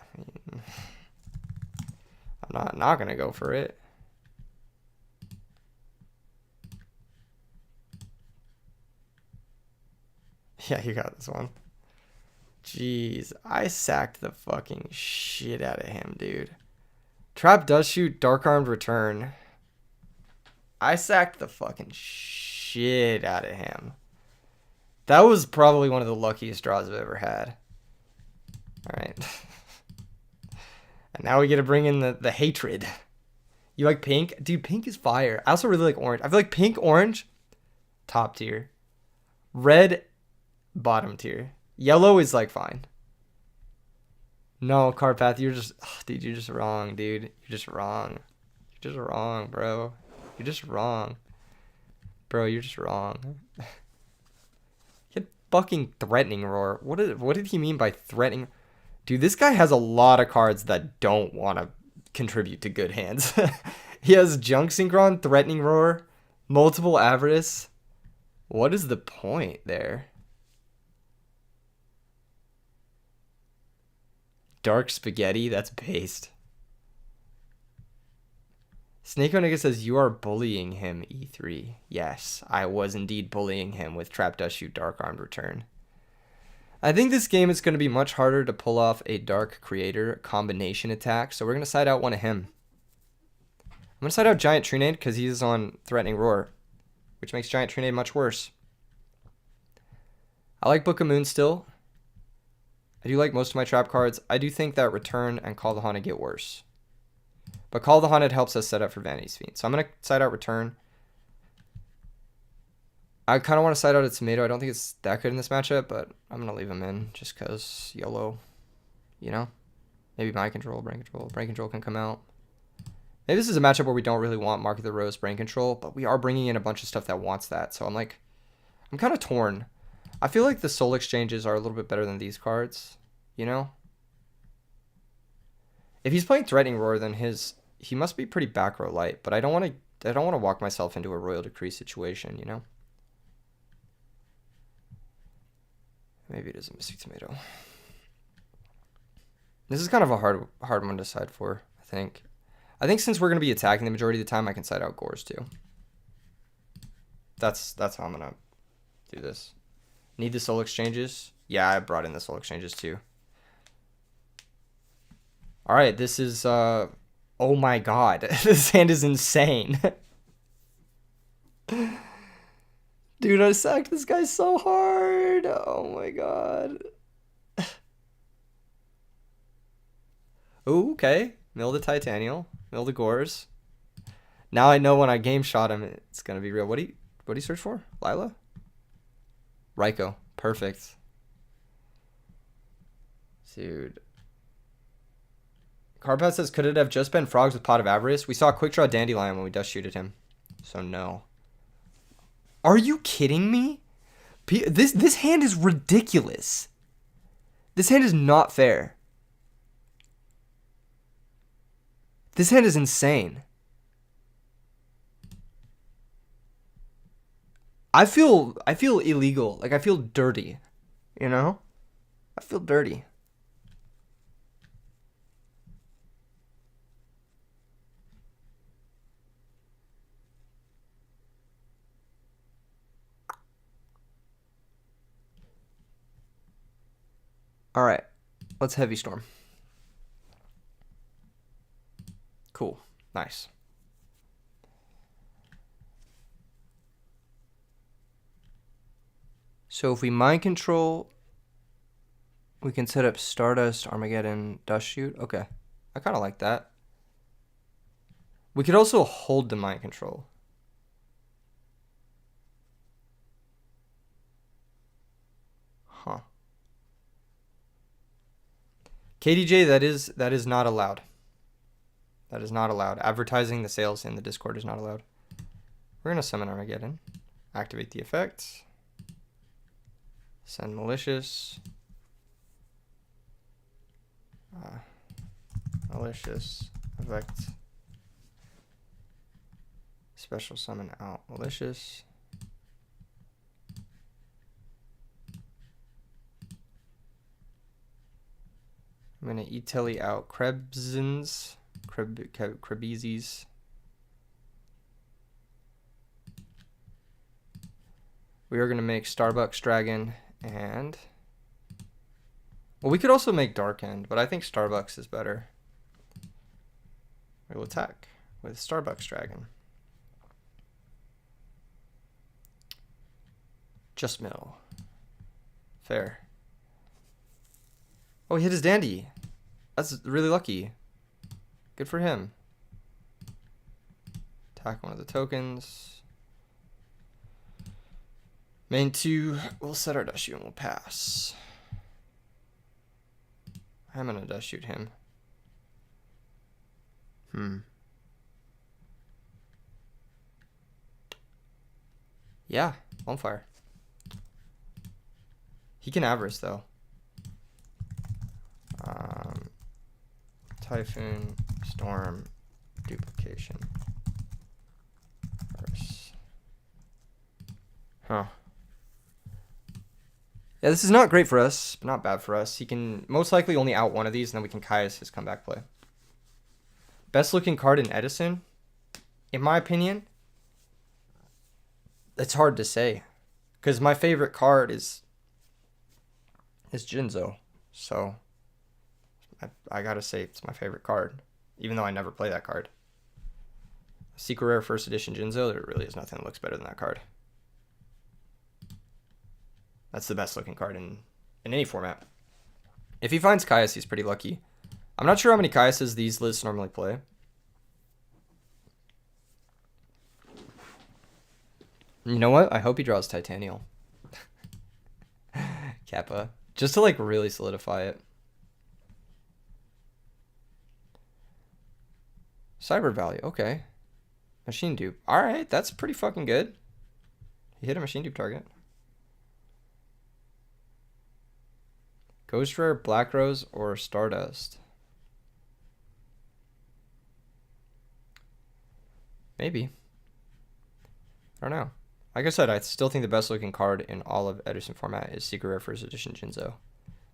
I mean, I'm not gonna go for it. Yeah, you got this one. Jeez, I sacked the fucking shit out of him, dude. Trap does shoot Dark Armed Return. I sacked the fucking shit out of him. That was probably one of the luckiest draws I've ever had. Alright. And now we get to bring in the hatred. You like pink? Dude, pink is fire. I also really like orange. I feel like pink, orange, top tier. Red, bottom tier. Yellow is like fine. No, Carpath, you're just... dude, you're just wrong, dude. You're just wrong. You're just wrong, bro. You're just wrong. Bro, you're just wrong. He had fucking threatening roar. What did he mean by threatening? Dude, this guy has a lot of cards that don't want to contribute to good hands. He has Junk Synchron, Threatening Roar, multiple Avarice. What is the point there? Dark Spaghetti, that's based. Snake Nigga says, you are bullying him, E3. Yes, I was indeed bullying him with Trap Dust Shoot Dark Armed Return. I think this game is going to be much harder to pull off a Dark Creator combination attack, so we're going to side out one of him. I'm going to side out Giant Trunade because he's on Threatening Roar, which makes Giant Trunade much worse. I like Book of Moon still. I do like most of my trap cards. I do think that Return and Call the Haunted get worse. But Call the Haunted helps us set up for Vanity's Fiend. So I'm going to side out Return. I kind of want to side out a Tomato. I don't think it's that good in this matchup, but I'm going to leave him in just because YOLO, you know? Maybe Mind Control, Brain Control. Brain Control can come out. Maybe this is a matchup where we don't really want Mark of the Rose, Brain Control, but we are bringing in a bunch of stuff that wants that. So I'm kind of torn. I feel like the Soul Exchanges are a little bit better than these cards, you know? If he's playing Threatening Roar, then he must be pretty back row light, but I don't want to walk myself into a Royal Decree situation, you know? Maybe it is a Mystic Tomato. This is kind of a hard one to side for, I think. I think since we're going to be attacking the majority of the time, I can side out Gores too. That's how I'm going to do this. Need the Soul Exchanges? Yeah, I brought in the Soul Exchanges too. Alright, this is... oh my god. This hand is insane. Dude, I sacked this guy so hard. Oh my god. Ooh, okay. Mill the Titanial. Mill the Gores. Now I know when I game shot him, it's going to be real. What do you search for? Lila? Raikou. Perfect. Dude. Carpath says, could it have just been frogs with Pot of Avarice? We saw a quick draw Dandelion when we dust shooted him. So no. Are you kidding me? This hand is ridiculous. This hand is not fair. This hand is insane. I feel illegal. Like, I feel dirty. You know? I feel dirty. All right. Let's Heavy Storm. Cool. Nice. So if we mind control, we can set up Stardust, Armageddon, Dust Shoot. Okay. I kind of like that. We could also hold the mind control. Huh. KDJ, that is not allowed. That is not allowed. Advertising the sales in the Discord is not allowed. We're going to summon Armageddon. Activate the effect. Send Malicious. Malicious effect. Special summon out Malicious. I'm going to E-Telly out Krebsons. Krebizes. We are going to make Starbucks Dragon and... Well, we could also make Dark End, but I think Starbucks is better. We will attack with Starbucks Dragon. Just mill. Fair. Oh, he hit his dandy. That's really lucky. Good for him. Attack one of the tokens. Main 2, we'll set our dust shoot and we'll pass. I'm gonna dust shoot him. Yeah, on fire. He can Avarice though. Typhoon, Storm, Duplication. Avarice. Huh. Yeah, this is not great for us, but not bad for us. He can most likely only out one of these, and then we can Caius his comeback play. Best looking card in Edison, in my opinion, it's hard to say, because my favorite card is Jinzo, so I gotta say it's my favorite card, even though I never play that card. Secret Rare First Edition Jinzo, there really is nothing that looks better than that card. That's the best looking card in any format. If he finds Caius, he's pretty lucky. I'm not sure how many Caiuses these lists normally play. You know what? I hope he draws Titanial. Kappa. Just to like really solidify it. Cyber value. Okay. Machine dupe. Alright, that's pretty fucking good. He hit a machine dupe target. Ghost Rare, Black Rose, or Stardust? Maybe. I don't know. Like I said, I still think the best looking card in all of Edison Format is Secret Rare First Edition Jinzo.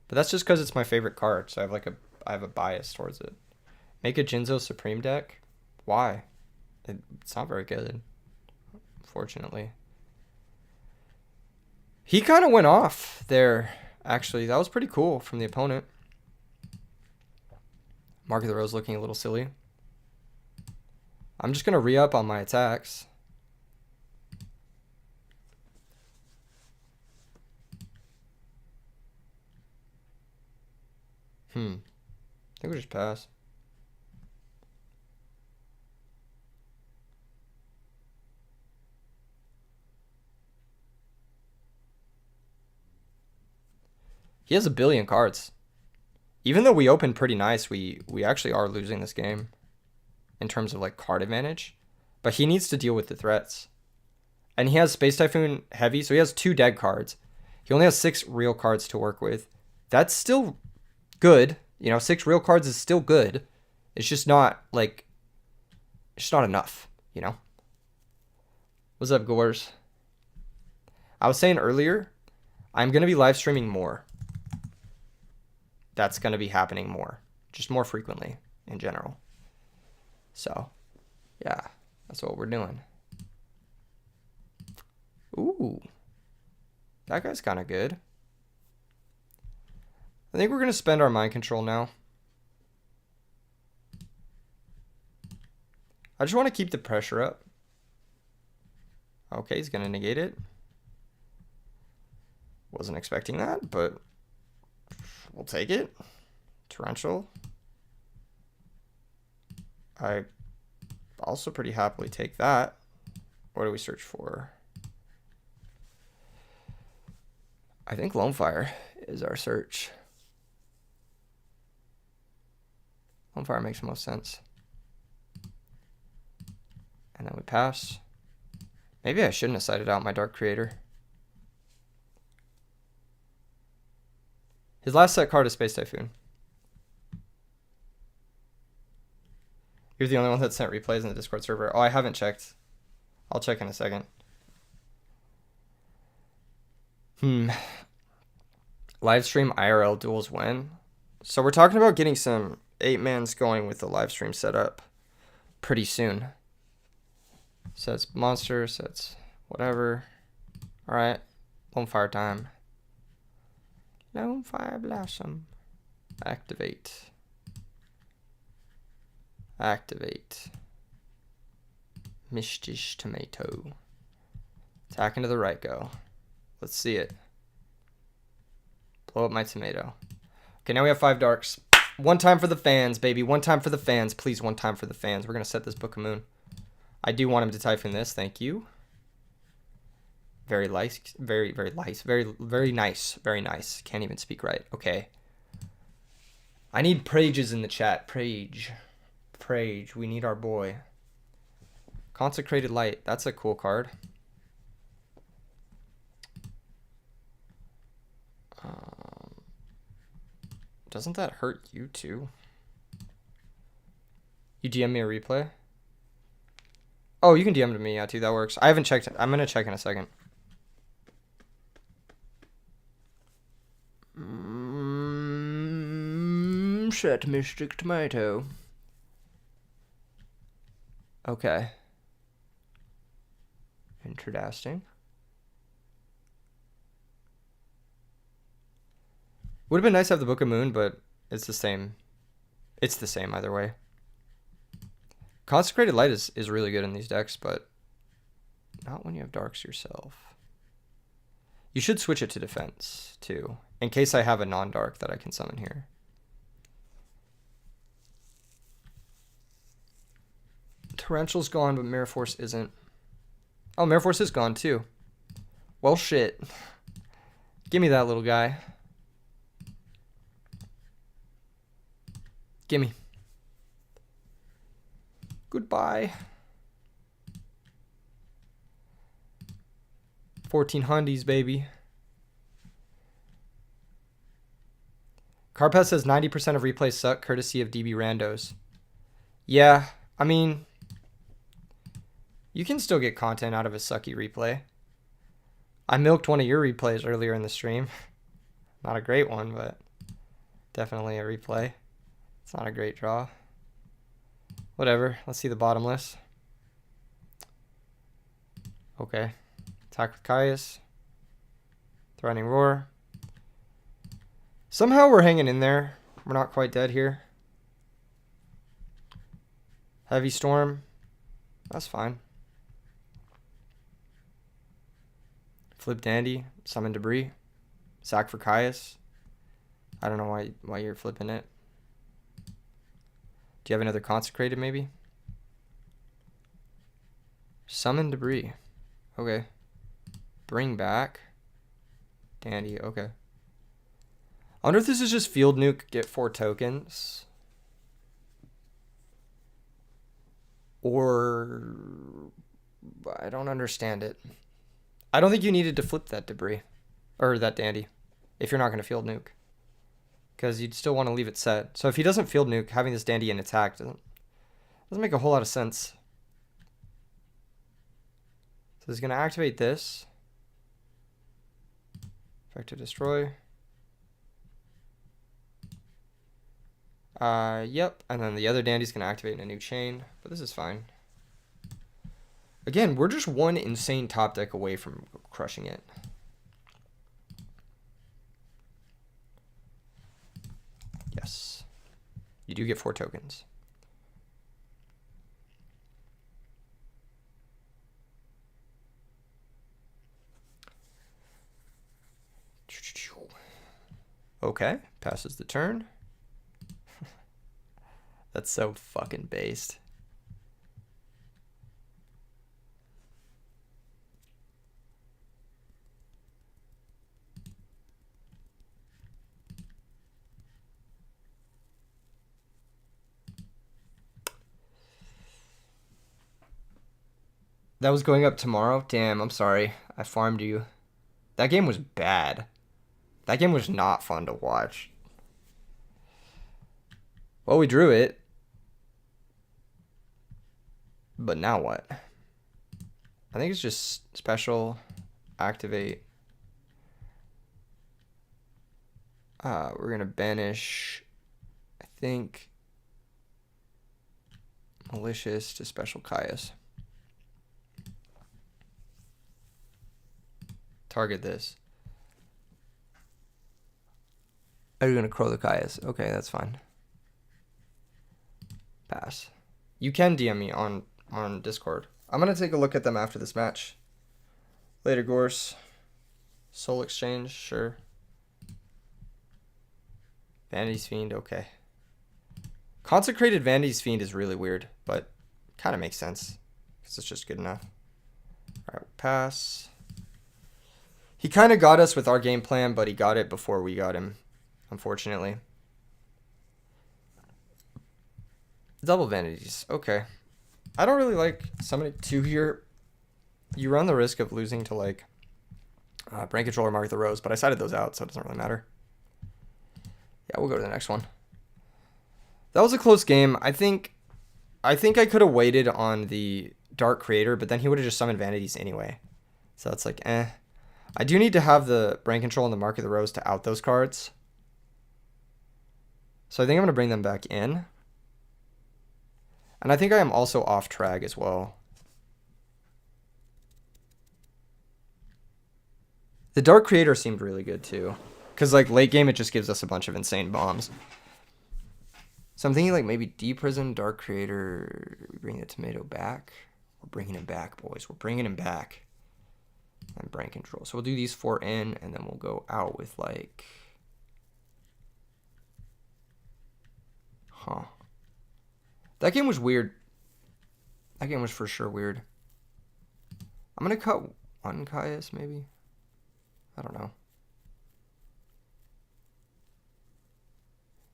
But that's just because it's my favorite card, so I have a bias towards it. Make a Jinzo Supreme deck? Why? It's not very good, unfortunately. He kind of went off there, actually. That was pretty cool from the opponent. Mark of the Rose looking a little silly. I'm just going to re-up on my attacks. I think we just pass. He has a billion cards. Even though we opened pretty nice, we actually are losing this game in terms of like card advantage. But he needs to deal with the threats. And he has Space Typhoon heavy, so he has 2 dead cards. He only has 6 real cards to work with. That's still good. You know, 6 real cards is still good. It's just not like, it's just not enough, you know? What's up, Gores? I was saying earlier, I'm going to be live streaming more. That's going to be happening more. Just more frequently in general. So, yeah, that's what we're doing. Ooh. That guy's kind of good. I think we're going to spend our mind control now. I just want to keep the pressure up. Okay, he's going to negate it. Wasn't expecting that, but we'll take it. Torrential. I also pretty happily take that. What do we search for? I think Lone Fire is our search. Lone Fire makes the most sense. And then we pass. Maybe I shouldn't have cited out my Dark Creator. His last set card is Space Typhoon. You're the only one that sent replays in the Discord server. Oh, I haven't checked. I'll check in a second. Live stream IRL duels when? So we're talking about getting some 8-mans going with the live stream setup pretty soon. Sets monster, sets whatever. Alright. Lone Fire time. Lone Fire Blossom. Activate. Activate. Mistish Tomato. Attack into the right go. Let's see it. Blow up my tomato. Okay, now we have 5 darks. One time for the fans, baby. One time for the fans. Please, one time for the fans. We're going to set this Book of Moon. I do want him to Typhoon this. Thank you. Very nice. Very nice. Very nice. Very nice. Can't even speak right. Okay. I need Prages in the chat. Prage. We need our boy. Consecrated Light. That's a cool card. Doesn't that hurt you too? You DM me a replay? Oh, you can DM to me, yeah, too. That works. I haven't checked. I'm going to check in a second. Set Mystic Tomato. Okay. Interesting. Would have been nice to have the Book of Moon, but it's the same. It's the same either way. Consecrated Light is really good in these decks, but not when you have darks yourself. You should switch it to defense, too, in case I have a non-dark that I can summon here. Torrential's gone, but Mirror Force isn't. Oh, Mirror Force is gone, too. Well, shit. Give me that little guy. Gimme. Goodbye. 14 hundies, baby. Carpath says 90% of replays suck, courtesy of DB Randos. Yeah, I mean, you can still get content out of a sucky replay. I milked one of your replays earlier in the stream. Not a great one, but definitely a replay. It's not a great draw. Whatever. Let's see the bottomless. Okay. Attack with Caius. Threatening Roar. Somehow we're hanging in there. We're not quite dead here. Heavy Storm. That's fine. Flip Dandy. Summon Debris. Sack for Caius. I don't know why you're flipping it. Do you have another Consecrated, maybe? Summon Debris. Okay. Bring back. Dandy, okay. wonder if this is just field nuke, get 4 tokens. Or I don't understand it. I don't think you needed to flip that debris. Or that dandy. If you're not going to field nuke. Because you'd still want to leave it set. So if he doesn't field nuke, having this dandy in attack doesn't make a whole lot of sense. So he's going to activate this. Effect to destroy. Yep. And then the other dandy's going to activate in a new chain. But this is fine. Again, we're just one insane top deck away from crushing it. Yes. You do get 4 tokens. Okay. Passes the turn. That's so fucking based. That was going up tomorrow? Damn, I'm sorry. I farmed you. That game was bad. That game was not fun to watch. Well, we drew it. But now what? I think it's just special, activate. We're going to banish, I think, malicious to special Caius. Target this. Are you going to crow the Caius? Okay, that's fine. Pass. You can DM me on Discord. I'm going to take a look at them after this match. Later, Gorse. Soul Exchange, sure. Vanity's Fiend, okay. Consecrated Vanity's Fiend is really weird, but kind of makes sense. Because it's just good enough. Alright, pass. He kind of got us with our game plan, but he got it before we got him, unfortunately. Double Vanities, okay. I don't really like summoning 2 here. You run the risk of losing to like Brain Control or Mark the Rose, but I sided those out, so it doesn't really matter. Yeah, we'll go to the next one. That was a close game. I think I could have waited on the Dark Creator, but then he would have just summoned Vanities anyway. So it's like, eh. I do need to have the Brain Control and the Mark of the Rose to out those cards. So I think I'm going to bring them back in. And I think I am also off Trag as well. The Dark Creator seemed really good too. Because like late game, it just gives us a bunch of insane bombs. So I'm thinking like maybe D-Prison, Dark Creator, we bring the tomato back. We're bringing him back, boys. We're bringing him back. And Brain Control. So we'll do these 4 in, and then we'll go out with like... Huh. That game was weird. That game was for sure weird. I'm going to cut 1 Caius, maybe. I don't know.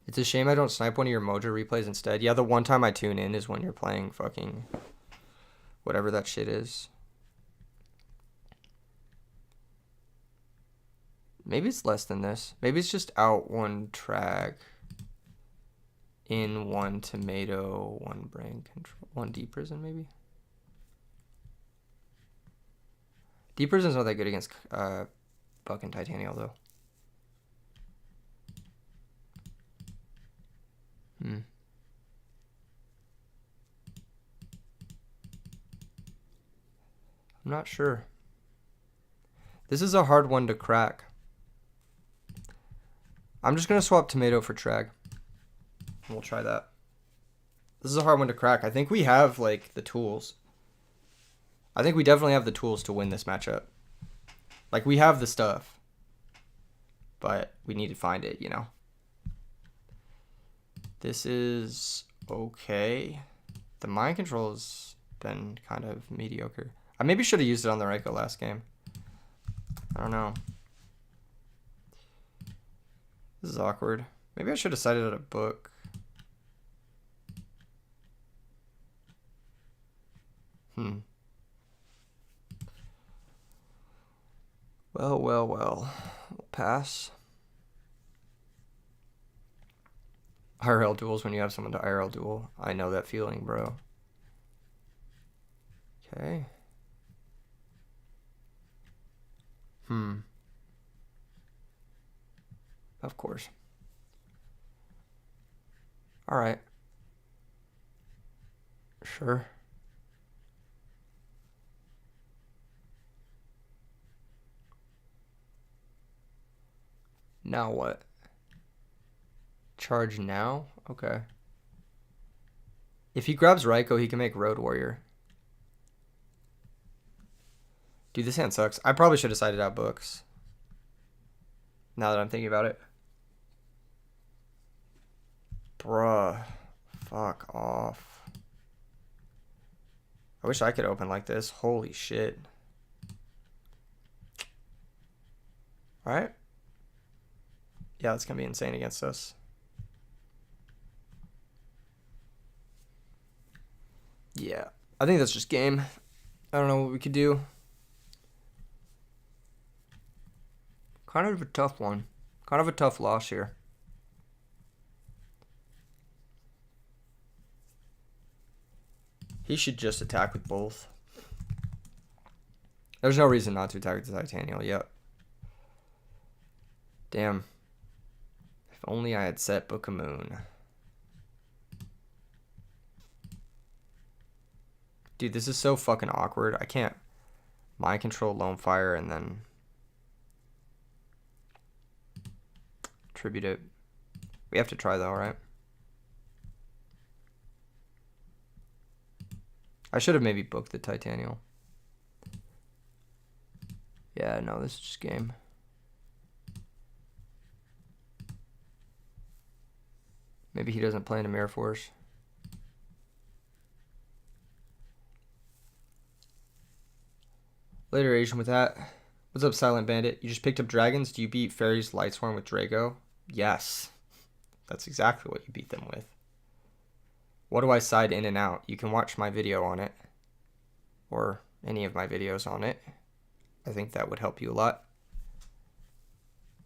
It's a shame I don't snipe one of your Mojo replays instead. Yeah, the one time I tune in is when you're playing fucking whatever that shit is. Maybe it's less than this. Maybe it's just out 1 Trag, in 1 tomato, 1 Brain Control, 1 D-Prison maybe? D-Prison's not that good against Buck and Titanial though. I'm not sure. This is a hard one to crack. I'm just going to swap tomato for Trag. We'll try that. This is a hard one to crack. I think we have like the tools. I think we definitely have the tools to win this matchup. Like we have the stuff. But we need to find it, you know. This is okay. The mind control has been kind of mediocre. I maybe should have used it on the Reiko last game. I don't know. This is awkward. Maybe I should have sided out a book. Well. We'll pass. IRL duels when you have someone to IRL duel. I know that feeling, bro. Okay. Of course. All right. Sure. Now what? Charge now? Okay. If he grabs Raikou, he can make Road Warrior. Dude, this hand sucks. I probably should have sided out books. Now that I'm thinking about it. Bruh. Fuck off. I wish I could open like this. Holy shit. Alright. Yeah, it's going to be insane against us. Yeah. I think that's just game. I don't know what we could do. Kind of a tough one. Kind of a tough loss here. He should just attack with both. There's no reason not to attack with the Titanial. Yep. Damn. If only I had set Book of Moon. Dude, this is so fucking awkward. I can't mind control Lone Fire and then tribute it. We have to try though, right? I should have maybe booked the Titanial. Yeah, no, this is just game. Maybe he doesn't play into Mirror Force. Later Asian with that. What's up, Silent Bandit? You just picked up dragons. Do you beat Fairy's Lightsworn with Drago? Yes. That's exactly what you beat them with. What do I side in and out? You can watch my video on it. Or any of my videos on it. I think that would help you a lot.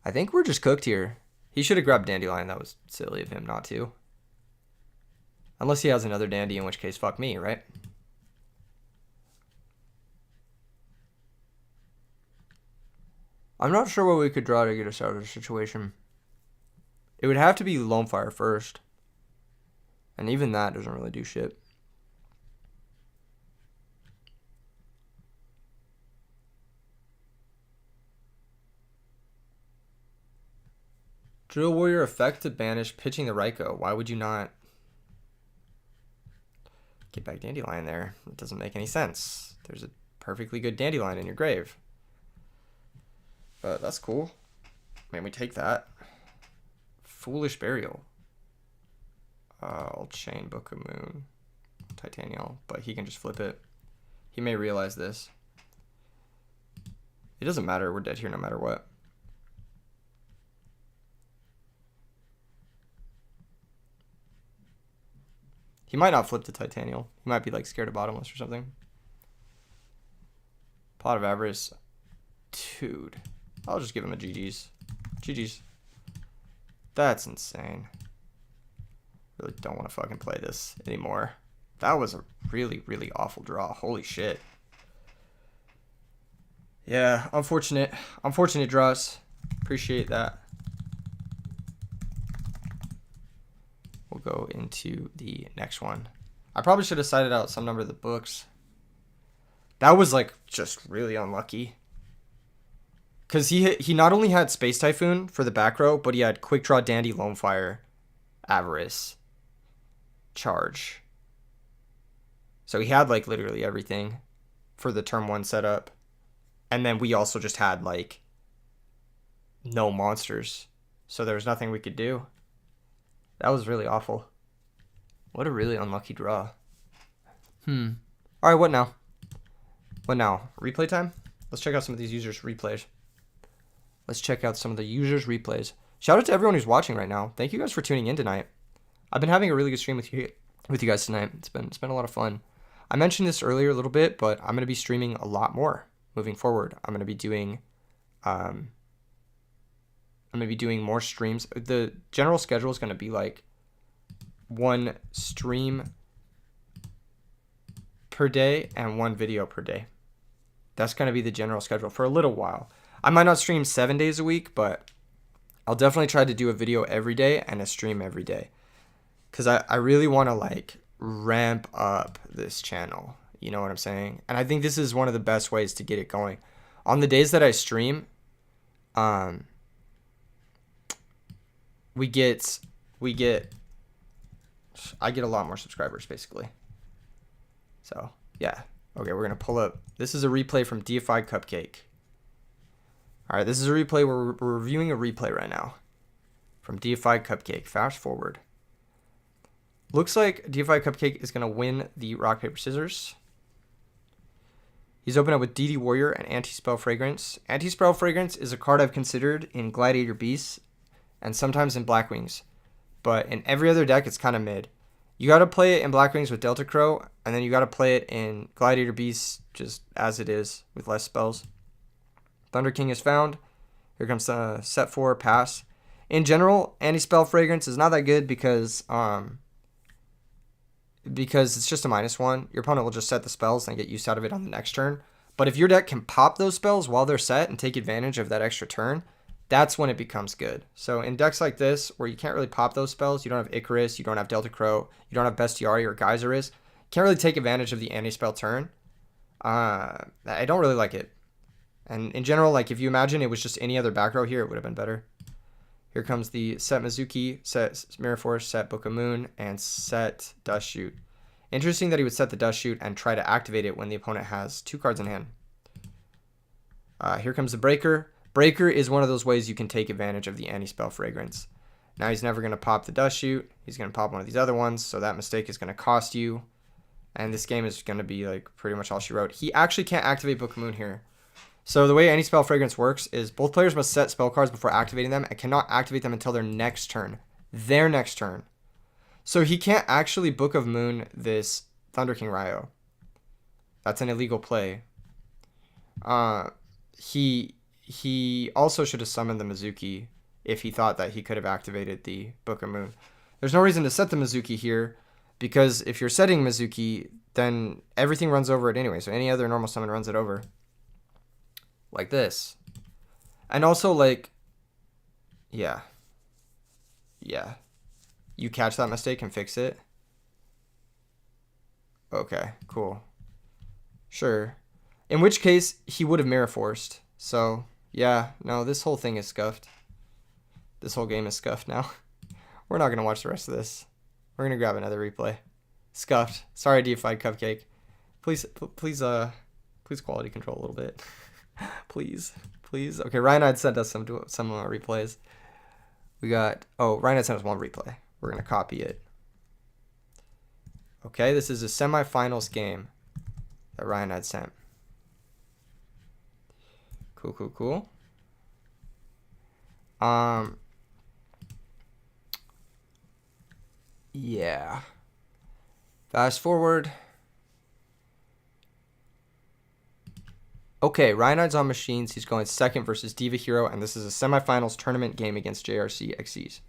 I think we're just cooked here. He should have grabbed Dandelion. That was silly of him not to. Unless he has another Dandy, in which case, fuck me, right? I'm not sure what we could draw to get us out of the situation. It would have to be Lone Fire first. And even that doesn't really do shit. Drill Warrior effect to banish pitching the Raikou. Why would you not get back Dandelion there? It doesn't make any sense. There's a perfectly good Dandelion in your grave. But that's cool. Man, we take that. Foolish Burial. I'll chain Book of Moon. Titanial. But he can just flip it. He may realize this. It doesn't matter. We're dead here no matter what. He might not flip the Titanial. He might be like scared of Bottomless or something. Pot of Avarice. Dude. I'll just give him a GG's. GG's. That's insane. Really don't want to fucking play this anymore. That was a really, really awful draw. Holy shit. Yeah, unfortunate. Unfortunate draws. Appreciate that. We'll go into the next one. I probably should have cited out some number of the books. That was like just really unlucky. Because he not only had Space Typhoon for the back row, but he had Quick Draw, Dandy, Lone Fire, Avarice, Charge. So he had like literally everything for the turn 1 setup. And then we also just had like no monsters. So there was nothing we could do. That was really awful. What a really unlucky draw. Alright, what now? What now? Replay time? Let's check out some of these users' replays. Let's check out some of the users' replays. Shout out to everyone who's watching right now. Thank you guys for tuning in tonight. I've been having a really good stream with you guys tonight. It's been a lot of fun. I mentioned this earlier a little bit, but I'm gonna be streaming a lot more moving forward. I'm gonna be doing more streams. The general schedule is gonna be like 1 stream per day and 1 video per day. That's gonna be the general schedule for a little while. I might not stream 7 days a week, but I'll definitely try to do a video every day and a stream every day. Because I really want to like ramp up this channel. You know what I'm saying? And I think this is one of the best ways to get it going. On the days that I stream, I get a lot more subscribers basically. So yeah. Okay, we're gonna pull up. This is a replay from Deified Cupcake. All right, this is a replay. We're reviewing a replay right now from Deified Cupcake. Fast forward. Looks like Deified Cupcake is gonna win the rock paper scissors. He's opened up with DD Warrior and Anti-Spell Fragrance. Anti-Spell Fragrance is a card I've considered in Gladiator Beasts and sometimes in Blackwings, but in every other deck it's kind of mid. You got to play it in Blackwings with Delta Crow, and then you got to play it in Gladiator Beasts just as it is with less spells. Thunder King is found. Here comes set 4 pass. In general, Anti-Spell Fragrance is not that good because it's just a -1. Your opponent will just set the spells and get use out of it on the next turn. But if your deck can pop those spells while they're set and take advantage of that extra turn, that's when it becomes good. So in decks like this, where you can't really pop those spells, you don't have Icarus, you don't have Delta Crow, you don't have Bestiari or Geyserus, can't really take advantage of the anti-spell turn. I don't really like it. And in general, like if you imagine it was just any other back row here, it would have been better. Here comes the set Mizuki, set Mirror Force, set Book of Moon, and set Dust Shoot. Interesting that he would set the Dust Shoot and try to activate it when the opponent has 2 cards in hand. Here comes the Breaker. Breaker is one of those ways you can take advantage of the anti-spell fragrance. Now he's never going to pop the Dust Shoot. He's going to pop one of these other ones, so that mistake is going to cost you. And this game is going to be like pretty much all she wrote. He actually can't activate Book of Moon here. So the way anti-spell fragrance works is both players must set spell cards before activating them and cannot activate them until their next turn. Their next turn. So he can't actually Book of Moon this Thunder King Ryo. That's an illegal play. He also should have summoned the Mizuki if he thought that he could have activated the Book of Moon. There's no reason to set the Mizuki here because if you're setting Mizuki, then everything runs over it anyway. So any other normal summon runs it over. Like this. And also like, yeah. You catch that mistake and fix it. Okay, cool. Sure. In which case, he would have Mirror Forced. So, yeah, no, this whole thing is scuffed. This whole game is scuffed now. We're not going to watch the rest of this. We're going to grab another replay. Scuffed. Sorry, Deified Cupcake. Please quality control a little bit. Please. Okay, Ryan sent us some replays. We got, Ryan sent us one replay. We're going to copy it. Okay, this is a semifinals game that Ryan had sent. Cool. Yeah. Fast forward. Okay, Ryan's on machines. He's going second versus Diva Hero, and this is a semifinals tournament game against JRC XEs.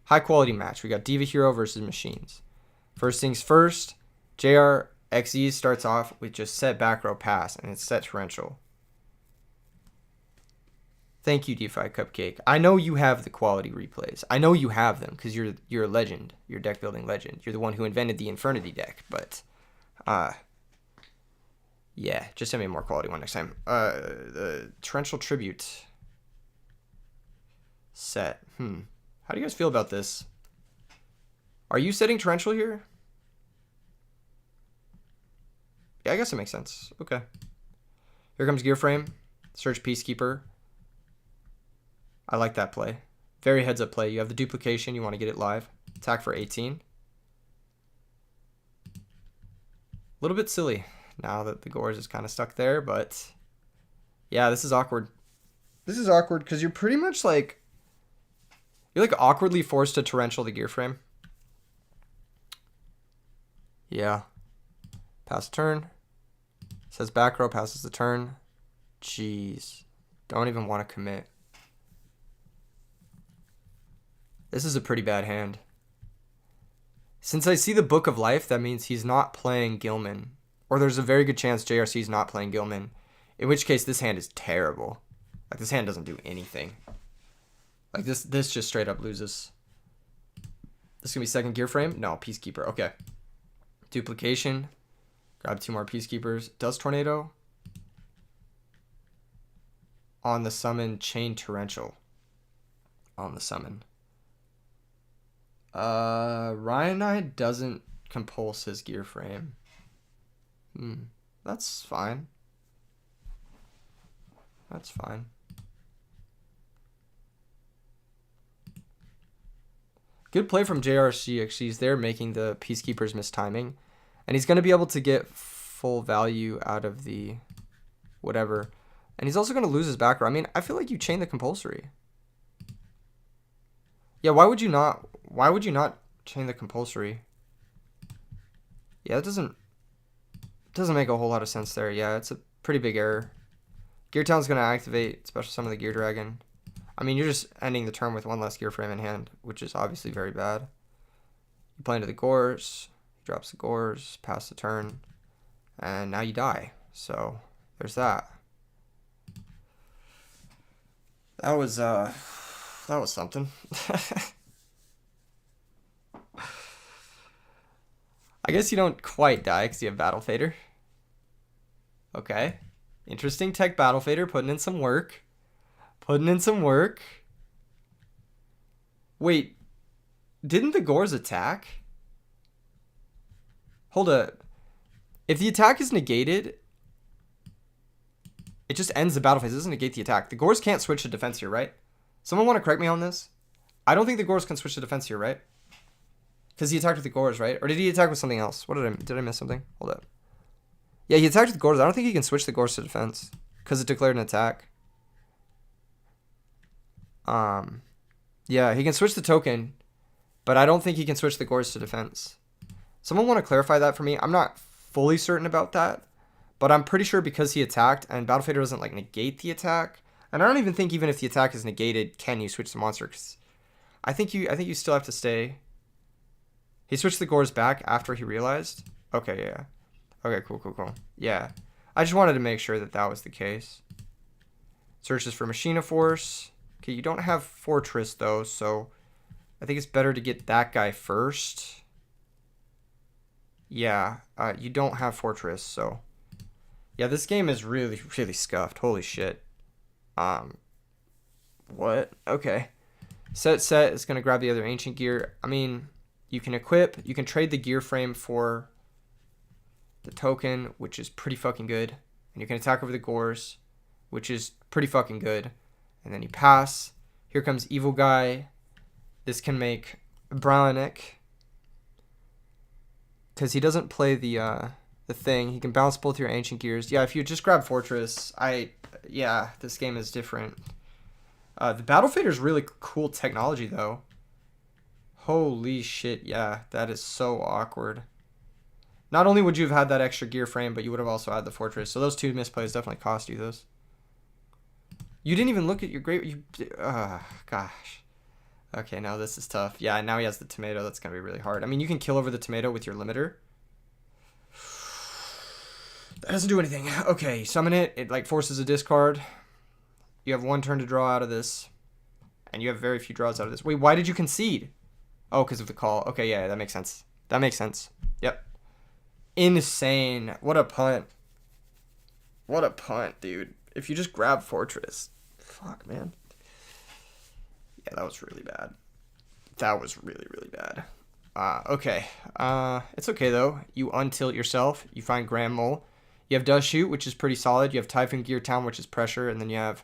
High quality match. We got Diva Hero versus machines. First things first, JR XEs starts off with just set back row pass, and it's set torrential. Thank you, Deified Cupcake. I know you have the quality replays. I know you have them because you're a legend. You're a deck building legend. You're the one who invented the Infernity deck. But, yeah, just send me a more quality one next time. The Torrential Tribute set. How do you guys feel about this? Are you setting Torrential here? Yeah, I guess it makes sense. Okay. Here comes Gear Frame. Search Peacekeeper. I like that play. Very heads up play. You have the duplication. You want to get it live. Attack for 18. A little bit silly now that the Gorz is kind of stuck there, but yeah, this is awkward. This is awkward because you're pretty much like You're like awkwardly forced to torrential the gear frame. Yeah. Pass turn. Says back row, passes the turn. Jeez. Don't even want to commit. This is a pretty bad hand. Since I see the Book of Life, that means he's not playing Gilman. Or there's a very good chance JRC is not playing Gilman. In which case, this hand is terrible. Like, this hand doesn't do anything. Like, this just straight up loses. This is going to be second gear frame? No, Peacekeeper. Okay. Duplication. Grab 2 more Peacekeepers. Does Tornado. On the summon, chain torrential. On the summon. Ryanite doesn't compulse his gear frame. That's fine. That's fine. Good play from JRC. Actually, he's there making the Peacekeepers miss timing. And he's going to be able to get full value out of the whatever. And he's also going to lose his back row. I mean, I feel like you chain the compulsory. Yeah, why would you not chain the compulsory? Yeah, it doesn't make a whole lot of sense there. Yeah, it's a pretty big error. Gear Town's going to activate Special Summon the Gear Dragon. I mean, you're just ending the turn with 1 less gear frame in hand, which is obviously very bad. You play into the Gores. He drops the Gores, pass the turn, and now you die. So there's that. That was something. I guess you don't quite die because you have Battle Fader. Okay. Interesting tech Battle Fader, putting in some work. Wait, didn't the Gores attack? Hold up. If the attack is negated, it just ends the battle phase. It doesn't negate the attack. The Gores can't switch to defense here, right? Someone want to correct me on this? I don't think the Gores can switch to defense here, right? Because he attacked with the Gores, right? Or did he attack with something else? Did I miss something? Hold up. Yeah, he attacked with the Gores. I don't think he can switch the Gores to defense because it declared an attack. Yeah, he can switch the token, but I don't think he can switch the Gores to defense. Someone want to clarify that for me? I'm not fully certain about that, but I'm pretty sure because he attacked and Battle Fader doesn't like negate the attack. And I don't even think even if the attack is negated, can you switch the monster? 'Cause I think you still have to stay. He switched the Gores back after he realized. Okay, yeah. Okay, cool. Yeah, I just wanted to make sure that was the case. Searches for Machina Force. Okay, you don't have Fortress though, so I think it's better to get that guy first. Yeah, you don't have Fortress, so yeah, this game is really, really scuffed. Holy shit. What? Okay. Set is gonna grab the other ancient gear. I mean, you can equip, you can trade the gear frame for the token, which is pretty fucking good. And you can attack over the Gores, which is pretty fucking good. And then you pass. Here comes Evil Guy. This can make Brownick, because he doesn't play the thing. He can bounce both your ancient gears. Yeah, if you just grab Fortress, yeah, this game is different. The Battle Fader is really cool technology though. Holy shit, yeah, that is so awkward. Not only would you have had that extra gear frame, but you would have also had the Fortress. So those 2 misplays definitely cost you this. You didn't even look at your great... gosh. Okay, now this is tough. Yeah, now he has the tomato. That's going to be really hard. I mean, you can kill over the tomato with your limiter. That doesn't do anything. Okay, summon it. It like forces a discard. You have 1 turn to draw out of this. And you have very few draws out of this. Wait, why did you concede? Oh, because of the call. Okay, yeah, that makes sense. That makes sense. Yep. Insane. What a punt. What a punt, dude. If you just grab Fortress. Fuck, man. Yeah, that was really bad. That was really, really bad. Okay. It's okay, though. You untilt yourself. You find Grand Mole. You have Does Shoot, which is pretty solid. You have Typhoon Gear Town, which is pressure. And then you have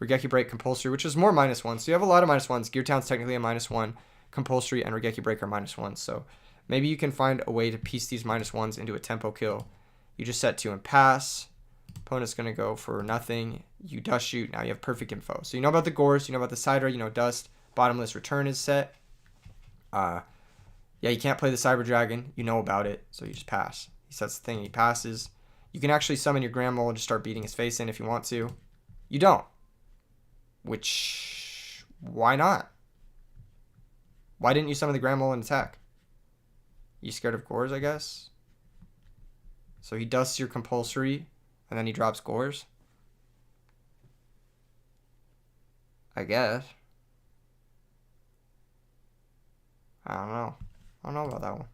Regeki Break Compulsory, which is more -1. So you have a lot of -1s. Gear Town's technically a -1. Compulsory and Regeki Break are -1. So maybe you can find a way to piece these -1s into a tempo kill. You just set 2 and pass. Opponent's going to go for nothing. You Dust Shoot. Now you have perfect info. So you know about the Gores. You know about the Cider. You know Dust. Bottomless return is set. Yeah, you can't play the Cyber Dragon. You know about it, so you just pass. He sets the thing, he passes. You can actually summon your Grand Mole and just start beating his face in if you want to. You don't. Which, why not? Why didn't you summon the Grand Mole and attack? You scared of Gores, I guess? So he dusts your compulsory, and then he drops Gores? I guess. I don't know. I don't know about that one.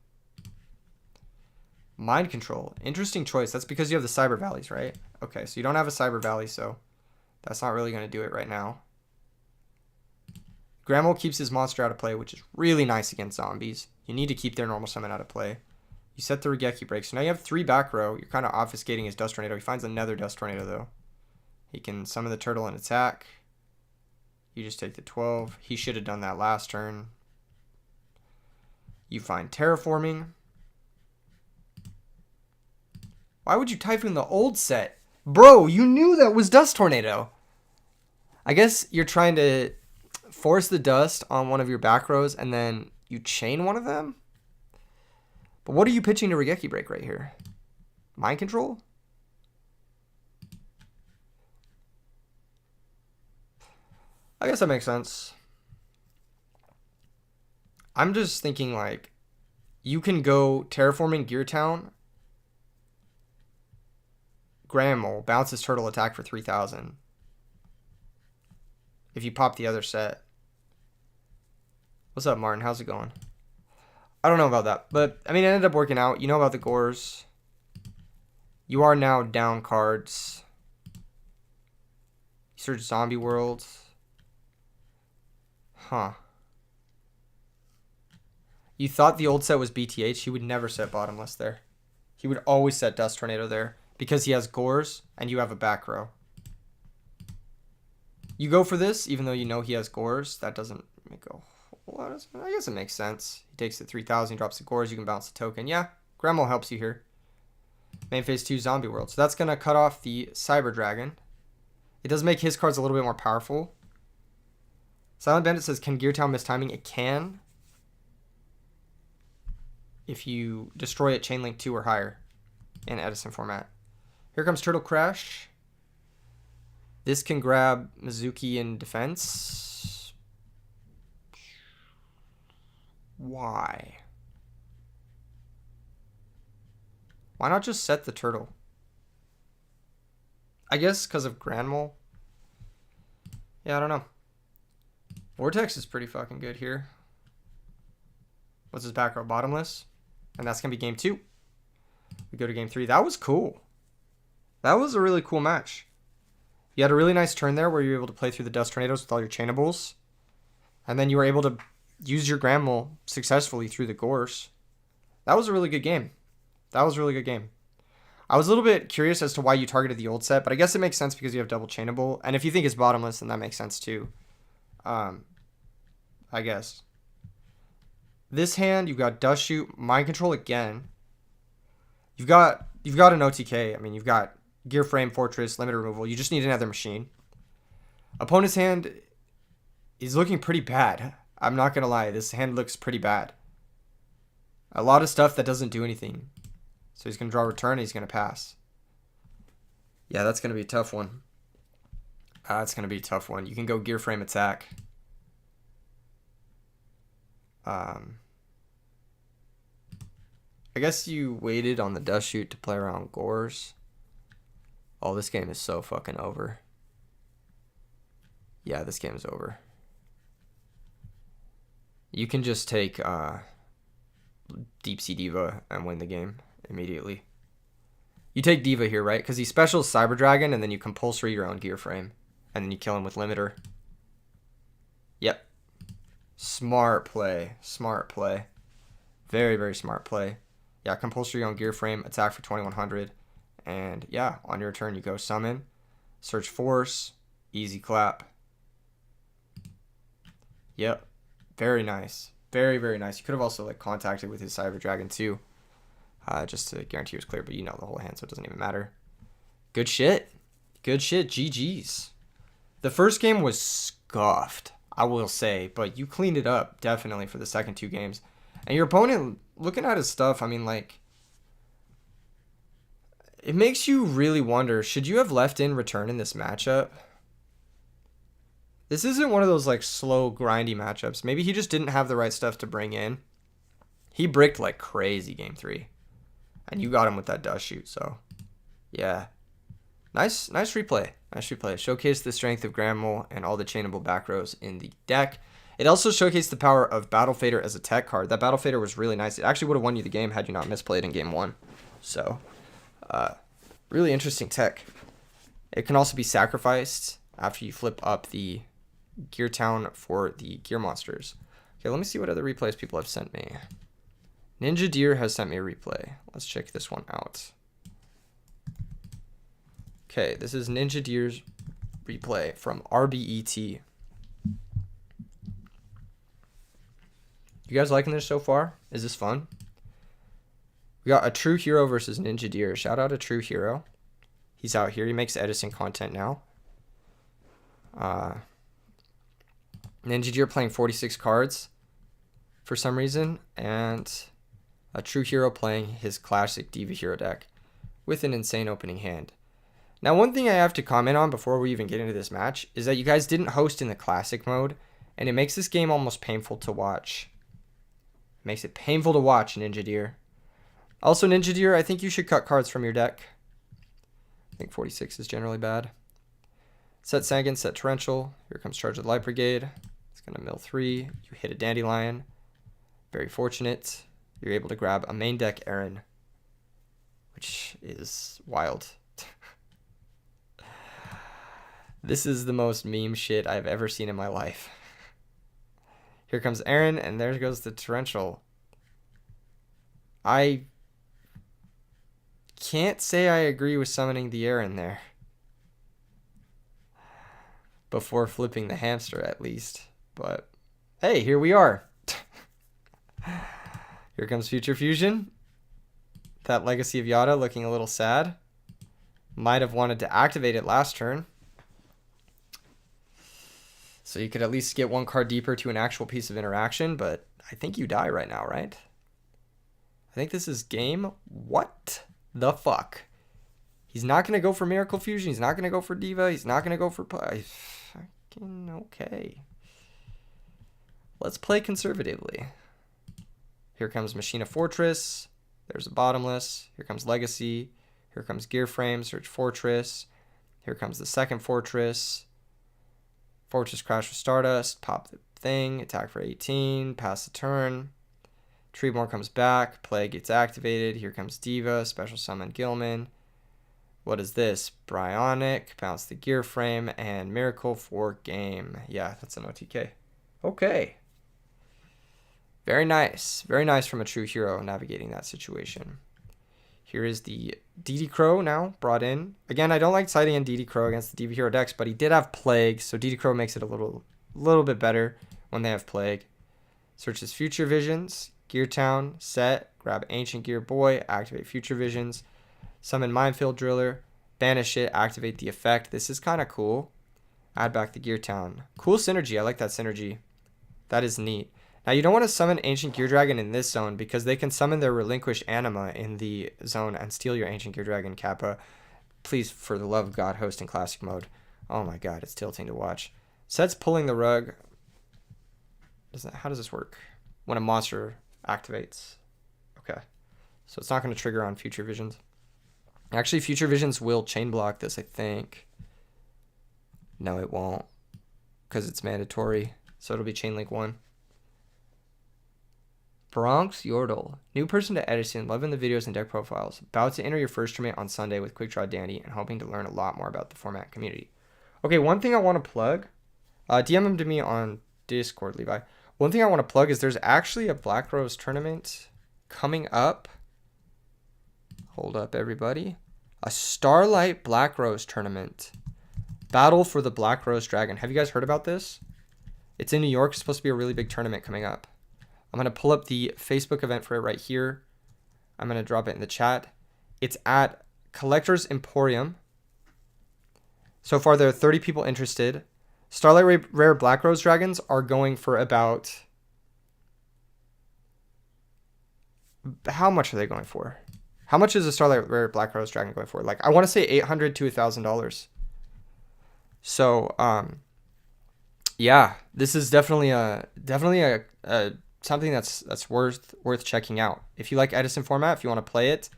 Mind Control. Interesting choice. That's because you have the Cyber Valleys, right? Okay, so you don't have a Cyber Valley, so that's not really going to do it right now. Grand Mole keeps his monster out of play, which is really nice against zombies. You need to keep their normal summon out of play. You set the Regeki break. So now you have 3 back row. You're kind of obfuscating his Dust Tornado. He finds another Dust Tornado, though. He can summon the turtle and attack. You just take the 12. He should have done that last turn. You find Terraforming. Why would you Typhoon the old set? Bro, you knew that was Dust Tornado. I guess you're trying to force the dust on one of your back rows and then you chain one of them? But what are you pitching to Regeki Break right here? Mind Control? I guess that makes sense. I'm just thinking like you can go Terraforming Gear Town, Grand Mole, bounce his turtle, attack for 3,000. If you pop the other set. What's up, Martin? How's it going? I don't know about that. But, I mean, it ended up working out. You know about the Gores. You are now down cards. You search Zombie World. Huh. You thought the old set was BTH. He would never set Bottomless there. He would always set Dust Tornado there. Because he has Gores and you have a back row. You go for this, even though you know he has Gores. That doesn't make a whole lot of sense. I guess it makes sense. He takes the 3,000, drops the Gores. You can bounce the token. Yeah, Grand Mole helps you here. Main phase 2, Zombie World. So that's going to cut off the Cyber Dragon. It does make his cards a little bit more powerful. Silent Bandit says, can Gear Town miss timing? It can. If you destroy it chain link 2 or higher in Edison format. Here comes Turtle Crash. This can grab Mizuki in defense. Why? Why not just set the turtle? I guess because of Grand Mole. Yeah, I don't know. Vortex is pretty fucking good here. What's his back row? Bottomless. And that's going to be game 2. We go to game 3. That was cool. That was a really cool match. You had a really nice turn there where you were able to play through the Dust Tornadoes with all your chainables. And then you were able to use your Grand Mole successfully through the Gores. That was a really good game. That was a really good game. I was a little bit curious as to why you targeted the old set, but I guess it makes sense because you have double chainable. And if you think it's Bottomless, then that makes sense too. I guess. This hand, you've got Dust Shoot, Mind Control again. You've got an OTK. I mean, you've got Gear Frame, Fortress, Limit Removal. You just need another machine. Opponent's hand is looking pretty bad. I'm not going to lie. This hand looks pretty bad. A lot of stuff that doesn't do anything. So he's going to draw Return and he's going to pass. Yeah, that's going to be a tough one. That's going to be a tough one. You can go Gear Frame Attack. I guess you waited on the Dust Shoot to play around Gores. Oh, this game is so fucking over. Yeah, this game is over. You can just take Deep Sea Diva and win the game immediately. You take Diva here, right? Because he specials Cyber Dragon and then you compulsory your own Gear Frame. And then you kill him with Limiter. Yep. Smart play. Smart play. Very, very smart play. Yeah, compulsory on Gear Frame, attack for 2,100. And yeah, on your turn you go summon, search Force, easy clap. Yep. Very nice. Very, very nice. You could have also like contacted with his Cyber Dragon too. Just to guarantee it was clear, but you know the whole hand, so it doesn't even matter. Good shit. Good shit. GG's. The first game was scuffed. I will say, but you cleaned it up definitely for the second 2 games. And your opponent, looking at his stuff, I mean, like, it makes you really wonder, should you have left in return in this matchup? This isn't one of those, like, slow, grindy matchups. Maybe he just didn't have the right stuff to bring in. He bricked like crazy game 3. And you got him with that dust shoot, so, yeah. Nice replay. Nice replay. Showcased the strength of Grand Mole and all the chainable back rows in the deck. It also showcased the power of Battle Fader as a tech card. That Battle Fader was really nice. It actually would have won you the game had you not misplayed in game 1. So, really interesting tech. It can also be sacrificed after you flip up the Gear Town for the Gear Monsters. Okay, let me see what other replays people have sent me. Ninja Deer has sent me a replay. Let's check this one out. Okay, this is Ninja Deer's replay from RBET. You guys liking this so far? Is this fun? We got a True Hero versus Ninja Deer. Shout out to True Hero. He's out here. He makes Edison content now. Ninja Deer playing 46 cards for some reason. And a True Hero playing his classic Diva Hero deck with an insane opening hand. Now, one thing I have to comment on before we even get into this match is that you guys didn't host in the classic mode, and it makes this game almost painful to watch. It makes it painful to watch, Ninja Deer. Also, Ninja Deer, I think you should cut cards from your deck. I think 46 is generally bad. Set Sangan, set Torrential. Here comes Charge of the Light Brigade. It's going to mill 3. You hit a Dandelion. Very fortunate. You're able to grab a main deck Aaron, which is wild. This is the most meme shit I've ever seen in my life. Here comes Aaron, and there goes the Torrential. I can't say I agree with summoning the Aaron there. Before flipping the hamster, at least. But, hey, here we are. Here comes Future Fusion. That Legacy of Yada looking a little sad. Might have wanted to activate it last turn. So you could at least get 1 card deeper to an actual piece of interaction, but I think you die right now, right? I think this is game. What the fuck? He's not going to go for Miracle Fusion. He's not going to go for Diva. He's not going to go for... Fucking okay. Let's play conservatively. Here comes Machina Fortress. There's a Bottomless. Here comes Legacy. Here comes Gear Frame, Search Fortress. Here comes the second Fortress. Fortress Crash with Stardust. Pop the thing. Attack for 18. Pass the turn. Treeborn comes back. Plague gets activated. Here comes Diva. Special Summon Gilman. What is this? Bryonic. Bounce the Gear Frame. And Miracle for game. Yeah, that's an OTK. Okay. Very nice. Very nice from a True Hero navigating that situation. Here is the DD Crow now brought in. Again, I don't like siding in DD Crow against the Diva Hero decks, but he did have Plague, so DD Crow makes it a little bit better when they have Plague. Searches Future Visions, Gear Town, set, grab Ancient Gear Boy, activate Future Visions, summon Minefield Driller, banish it, activate the effect. This is kind of cool. Add back the Gear Town. Cool synergy. I like that synergy. That is neat. Now, you don't want to summon Ancient Gear Dragon in this zone because they can summon their Relinquish Anima in the zone and steal your Ancient Gear Dragon, Kappa. Please, for the love of God, host in Classic mode. Oh my god, it's tilting to watch. Set's Pulling the Rug. How does this work? When a monster activates. Okay. So it's not going to trigger on Future Visions. Actually, Future Visions will chain block this, I think. No, it won't. Because it's mandatory. So it'll be Chain Link 1. Bronx Yordle. New person to Edison, loving the videos and deck profiles. About to enter your first tournament on Sunday with Quick Draw Dandy and hoping to learn a lot more about the format community. Okay, one thing I want to plug. DM him to me on Discord, Levi. One thing I want to plug is there's actually a Black Rose tournament coming up. Hold up, everybody. A Starlight Black Rose tournament. Battle for the Black Rose Dragon. Have you guys heard about this? It's in New York. It's supposed to be a really big tournament coming up. I'm going to pull up the Facebook event for it right here. I'm going to drop it in the chat. It's at Collector's Emporium. So far, there are 30 people interested. Starlight Rare Black Rose Dragons are going for about... How much are they going for? How much is a Starlight Rare Black Rose Dragon going for? Like, I want to say $800 to $1,000. So, yeah, this is definitely a something that's worth checking out. If you like Edison Format, if you want to play it,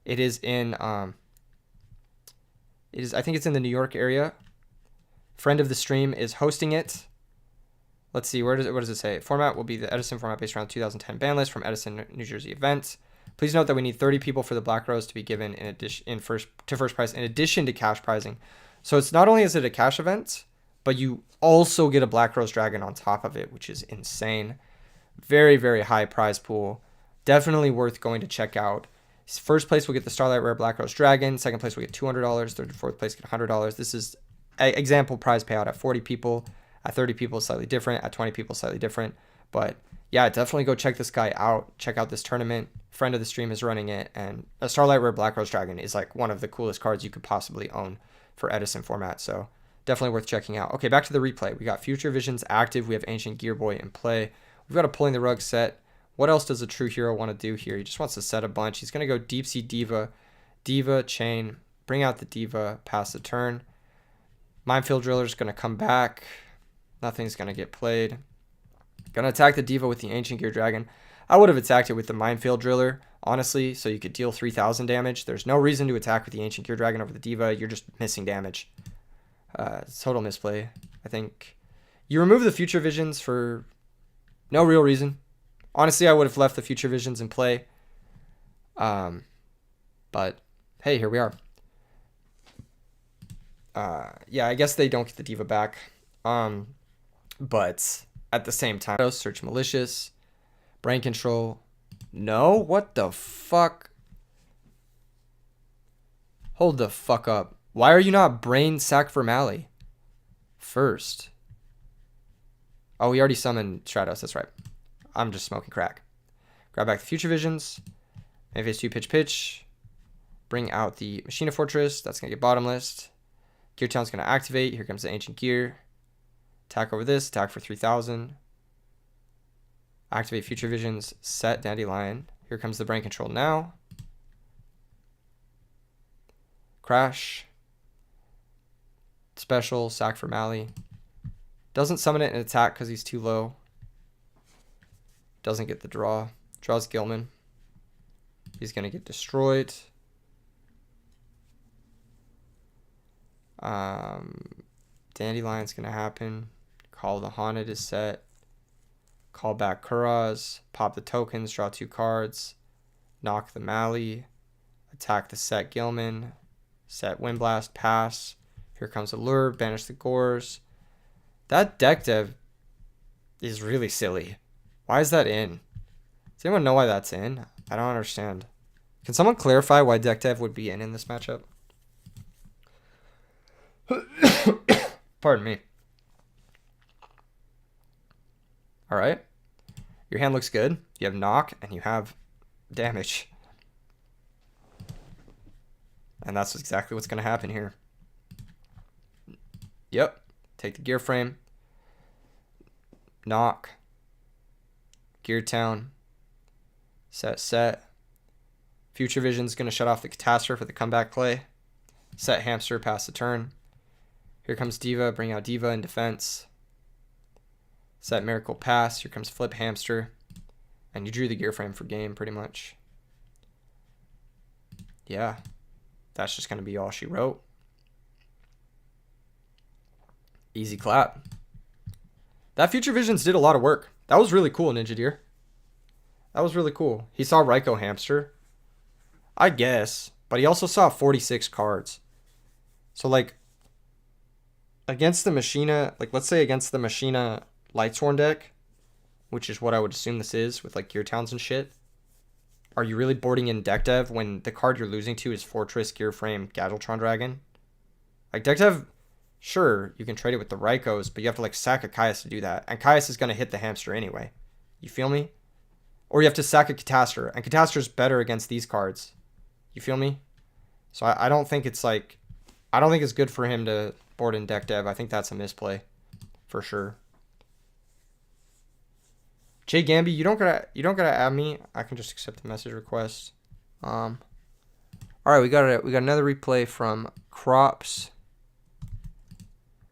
it is in I think it's in the New York area. Friend of the stream is hosting it. Let's see, what does it say? Format will be the Edison Format based around 2010 ban list from Edison, New Jersey event. Please note that we need 30 people for the Black Rose to be given first prize in addition to cash prizing. So it's not only is it a cash event, but you also get a Black Rose Dragon on top of it, which is insane. Very, very high prize pool. Definitely worth going to check out. First place will get the Starlight Rare Black Rose Dragon. Second place will get $200. Third and fourth place get $100. This is an example prize payout at 40 people. At 30 people, slightly different. At 20 people, slightly different. But yeah, definitely go check this guy out. Check out this tournament. Friend of the stream is running it. And a Starlight Rare Black Rose Dragon is like one of the coolest cards you could possibly own for Edison Format. So definitely worth checking out. Okay, back to the replay. We got Future Visions active. We have Ancient Gear Boy in play. We've got a Pulling the Rug set. What else does a true hero want to do here? He just wants to set a bunch. He's going to go Deep Sea Diva, Diva, Chain, bring out the Diva, pass the turn. Minefield Driller's going to come back. Nothing's going to get played. Going to attack the Diva with the Ancient Gear Dragon. I would have attacked it with the Minefield Driller, honestly, so you could deal 3,000 damage. There's no reason to attack with the Ancient Gear Dragon over the Diva. You're just missing damage. Total misplay. I think you remove the Future Visions for no real reason. Honestly, I would have left the Future Visions in play. But hey, here we are. Yeah, I guess they don't get the Diva back. But at the same time, search malicious, brain control. No, what the fuck? Hold the fuck up. Why are you not brain sack for Mally first? Oh, we already summoned Stratos. That's right. I'm just smoking crack. Grab back the Future Visions. Phase 2 pitch. Bring out the Machina Fortress. That's going to get bottomless. Gear Town's going to activate. Here comes the Ancient Gear. Attack over this. Attack for 3,000. Activate Future Visions. Set Dandelion. Here comes the brain control now. Crash. Special. Sack for Mally. Doesn't summon it and attack because he's too low. Doesn't get the draw. Draws Gilman. He's going to get destroyed. Dandelion's going to happen. Call the Haunted is set. Call back Kuraz. Pop the tokens. Draw 2 cards. Knock the Mally. Attack the set Gilman. Set Windblast. Pass. Here comes Allure. Banish the Gores. That deck dev is really silly. Why is that in? Does anyone know why that's in? I don't understand. Can someone clarify why deck dev would be in this matchup? Pardon me. All right. Your hand looks good. You have knock and you have damage. And that's exactly what's going to happen here. Yep. Take the Gear Frame. Knock. Gear Town. Set. Future Vision's going to shut off the Catastrophe for the comeback play. Set Hamster, pass the turn. Here comes Diva, bring out Diva in defense. Set Miracle, pass. Here comes Flip Hamster. And you drew the Gear Frame for game, pretty much. Yeah. That's just going to be all she wrote. Easy clap. That Future Visions did a lot of work. That was really cool, Ninja Deer. That was really cool. He saw Raikou Hamster. I guess. But he also saw 46 cards. So, like, against the Machina, like, let's say against the Machina Lightsworn deck, which is what I would assume this is with, like, Gear Towns and shit. Are you really boarding in deck dev when the card you're losing to is Fortress, Gear Frame, Gadgetron Dragon? Like, deck dev, sure, you can trade it with the Raikous, but you have to, like, sack a Caius to do that. And Caius is going to hit the Hamster anyway. You feel me? Or you have to sack a Catastrophe, and Catastrophe's better against these cards. You feel me? So I don't think it's, like, I don't think it's good for him to board in deck dev. I think that's a misplay. for sure. Jay Gamby, you don't gotta add me. I can just accept the message request. All right, we got another replay from Crops.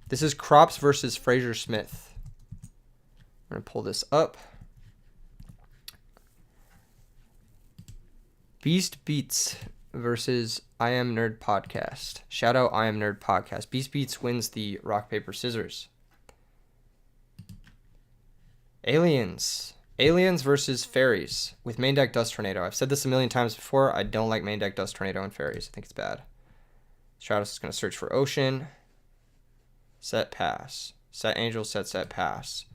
This is Crops versus Fraser Smith. I'm gonna pull this up. Beast Beats versus I Am Nerd Podcast. Shout out I Am Nerd Podcast. Beast Beats wins the rock, paper, scissors. Aliens versus fairies with main deck Dust Tornado. I've said this a million times before. I don't like main deck Dust Tornado and fairies. I think it's bad. Stratos is going to search for Ocean. Set, pass. Set Angel, set, pass.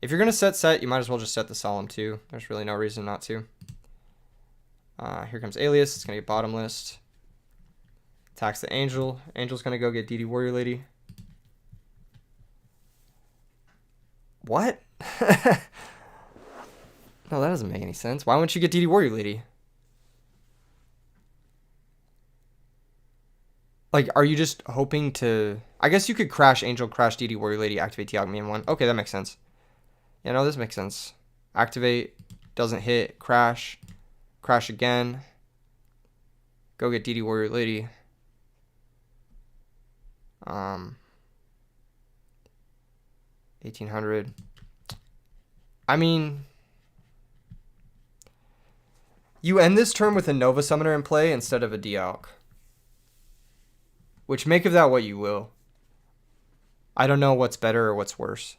If you're going to set, you might as well just set the Solemn too. There's really no reason not to. Here comes Alias. It's going to get bottom list. Attacks the Angel. Angel's going to go get DD Warrior Lady. What? No, that doesn't make any sense. Why wouldn't you get DD Warrior Lady? Like, are you just hoping to... I guess you could crash Angel, crash DD Warrior Lady, activate Tiagami in one. Okay, that makes sense. Yeah, no, this makes sense. Activate, doesn't hit, crash again. Go get DD Warrior Lady. 1800. I mean... You end this turn with a Nova Summoner in play instead of a Dialk. Which, make of that what you will. I don't know what's better or what's worse.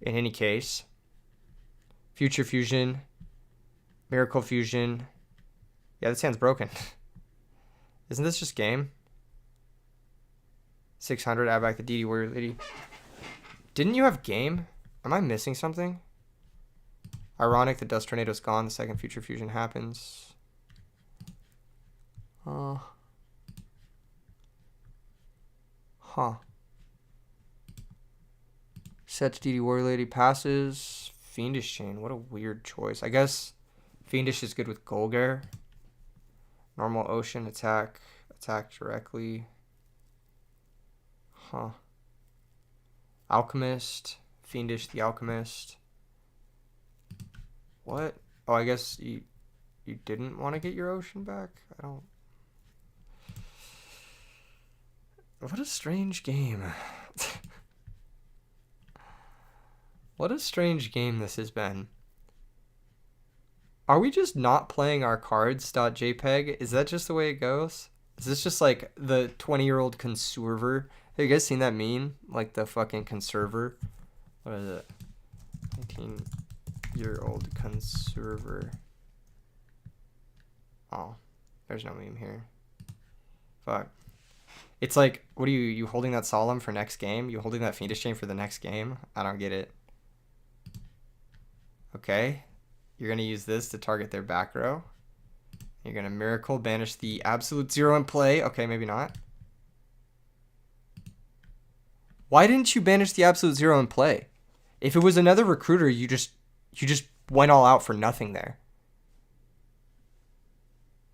In any case. Future Fusion. Miracle Fusion. Yeah, this hand's broken. Isn't this just game? 600, add back the DD Warrior Lady. Didn't you have game? Am I missing something? Ironic, the Dust Tornado's gone. The second Future Fusion happens. Huh. Sets DD Warrior Lady, passes. Fiendish Chain. What a weird choice. I guess Fiendish is good with Golgar. Normal Ocean, attack directly. Huh. Alchemist. Fiendish the Alchemist. What? Oh, I guess you didn't want to get your Ocean back? I don't... What a strange game. What a strange game this has been. Are we just not playing our cards.jpg? Is that just the way it goes? Is this just like the 20-year-old conserver? Have you guys seen that meme? Like the fucking conserver? What is it? 19-year-old conserver. Oh, there's no meme here. Fuck. It's like, what are you holding that Solemn for next game? You holding that Fiendish Chain for the next game? I don't get it. Okay. You're going to use this to target their back row. You're going to Miracle, banish the Absolute Zero in play. Okay, maybe not. Why didn't you banish the Absolute Zero in play? If it was another recruiter, you just went all out for nothing there.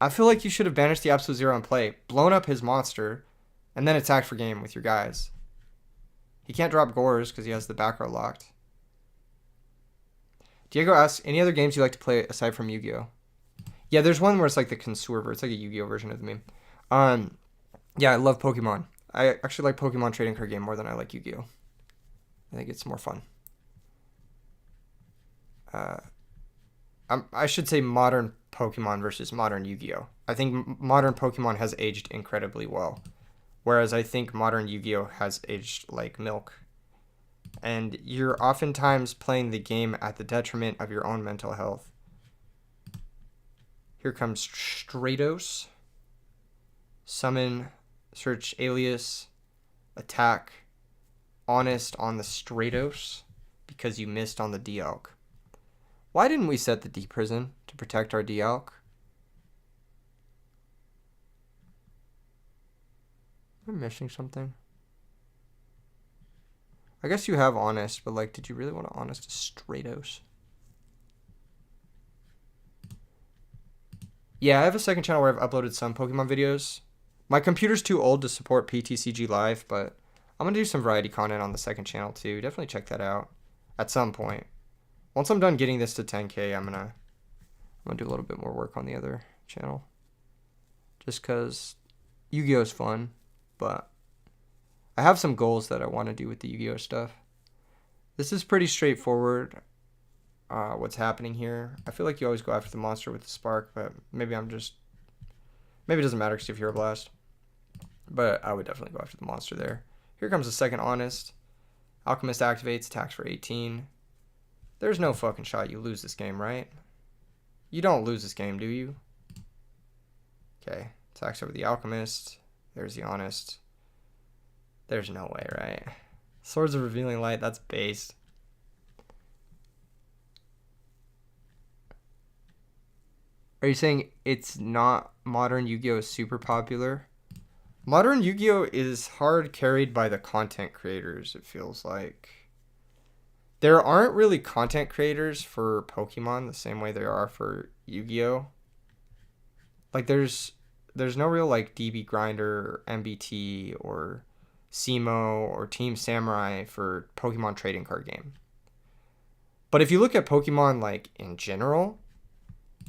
I feel like you should have banished the Absolute Zero in play, blown up his monster, and then attacked for game with your guys. He can't drop Gores because he has the back row locked. Diego asks, any other games you like to play aside from Yu-Gi-Oh? Yeah, there's one where it's like the conserver. It's like a Yu-Gi-Oh version of the meme. Yeah, I love Pokemon. I actually like Pokemon trading card game more than I like Yu-Gi-Oh. I think it's more fun. I should say modern Pokemon versus modern Yu-Gi-Oh. I think modern Pokemon has aged incredibly well. Whereas I think modern Yu-Gi-Oh has aged like milk. And you're oftentimes playing the game at the detriment of your own mental health. Here comes Stratos. Summon, search Alias, attack, Honest on the Stratos because you missed on the Dialk. Why didn't we set the D-Prison to protect our Dialk? Am I missing something? I guess you have Honest, but like, did you really want to Honest to Stratos? Yeah, I have a second channel where I've uploaded some Pokemon videos, My computer's too old to support PTCG Live, but I'm going to do some variety content on the second channel too. Definitely check that out at some point. Once I'm done getting this to 10K, I'm gonna do a little bit more work on the other channel. Just because Yu-Gi-Oh is fun, but I have some goals that I want to do with the Yu-Gi-Oh stuff. This is pretty straightforward. What's happening here? I feel like you always go after the monster with the spark, but maybe it doesn't matter because you have Hero Blast. But I would definitely go after the monster there. Here comes the second Honest. Alchemist activates, attacks for 18. There's no fucking shot you lose this game, right? You don't lose this game, do you? Okay, attacks over the Alchemist. There's the Honest. There's no way, right? Swords of Revealing Light, that's based. Are you saying it's not modern Yu-Gi-Oh is super popular? Modern Yu-Gi-Oh is hard carried by the content creators, it feels like. There aren't really content creators for Pokemon the same way there are for Yu-Gi-Oh. Like there's no real like DB Grinder or MBT or SEMO or Team Samurai for Pokemon trading card game. But if you look at Pokemon like in general,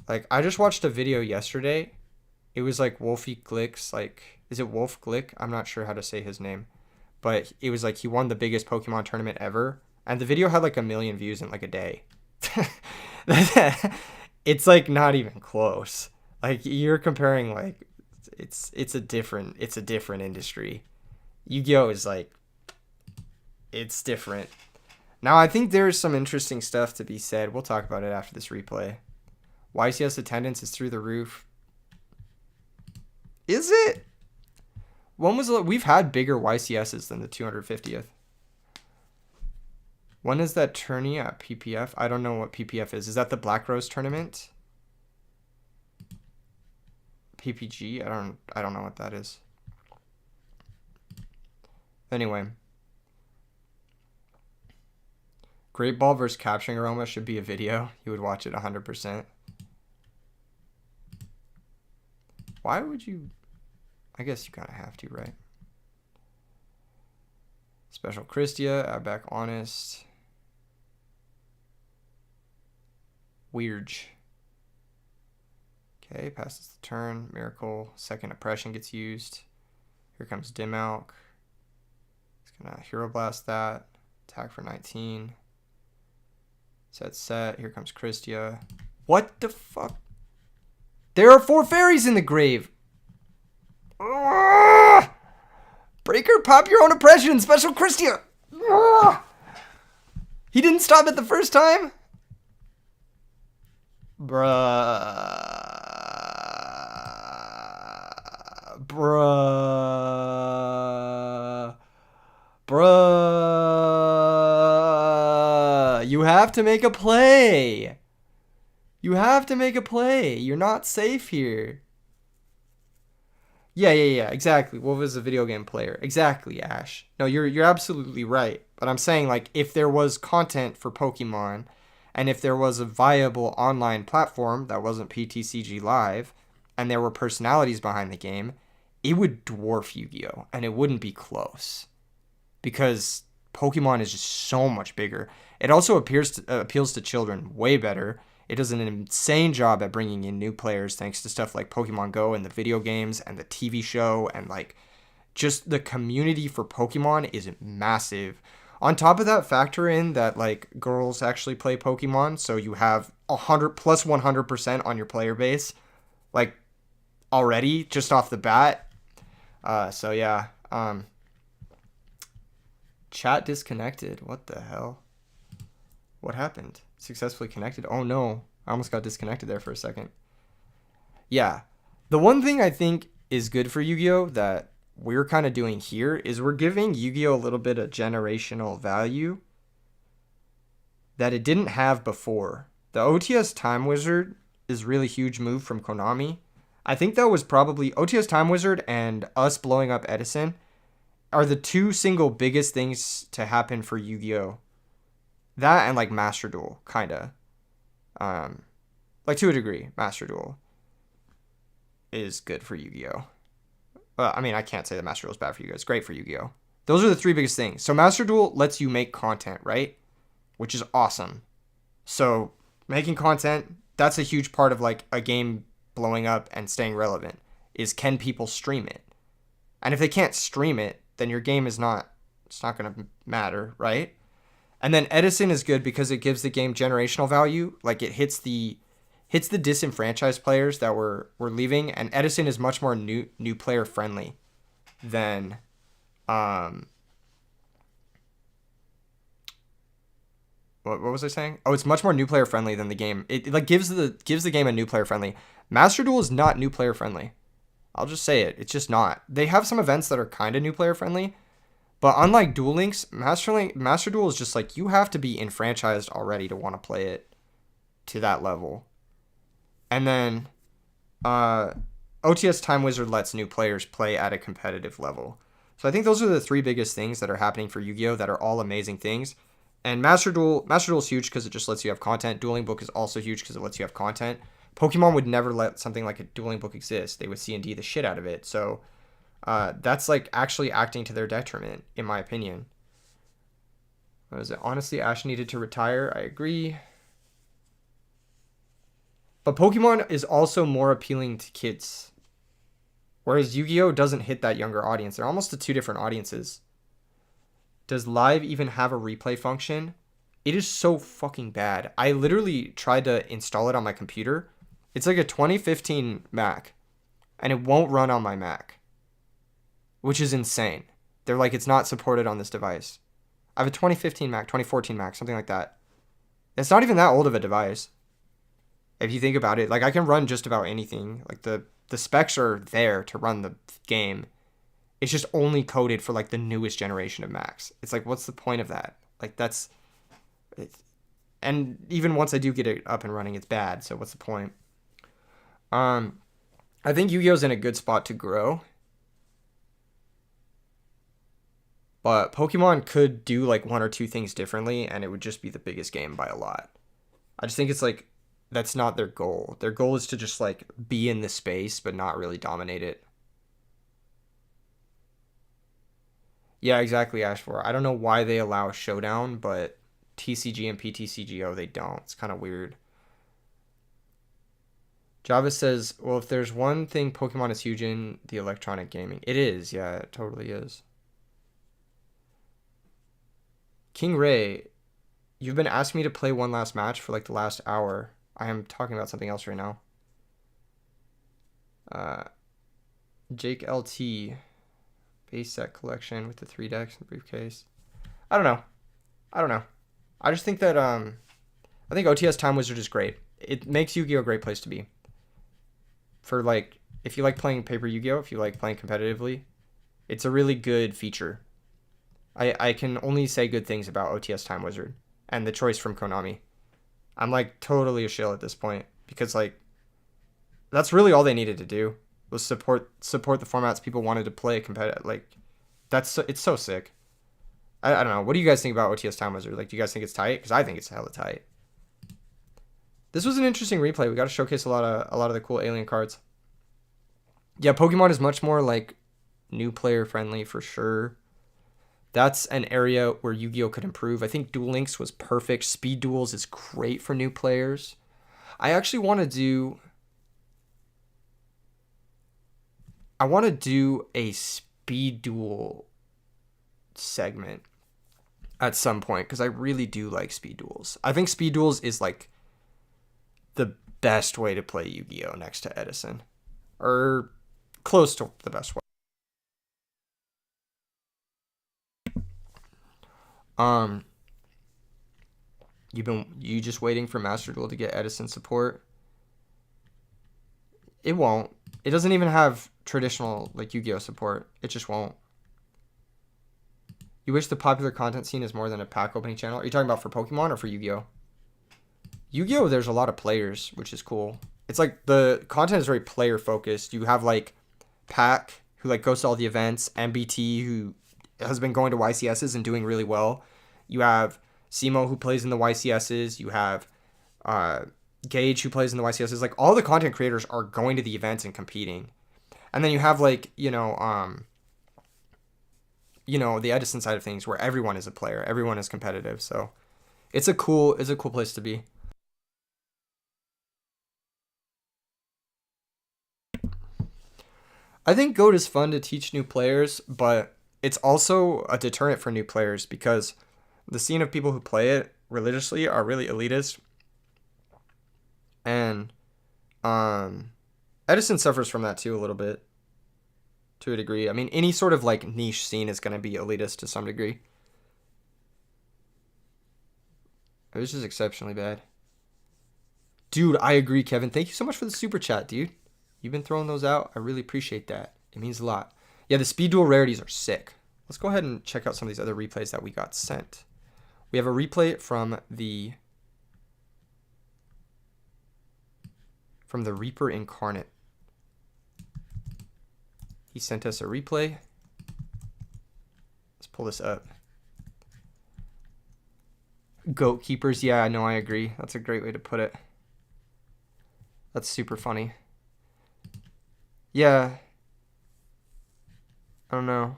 like I just watched a video yesterday. It was like Wolfie Glick's, like, is it Wolf Glick? I'm not sure how to say his name. But it was like he won the biggest Pokemon tournament ever. And the video had like 1 million views in like a day. It's like not even close. Like you're comparing like it's a different industry. Yu-Gi-Oh is like it's different. Now I think there's some interesting stuff to be said. We'll talk about it after this replay. YCS attendance is through the roof. Is it? We've had bigger YCSs than the 250th. When is that tourney at PPF? I don't know what PPF is. Is that the Black Rose tournament? PPG? I don't know what that is. Anyway. Great Ball versus Capturing Aroma should be a video. You would watch it 100%. Why would you? I guess you kind of have to, right? Special Christia, add back Honest. Weird. Okay, passes the turn. Miracle. Second Oppression gets used. Here comes Dimmalk. He's going to Hero Blast that. Attack for 19. Set. Here comes Christia. What the fuck? There are 4 fairies in the grave. Ugh! Breaker, pop your own oppression. Special Christia. Ugh! He didn't stop it the first time? Bruh. You have to make a play. You have to make a play. You're not safe here. Yeah, exactly. What was a video game player? Exactly, Ash. No, you're absolutely right. But I'm saying, like, if there was content for Pokemon, and if there was a viable online platform that wasn't PTCG Live, and there were personalities behind the game, it would dwarf Yu-Gi-Oh! And it wouldn't be close. Because Pokemon is just so much bigger. It also appeals to children way better. It does an insane job at bringing in new players thanks to stuff like Pokemon Go and the video games and the TV show, and like just the community for Pokemon is massive. On top of that, factor in that like girls actually play Pokemon, so you have 100 plus 100% on your player base, like already just off the bat. So yeah, chat disconnected. What the hell? What happened? Successfully connected. Oh no, I almost got disconnected there for a second. Yeah, the one thing I think is good for Yu-Gi-Oh that we're kind of doing here is we're giving Yu-Gi-Oh a little bit of generational value that it didn't have before. The OTS Time Wizard is really huge move from Konami. I think that was probably OTS Time Wizard and us blowing up Edison are the 2 single biggest things to happen for Yu-Gi-Oh. That and like Master Duel, kinda. Like to a degree, Master Duel is good for Yu-Gi-Oh. I mean, I can't say that Master Duel is bad for Yu-Gi-Oh. It's great for Yu-Gi-Oh. Those are the three biggest things. So Master Duel lets you make content, right? Which is awesome. So making content, that's a huge part of like a game blowing up and staying relevant, is can people stream it? And if they can't stream it, then your game is not, it's not going to matter, right? And then Edison is good because it gives the game generational value. Like it hits the disenfranchised players that were leaving, and Edison is much more new player friendly than what was I saying? Oh, it's much more new player friendly than the game. It like gives the game a new player friendly. Master Duel is not new player friendly. I'll just say it. It's just not. They have some events that are kind of new player friendly, but unlike Duel Links, Master Duel is just like you have to be enfranchised already to want to play it to that level. And then OTS Time Wizard lets new players play at a competitive level. So I think those are the three biggest things that are happening for Yu-Gi-Oh! That are all amazing things. And Master Duel is huge because it just lets you have content. Dueling Book is also huge because it lets you have content. Pokemon would never let something like a Dueling Book exist. They would C&D the shit out of it. So that's like actually acting to their detriment, in my opinion. What is it? Honestly, Ash needed to retire. I agree. But Pokemon is also more appealing to kids. Whereas Yu-Gi-Oh! Doesn't hit that younger audience. They're almost the two different audiences. Does Live even have a replay function? It is so fucking bad. I literally tried to install it on my computer. It's like a 2015 Mac. And it won't run on my Mac. Which is insane. They're like, it's not supported on this device. I have a 2015 Mac, 2014 Mac, something like that. It's not even that old of a device. If you think about it, like I can run just about anything. Like the specs are there to run the game. It's just only coded for like the newest generation of Macs. It's like, what's the point of that? Like that's, and even once I do get it up and running, it's bad. So what's the point? I think Yu-Gi-Oh's in a good spot to grow. But Pokemon could do like one or two things differently, and it would just be the biggest game by a lot. I just think it's like, that's not their goal. Their goal is to just like be in the space, but not really dominate it. Yeah, exactly, Ash4. I don't know why they allow Showdown, but TCG and PTCGO, they don't. It's kind of weird. Java says, well, if there's one thing Pokemon is huge in, the electronic gaming. It is, yeah, it totally is. King Ray, you've been asking me to play one last match for like the last hour. I am talking about something else right now. Jake LT, base set collection with the 3 decks and briefcase. I don't know. I just think that I think OTS Time Wizard is great. It makes Yu-Gi-Oh! A great place to be. For like, if you like playing paper Yu-Gi-Oh!, if you like playing competitively, it's a really good feature. I can only say good things about OTS Time Wizard and the choice from Konami. I'm like totally a shill at this point because like that's really all they needed to do was support the formats people wanted to play competitive. Like it's so sick. I don't know. What do you guys think about OTS Time Wizard? Like, do you guys think it's tight? Because I think it's hella tight. This was an interesting replay. We got to showcase a lot of the cool alien cards. Yeah, Pokemon is much more like new player friendly for sure. That's an area where Yu-Gi-Oh! Could improve. I think Duel Links was perfect. Speed Duels is great for new players. I actually want to do a Speed Duel segment at some point because I really do like Speed Duels. I think Speed Duels is like the best way to play Yu-Gi-Oh! Next to Edison. Or close to the best way. You just waiting for Master Duel to get Edison support? It won't. It doesn't even have traditional like Yu-Gi-Oh support. It just won't. You wish the popular content scene is more than a pack opening channel? Are you talking about for Pokemon or for Yu-Gi-Oh? Yu-Gi-Oh, there's a lot of players, which is cool. It's like the content is very player focused. You have like Pack, who like goes to all the events, MBT, who has been going to YCSs and doing really well. You have Simo, who plays in the YCSs. You have Gage, who plays in the YCSs. Like all the content creators are going to the events and competing. And then you have like, the Edison side of things where everyone is a player, everyone is competitive. So it's a cool place to be. I think Goat is fun to teach new players, but it's also a deterrent for new players because the scene of people who play it religiously are really elitist. And Edison suffers from that too a little bit, to a degree. I mean, any sort of like niche scene is going to be elitist to some degree. It was just exceptionally bad. Dude, I agree, Kevin. Thank you so much for the super chat, dude. You've been throwing those out. I really appreciate that. It means a lot. Yeah, the speed duel rarities are sick. Let's go ahead and check out some of these other replays that we got sent. We have a replay from the Reaper Incarnate. He sent us a replay. Let's pull this up. Goat keepers. Yeah, I know. I agree. That's a great way to put it. That's super funny. Yeah. I don't know.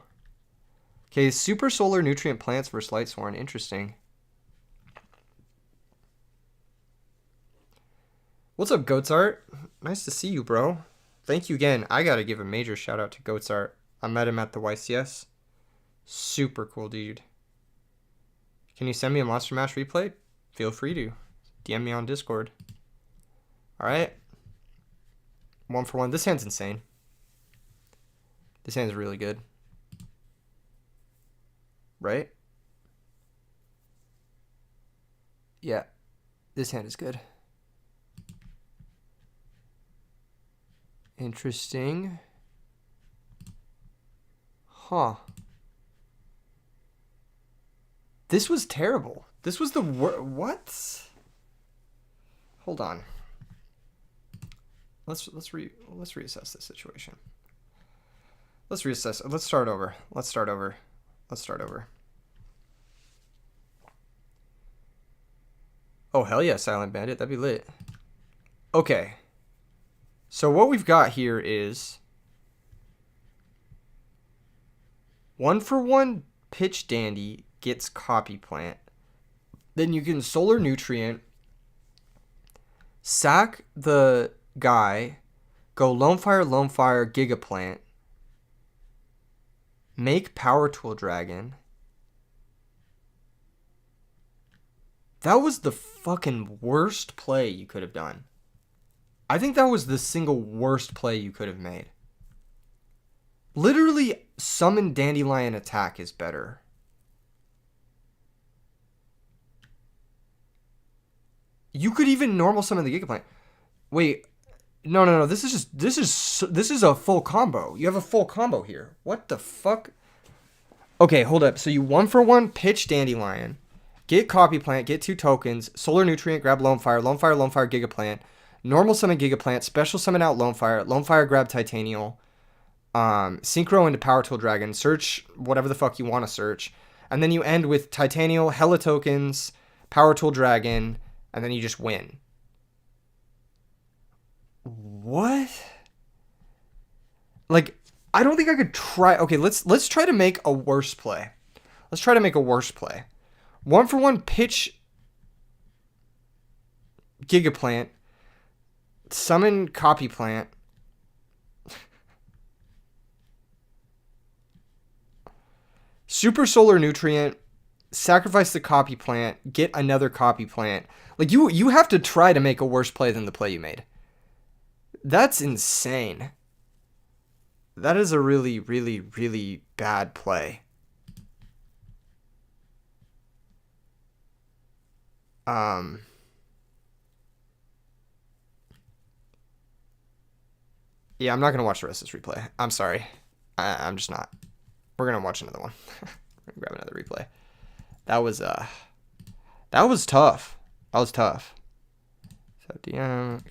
Okay, super solar nutrient plants versus light sworn. Interesting. What's up, Goats Art? Nice to see you, bro. Thank you again. I gotta give a major shout out to Goats Art. I met him at the YCS. Super cool dude. Can you send me a Monster Mash replay? Feel free to. DM me on Discord. Alright. 1-for-1. This hand's insane. This hand's really good. Right? Yeah. This hand is good. Interesting. Huh. This was terrible. This was the what? Hold on. Let's reassess this situation. Let's reassess. Let's start over. Oh, hell yeah, Silent Bandit. That'd be lit. Okay. So what we've got here is 1-for-1 Pitch Dandy gets Copy Plant. Then you can Solar Nutrient, sack the guy, go Lone Fire, Gigaplant, make Power Tool Dragon. That was the fucking worst play you could have done. I think that was the single worst play you could have made. Literally, Summon Dandelion Attack is better. You could even normal summon the Gigaplant. Wait, no. This is a full combo. You have a full combo here. What the fuck? Okay, hold up. So you 1-for-1 pitch Dandelion, get Copy Plant, get 2 tokens, Solar Nutrient, grab Lone Fire, Gigaplant, normal summon Gigaplant, special summon out Lone Fire grab Titanial, synchro into Power Tool Dragon, search whatever the fuck you want to search, and then you end with Titanial, hella tokens, Power Tool Dragon, and then you just win. What? Like, I don't think I could try. Okay, let's try to make a worse play. 1-for-1 pitch Gigaplant, summon Copy Plant, super Solar Nutrient, sacrifice the Copy Plant, get another Copy Plant. Like, you have to try to make a worse play than the play you made. That's insane. That is a really, really, really bad play. Yeah, I'm not going to watch the rest of this replay. I'm sorry. I'm just not. We're going to watch another one. We're going to grab another replay. That was tough. Accept DM.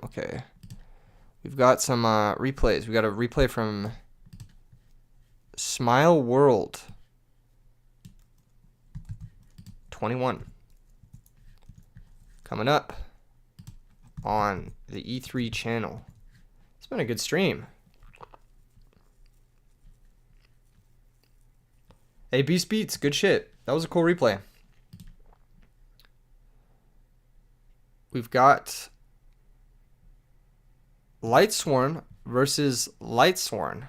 Okay. We've got some replays. We got a replay from Smile World 21. Coming up on the E3 channel. It's been a good stream. Hey, Beast Beats, good shit. That was a cool replay. We've got Lightsworn versus Lightsworn.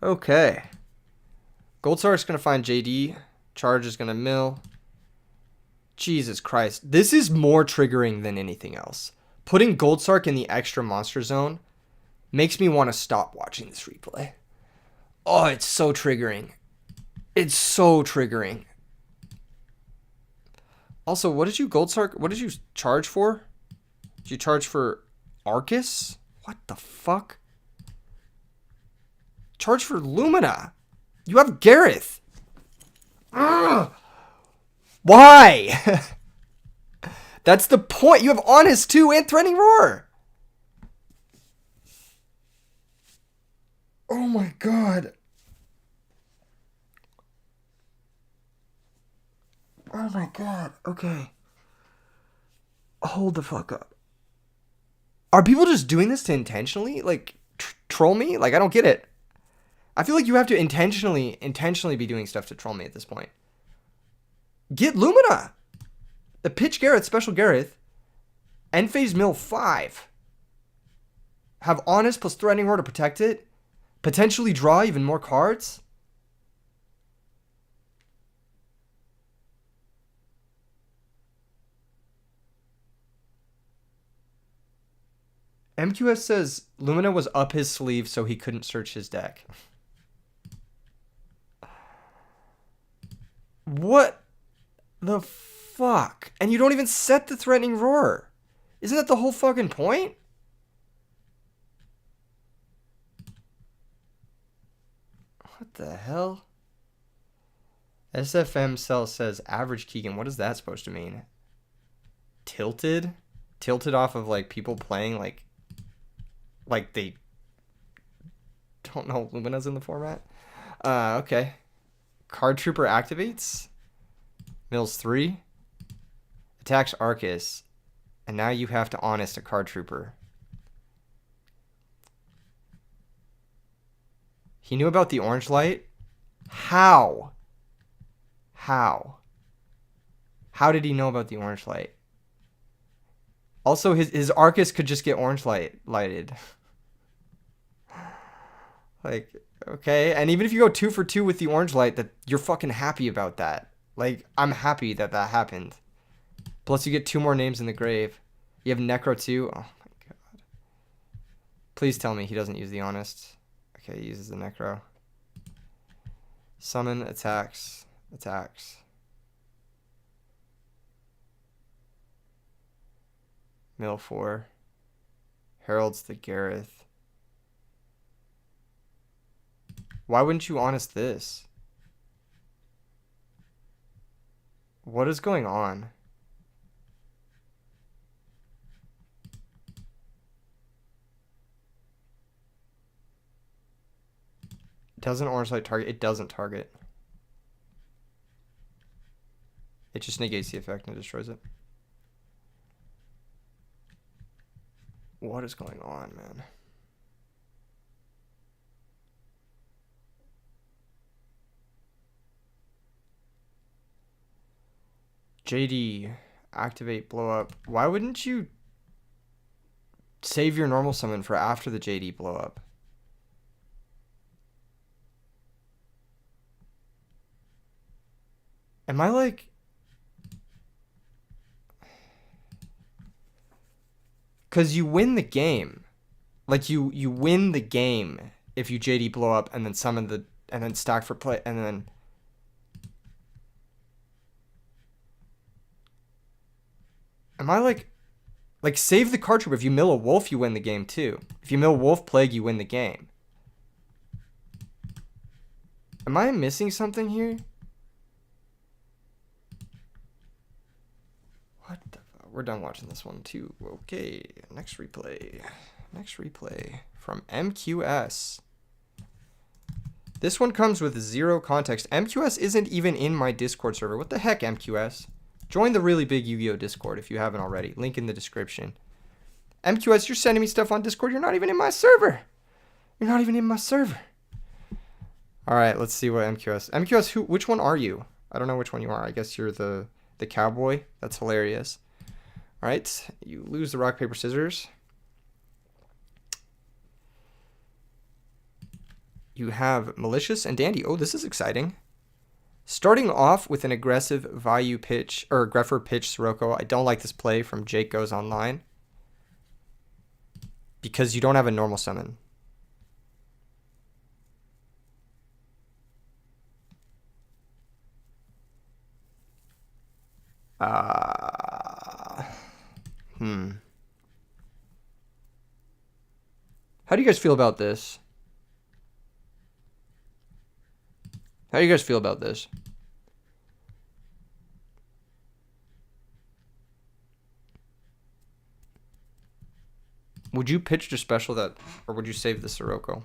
Okay. Goldstark's going to find JD. Charge is going to mill. Jesus Christ. This is more triggering than anything else. Putting Goldstark in the extra monster zone makes me want to stop watching this replay. Oh, it's so triggering. It's so triggering. Also, what did you charge for? Did you charge for Arcus? What the fuck? Charge for Lumina. You have Gareth. Ugh. Why? That's the point. You have Honest too and Threatening Roar. Oh my god. Oh my god. Okay. Hold the fuck up. Are people just doing this to intentionally, like, troll me? Like, I don't get it. I feel like you have to intentionally be doing stuff to troll me at this point. Get Lumina. The pitch Gareth, special Gareth. End phase mill 5. Have Honest plus Threatening Roar to protect it. Potentially draw even more cards. MQS says Lumina was up his sleeve so he couldn't search his deck. What the fuck? And you don't even set the Threatening Roar. Isn't that the whole fucking point? What the hell? SFM Cell says average Keegan. What is that supposed to mean? Tilted? Tilted off of like people playing like they don't know Lumina's in the format? Okay. Card Trooper activates. Mills 3. Attacks Arcus. And now you have to Honest a Card Trooper. He knew about the orange light? How? How? How did he know about the orange light? Also, his Arcus could just get orange lighted. Like, okay. And even if you go 2 for 2 with the orange light, that you're fucking happy about that. Like, I'm happy that that happened. Plus, you get 2 more names in the grave. You have Necro too. Oh my god. Please tell me he doesn't use the Honest. Okay, he uses the Necro. Summon, attacks. Attacks. Mill 4. Heralds the Gareth. Why wouldn't you Honest this? What is going on? Doesn't orange light target? It doesn't target. It just negates the effect and destroys it. What is going on, man? JD, activate, blow up. Why wouldn't you save your normal summon for after the JD blow up? Am I like... Because you win the game. Like, you win the game if you JD blow up and then summon the... And then stack for play, and then... Am I like save the card trooper. If you mill a wolf, you win the game too. If you mill wolf plague, you win the game. Am I missing something here? What the fuck? We're done watching this one too. Okay, next replay. Next replay from MQS. This one comes with 0 context. MQS isn't even in my Discord server. What the heck, MQS? Join the really big Yu-Gi-Oh! Discord if you haven't already. Link in the description. MQS, you're sending me stuff on Discord. You're not even in my server. You're not even in my server. All right, let's see what MQS. MQS, which one are you? I don't know which one you are. I guess you're the cowboy. That's hilarious. All right, you lose the rock, paper, scissors. You have malicious and dandy. Oh, this is exciting. Starting off with an aggressive value pitch or Greffer pitch Sirocco. I don't like this play from Jake Goes Online because you don't have a normal summon. How do you guys feel about this? How do you guys feel about this? Would you pitch your special that, or would you save the Sirocco?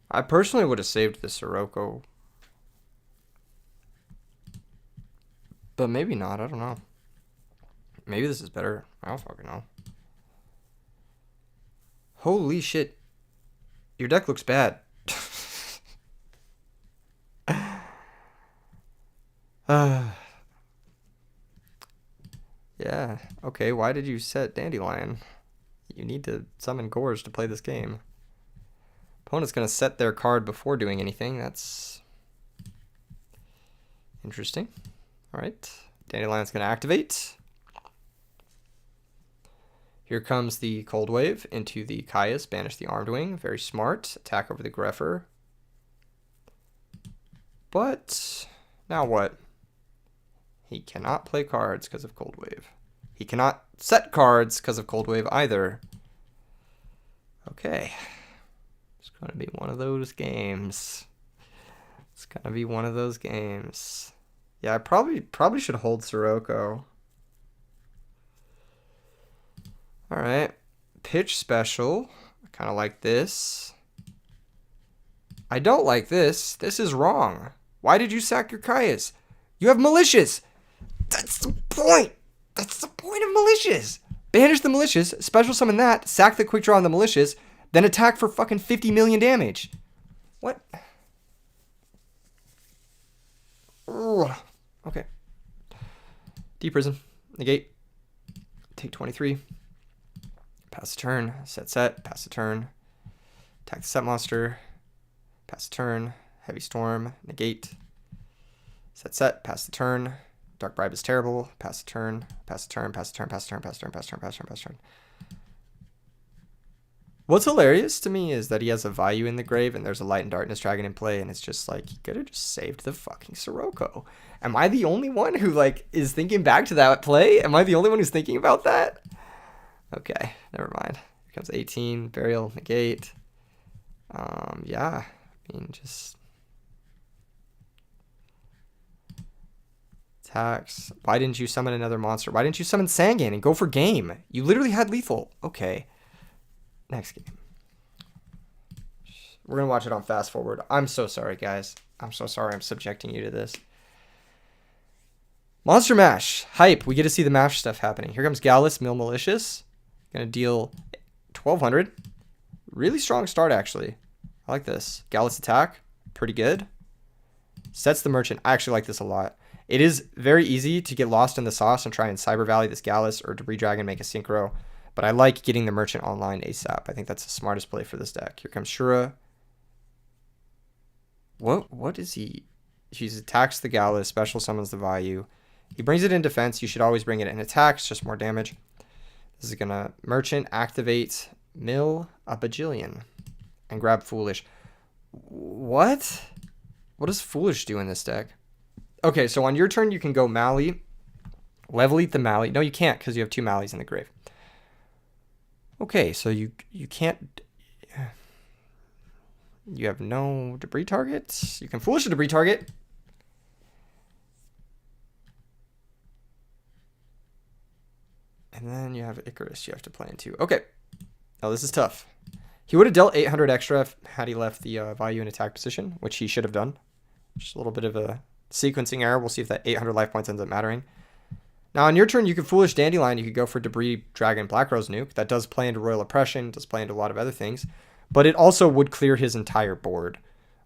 I personally would have saved the Sirocco. But maybe not, I don't know. Maybe this is better. I don't fucking know. Holy shit. Your deck looks bad. Yeah, okay, why did you set Dandelion? You need to summon Gorge to play this game. Opponent's going to set their card before doing anything. That's interesting. Alright, Dandelion's going to activate. Here comes the Cold Wave into the Caius, banish the Armed Wing. Very smart. Attack over the Greffer. But now what? He cannot play cards because of Cold Wave. He cannot set cards because of Cold Wave either. Okay. It's going to be one of those games. It's going to be one of those games. Yeah, I probably should hold Sirocco. All right. Pitch special. I kind of like this. I don't like this. This is wrong. Why did you sack your Caius? You have malicious. That's the point. That's the point of malicious. Banish the malicious, special summon that, sack the quick draw on the malicious, then attack for fucking 50 million damage. What? Ugh. Okay. Deep Prison. Negate. Take 23. Pass the turn. Set. Pass the turn. Attack the set monster. Pass the turn. Heavy Storm. Negate. Set. Pass the turn. Dark Bribe is terrible. Pass the turn. Pass the turn. Pass the turn. Pass the turn. Pass the turn. Pass the turn. Pass the turn. Pass the turn. What's hilarious to me is that he has a value in the grave and there's a Light and Darkness Dragon in play, and it's just like, he could have just saved the fucking Sirocco. Am I the only one who like is thinking back to that play? Am I the only one who's thinking about that? Okay, never mind. Here comes 18, Burial, Negate. Yeah, I mean, just attacks. Why didn't you summon another monster? Why didn't you summon Sangan and go for game? You literally had lethal. Okay. Next game. We're going to watch it on fast forward. I'm so sorry, guys. I'm so sorry I'm subjecting you to this. Monster Mash. Hype. We get to see the mash stuff happening. Here comes Gallus, Mill Malicious. Going to deal 1,200. Really strong start, actually. I like this. Gallus attack. Pretty good. Sets the Merchant. I actually like this a lot. It is very easy to get lost in the sauce and try and Cyber Valley this Gallus or Debris Dragon, make a Synchro. But I like getting the Merchant online ASAP. I think that's the smartest play for this deck. Here comes Shura. What is he? He attacks the Gallus, special summons the value. He brings it in defense. You should always bring it in attacks, just more damage. This is going to Merchant, activate, mill a bajillion, and grab Foolish. What? What does Foolish do in this deck? Okay, so on your turn, you can go Mally, level eat the Mally. No, you can't because you have 2 Mallies in the grave. Okay, so you can't... You have no debris targets. You can Foolish a debris target. And then you have Icarus you have to play into. Okay. Oh, this is tough. He would have dealt 800 extra had he left the value in attack position, which he should have done. Just a little bit of a sequencing error. We'll see if that 800 life points ends up mattering. Now, on your turn, you could Foolish Dandelion. You could go for Debris Dragon Black Rose Nuke. That does play into Royal Oppression, does play into a lot of other things. But it also would clear his entire board,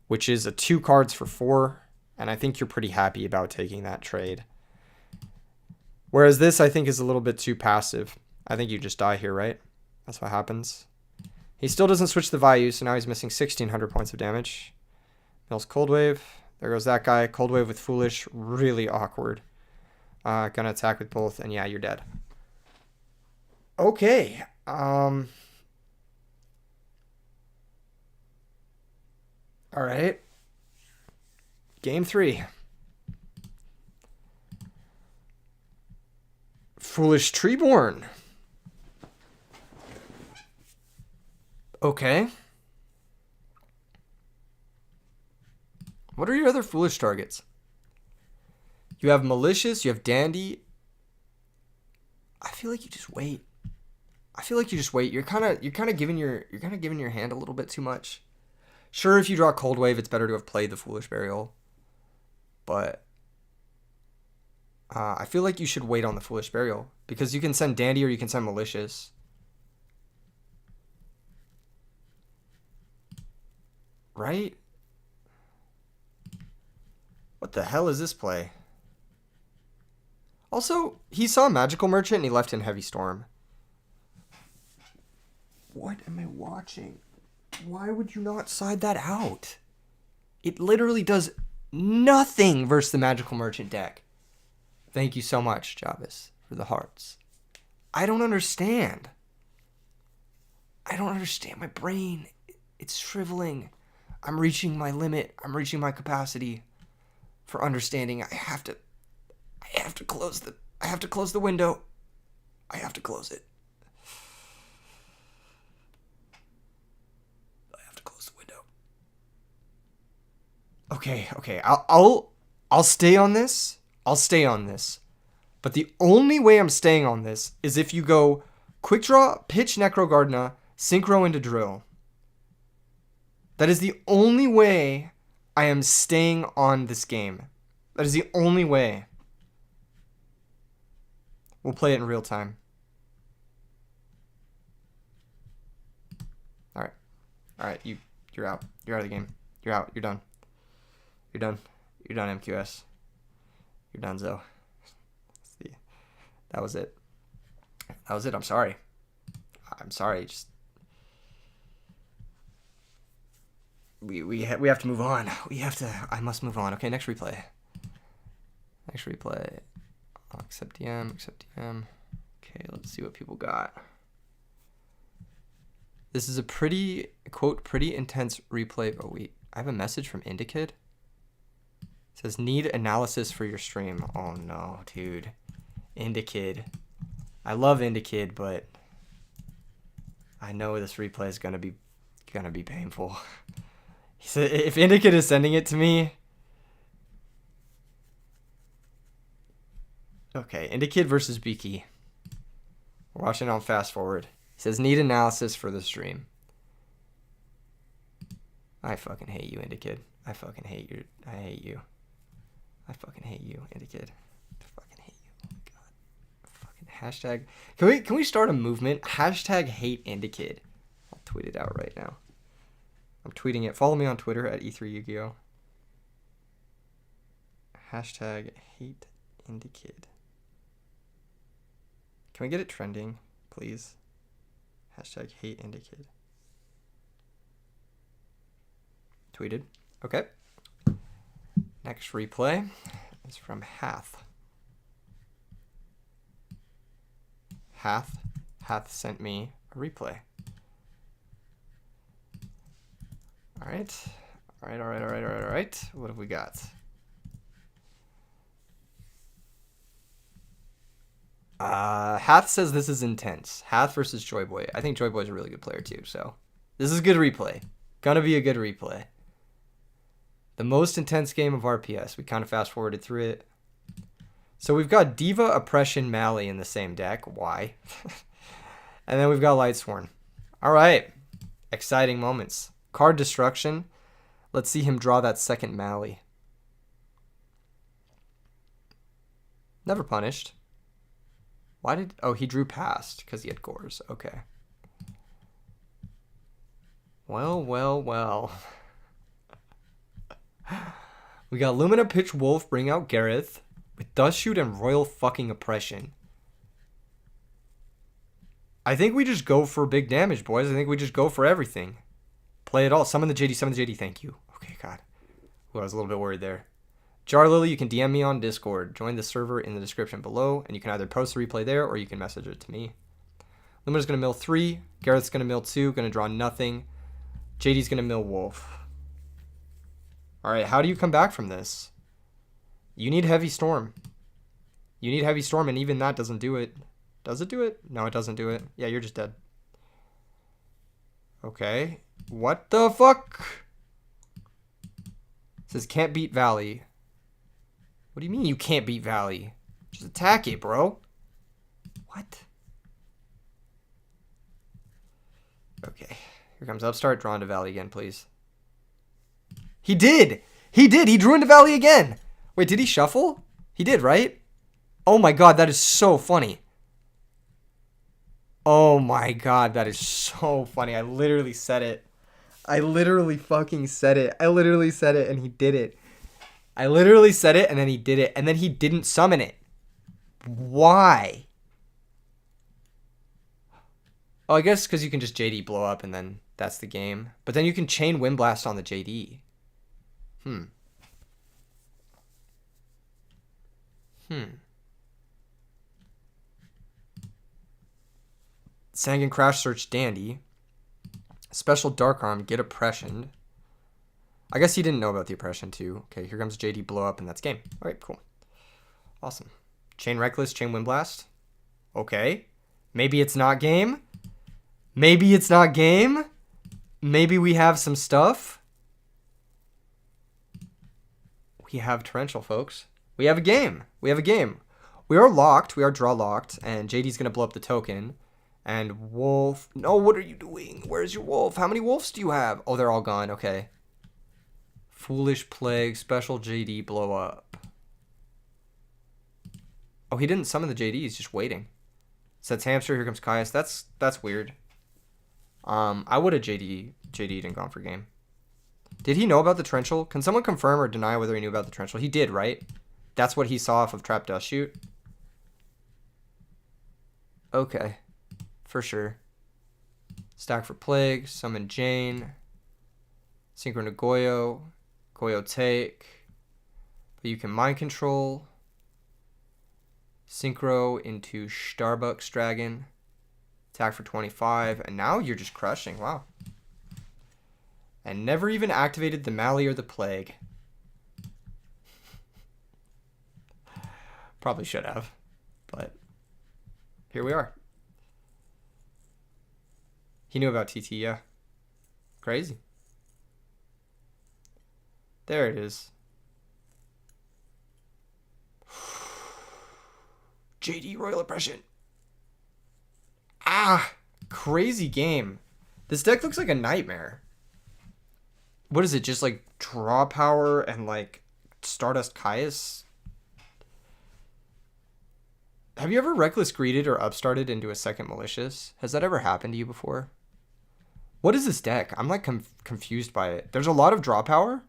which is a 2 cards for 4. And I think you're pretty happy about taking that trade. Whereas this, I think, is a little bit too passive. I think you just die here, right? That's what happens. He still doesn't switch the value, so now he's missing 1,600 points of damage. Mills Cold Wave. There goes that guy. Cold Wave with Foolish. Really awkward. Gonna attack with both, and yeah, you're dead. Okay. All right. Game 3. Foolish Treeborn. Okay. What are your other foolish targets? You have Malicious, you have Dandy. I feel like you just wait. You're kind of giving your hand a little bit too much. Sure, if you draw Cold Wave, it's better to have played the Foolish Burial. But I feel like you should wait on the Foolish Burial because you can send Dandy or you can send Malicious. Right? What the hell is this play? Also, he saw Magical Merchant and he left in Heavy Storm. What am I watching? Why would you not side that out? It literally does nothing versus the Magical Merchant deck. Thank you so much, Javis, for the hearts. I don't understand. My brain, it's shriveling. I'm reaching my limit. I'm reaching my capacity for understanding. I have to close the window. I have to close it. I have to close the window. Okay. I'll stay on this. But the only way I'm staying on this is if you go Quick Draw, Pitch Necrogardna, Synchro into Drill. That is the only way I am staying on this game. That is the only way. We'll play it in real time. All right. You're out. You're out of the game. You're out. You're done. You're done, MQS. You're done, Zo. That was it. I'm sorry. Just we have to move on. I must move on. Okay, next replay. Accept DM. Okay, let's see what people got. This is a pretty intense replay. Oh wait, I have a message from Indi Kid. It says need analysis for your stream. Oh no, dude. Indi Kid. I love Indi Kid, but I know this replay is gonna be painful. He said if Indi Kid is sending it to me. Okay, Indi Kid versus Beaky. We're watching on fast forward. He says need analysis for the stream. I fucking hate you, Indi Kid. I hate you. I fucking hate you, Indi Kid. I fucking hate you. Oh my god. Fucking hashtag. Can we start a movement? Hashtag hate Indi Kid. I'll tweet it out right now. I'm tweeting it. Follow me on Twitter at E3yugioh. Hashtag hate Indi Kid. Can we get it trending, please? Hashtag hate Indi Kid. Tweeted. Okay. Next replay is from Hath. Hath sent me a replay. All right. What have we got? Hath says this is intense. Hath versus Joyboy. I think Joyboy's a really good player too, so this is a good replay. Gonna be a good replay. The most intense game of RPS. We kind of fast forwarded through it. So we've got Diva, Oppression, Mally in the same deck. Why? And then we've got Lightsworn. All right. Exciting moments. Card destruction. Let's see him draw that second Mally. Never punished. Why did... Oh, he drew past because he had Gores. Okay. Well, well, well. We got Lumina Pitch Wolf bring out Gareth with Dust Shoot and Royal fucking Oppression. I think we just go for big damage, boys. I think we just go for everything. Play it all. Summon the JD, summon the JD. Thank you. Okay, God. Ooh, I was a little bit worried there. Jar Lily, you can DM me on Discord. Join the server in the description below, and you can either post the replay there or you can message it to me. Lumina's going to mill 3. Gareth's going to mill 2. Going to draw nothing. JD's going to mill Wolf. Alright, how do you come back from this? You need Heavy Storm. You need Heavy Storm, and even that doesn't do it. Does it do it? No, it doesn't do it. Yeah, you're just dead. Okay. What the fuck? It says can't beat Valley. What do you mean you can't beat Valley? Just attack it, bro. What? Okay. Here comes Upstart. Draw into Valley again, please. He did! He did! He drew into Valley again! Wait, did he shuffle? He did, right? Oh my god, that is so funny. Oh my god, that is so funny. I literally said it. I literally fucking said it. I literally said it and he did it. I literally said it and then he did it. And then he didn't summon it. Why? Oh, I guess because you can just JD blow up and then that's the game. But then you can chain Wind Blast on the JD. Sangan Crash Search Dandy. Special Dark Arm, get Oppression. I guess he didn't know about the Oppression too. Okay, here comes JD blow up and that's game. Alright, cool. Awesome. Chain Reckless, Chain Wind Blast. Okay. Maybe it's not game. Maybe it's not game. Maybe we have some stuff. We have Torrential, folks. We have a game. We have a game. We are locked. We are draw locked. And JD's going to blow up the token. And Wolf. No, what are you doing? Where's your Wolf? How many Wolves do you have? Oh, they're all gone. Okay. Foolish Plague. Special JD blow up. Oh, he didn't summon the JD. He's just waiting. Sets Hamster. Here comes Caius. That's weird. I would have JD'd and gone for game. Did he know about the Torrential? Can someone confirm or deny whether he knew about the Torrential? He did, right? That's what he saw off of Trap Dust Shoot? Okay. For sure. Stack for Plague. Summon Jane. Synchro to Goyo. Goyo take. But you can Mind Control. Synchro into Starbucks Dragon. Attack for 25. And now you're just crushing. Wow. And never even activated the Mally or the Plague. Probably should have. But here we are. He knew about TT, yeah. Crazy. There it is. JD Royal Oppression. Ah, crazy game. This deck looks like a nightmare. What is it? Just like draw power and like Stardust Caius? Have you ever reckless greeted or upstarted into a second malicious? Has that ever happened to you before? What is this deck? I'm like confused by it. There's a lot of draw power.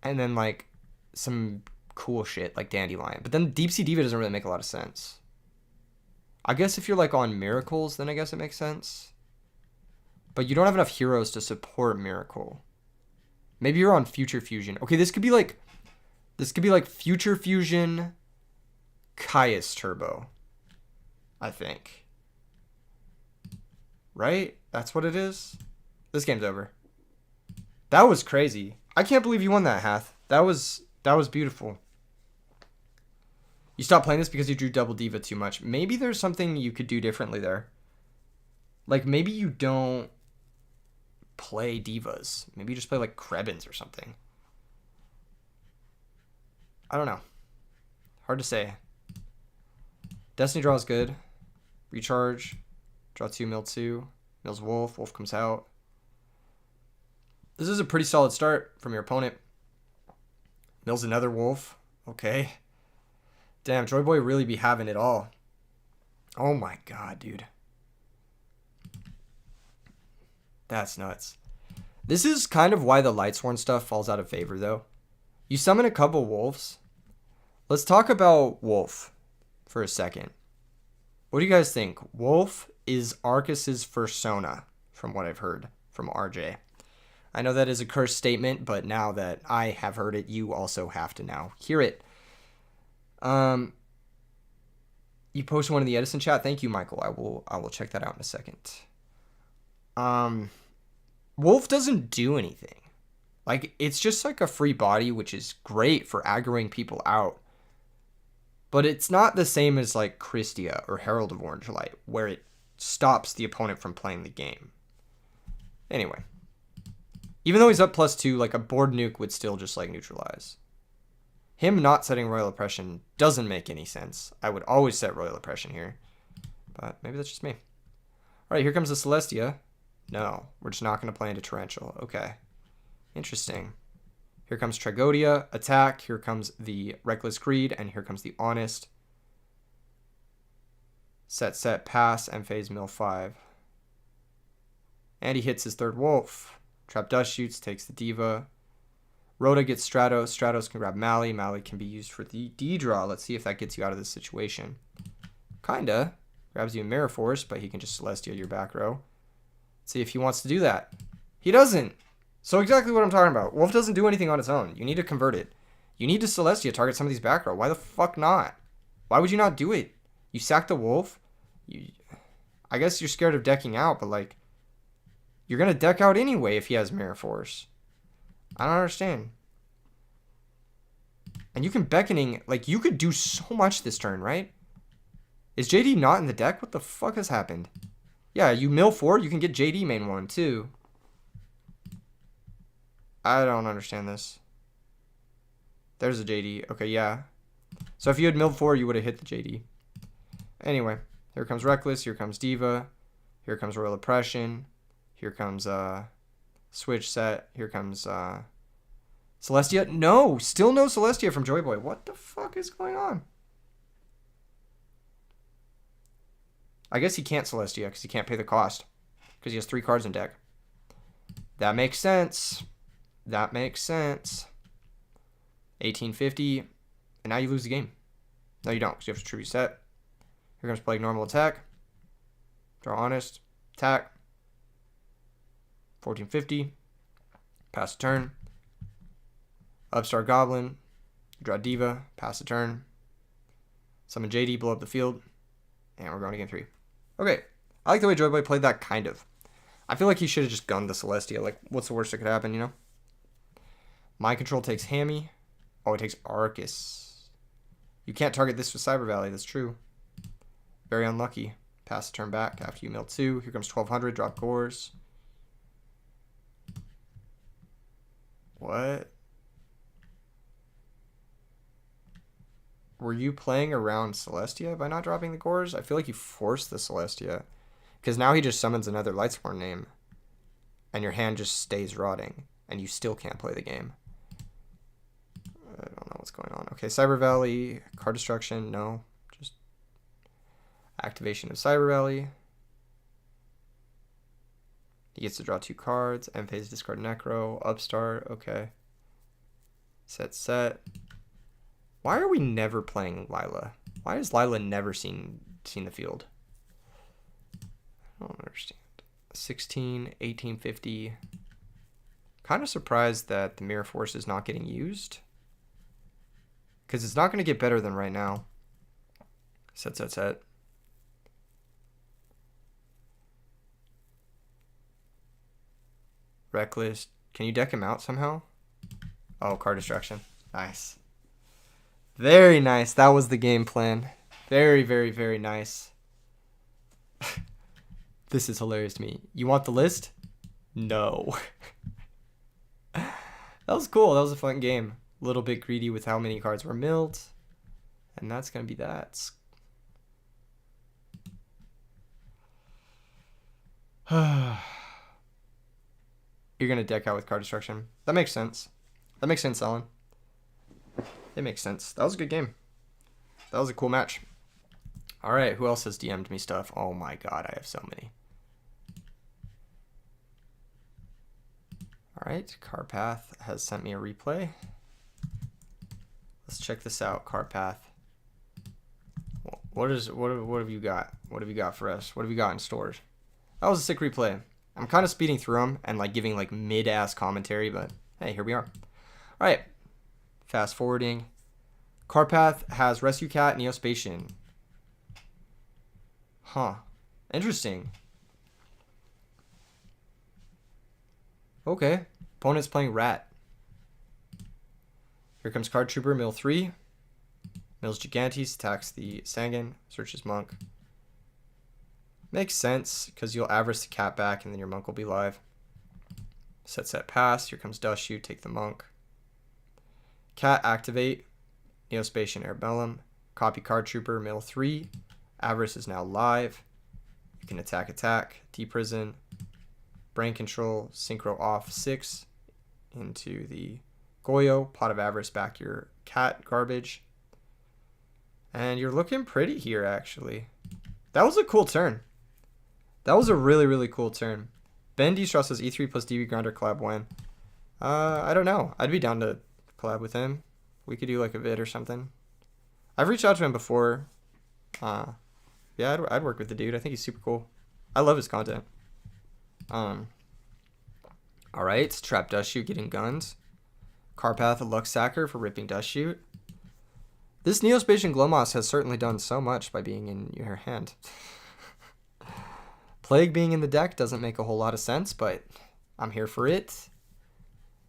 And then like some cool shit like Dandelion. But then Deep Sea Diva doesn't really make a lot of sense. I guess if you're like on Miracles, then I guess it makes sense. But you don't have enough heroes to support Miracle. Maybe you're on Future Fusion. Okay, this could be like Future Fusion Caius Turbo. I think. Right? That's what it is? This game's over. That was crazy. I can't believe you won that, Hath. That was beautiful. You stopped playing this because you drew Double Diva too much. Maybe there's something you could do differently there. Like, maybe you don't play divas. Maybe you just play, like, Krebins or something. I don't know. Hard to say. Destiny draw is good. Recharge. Draw 2, mill 2. Mills Wolf. Wolf comes out. This is a pretty solid start from your opponent. Mills another Wolf. Okay. Damn, Joy Boy really be having it all. Oh my god, dude. That's nuts. This is kind of why the Lightsworn stuff falls out of favor, though. You summon a couple wolves. Let's talk about Wolf for a second. What do you guys think? Wolf is Arcus's fursona, from what I've heard from RJ. I know that is a cursed statement, but now that I have heard it, you also have to now hear it. You posted one in the Edison chat. Thank you, Michael. I will check that out in a second. Wolf doesn't do anything. Like, it's just like a free body, which is great for aggroing people out. But it's not the same as like Christia or Herald of Orange Light, where it stops the opponent from playing the game. Anyway. Even though he's up +2, like a board nuke would still just like neutralize. Him not setting Royal Oppression doesn't make any sense. I would always set Royal Oppression here. But maybe that's just me. Alright, here comes the Celestia. No, we're just not going to play into Torrential. Okay. Interesting. Here comes Tragodia, attack. Here comes the Reckless Greed, and here comes the Honest. Set, pass, and phase mill 5. And he hits his third wolf. Trap Dust Shoots, takes the Diva. Rhoda gets Stratos. Stratos can grab Mally. Mally can be used for the D-draw. Let's see if that gets you out of this situation. Kinda. Grabs you in Mirror Force, but he can just Celestia your back row. Let's see if he wants to do that. He doesn't. So exactly what I'm talking about. Wolf doesn't do anything on its own. You need to convert it. You need to Celestia target some of these back row. Why the fuck not? Why would you not do it? You sack the Wolf. I guess you're scared of decking out, but like, you're going to deck out anyway if he has Mirror Force. I don't understand. And you can Beckoning, like, you could do so much this turn, right? Is JD not in the deck? What the fuck has happened? Yeah, you mill 4, you can get JD main 1 too. I don't understand this. There's a JD. Okay, yeah. So if you had milled 4, you would have hit the JD. Anyway, here comes Reckless, here comes Diva, here comes Royal Oppression, here comes Switch Set, here comes Celestia. No, still no Celestia from Joy Boy. What the fuck is going on? I guess he can't Celestia because he can't pay the cost because he has 3 cards in deck. That makes sense. That makes sense. 1850, and now you lose the game. No, you don't, because you have to tribute set. Here comes Plague Normal Attack. Draw Honest. Attack. 1450. Pass the turn. Upstart Goblin. Draw Diva. Pass the turn. Summon JD. Blow up the field. And we're going to game 3. Okay. I like the way Joyboy played that, kind of. I feel like he should have just gunned the Celestia. Like, what's the worst that could happen, you know? Mind Control takes Hammy. Oh, it takes Arcus. You can't target this with Cyber Valley. That's true. Very unlucky. Pass the turn back after you mill 2. Here comes 1200. Drop Gores. What? Were you playing around Celestia by not dropping the Gores? I feel like you forced the Celestia. Because now he just summons another Lightsworn name. And your hand just stays rotting. And you still can't play the game. I don't know what's going on. Okay, Cyber Valley. Card Destruction. No. Just activation of Cyber Valley. He gets to draw 2 cards. End phase, discard Necro. Upstart. Okay. Set. Why are we never playing Lila? Why has Lila never seen the field? I don't understand. 16, 1850. Kind of surprised that the Mirror Force is not getting used. Because it's not going to get better than right now. Set. Reckless. Can you deck him out somehow? Oh, card distraction. Nice. Very nice. That was the game plan. Very, very, very nice. This is hilarious to me. You want the list? No. That was cool. That was a fun game. A little bit greedy with how many cards were milled. And that's going to be that. You're going to deck out with card destruction. That makes sense. That makes sense, Alan. It makes sense. That was a good game. That was a cool match. All right, who else has DM'd me stuff? Oh my god, I have so many. All right, Carpath has sent me a replay. Let's check this out, Carpath. What have you got? What have you got for us? What have you got in stores? That was a sick replay. I'm kind of speeding through them and like giving like mid-ass commentary, but hey, here we are. All right, fast forwarding. Carpath has Rescue Cat, Neospatian. Huh, interesting. Okay, opponent's playing Rat. Here comes Card Trooper, mill 3. Mills Gigantes, attacks the Sangan, searches Monk. Makes sense, because you'll average the cat back and then your Monk will be live. Set, pass. Here comes Dust Shoot, take the Monk. Cat, activate. Neospatian, Airbellum. Copy Card Trooper, mill 3. Avarice is now live. You can attack. Deprison. Brain Control, Synchro off 6. Into the Goyo. Pot of Avarice, back your cat, garbage. And you're looking pretty here, actually. That was a cool turn. That was a really, really cool turn. Ben D-Straw says E3 plus DB Grinder collab when? I don't know. I'd be down to collab with him. We could do like a vid or something. I've reached out to him before. Yeah, I'd work with the dude. I think he's super cool. I love his content. All right, Trap Dust Shoot getting guns. Carpath, a Luck Sacker for ripping Dust Shoot. This Neospatian Glomos has certainly done so much by being in your hand. Plague being in the deck doesn't make a whole lot of sense, but I'm here for it.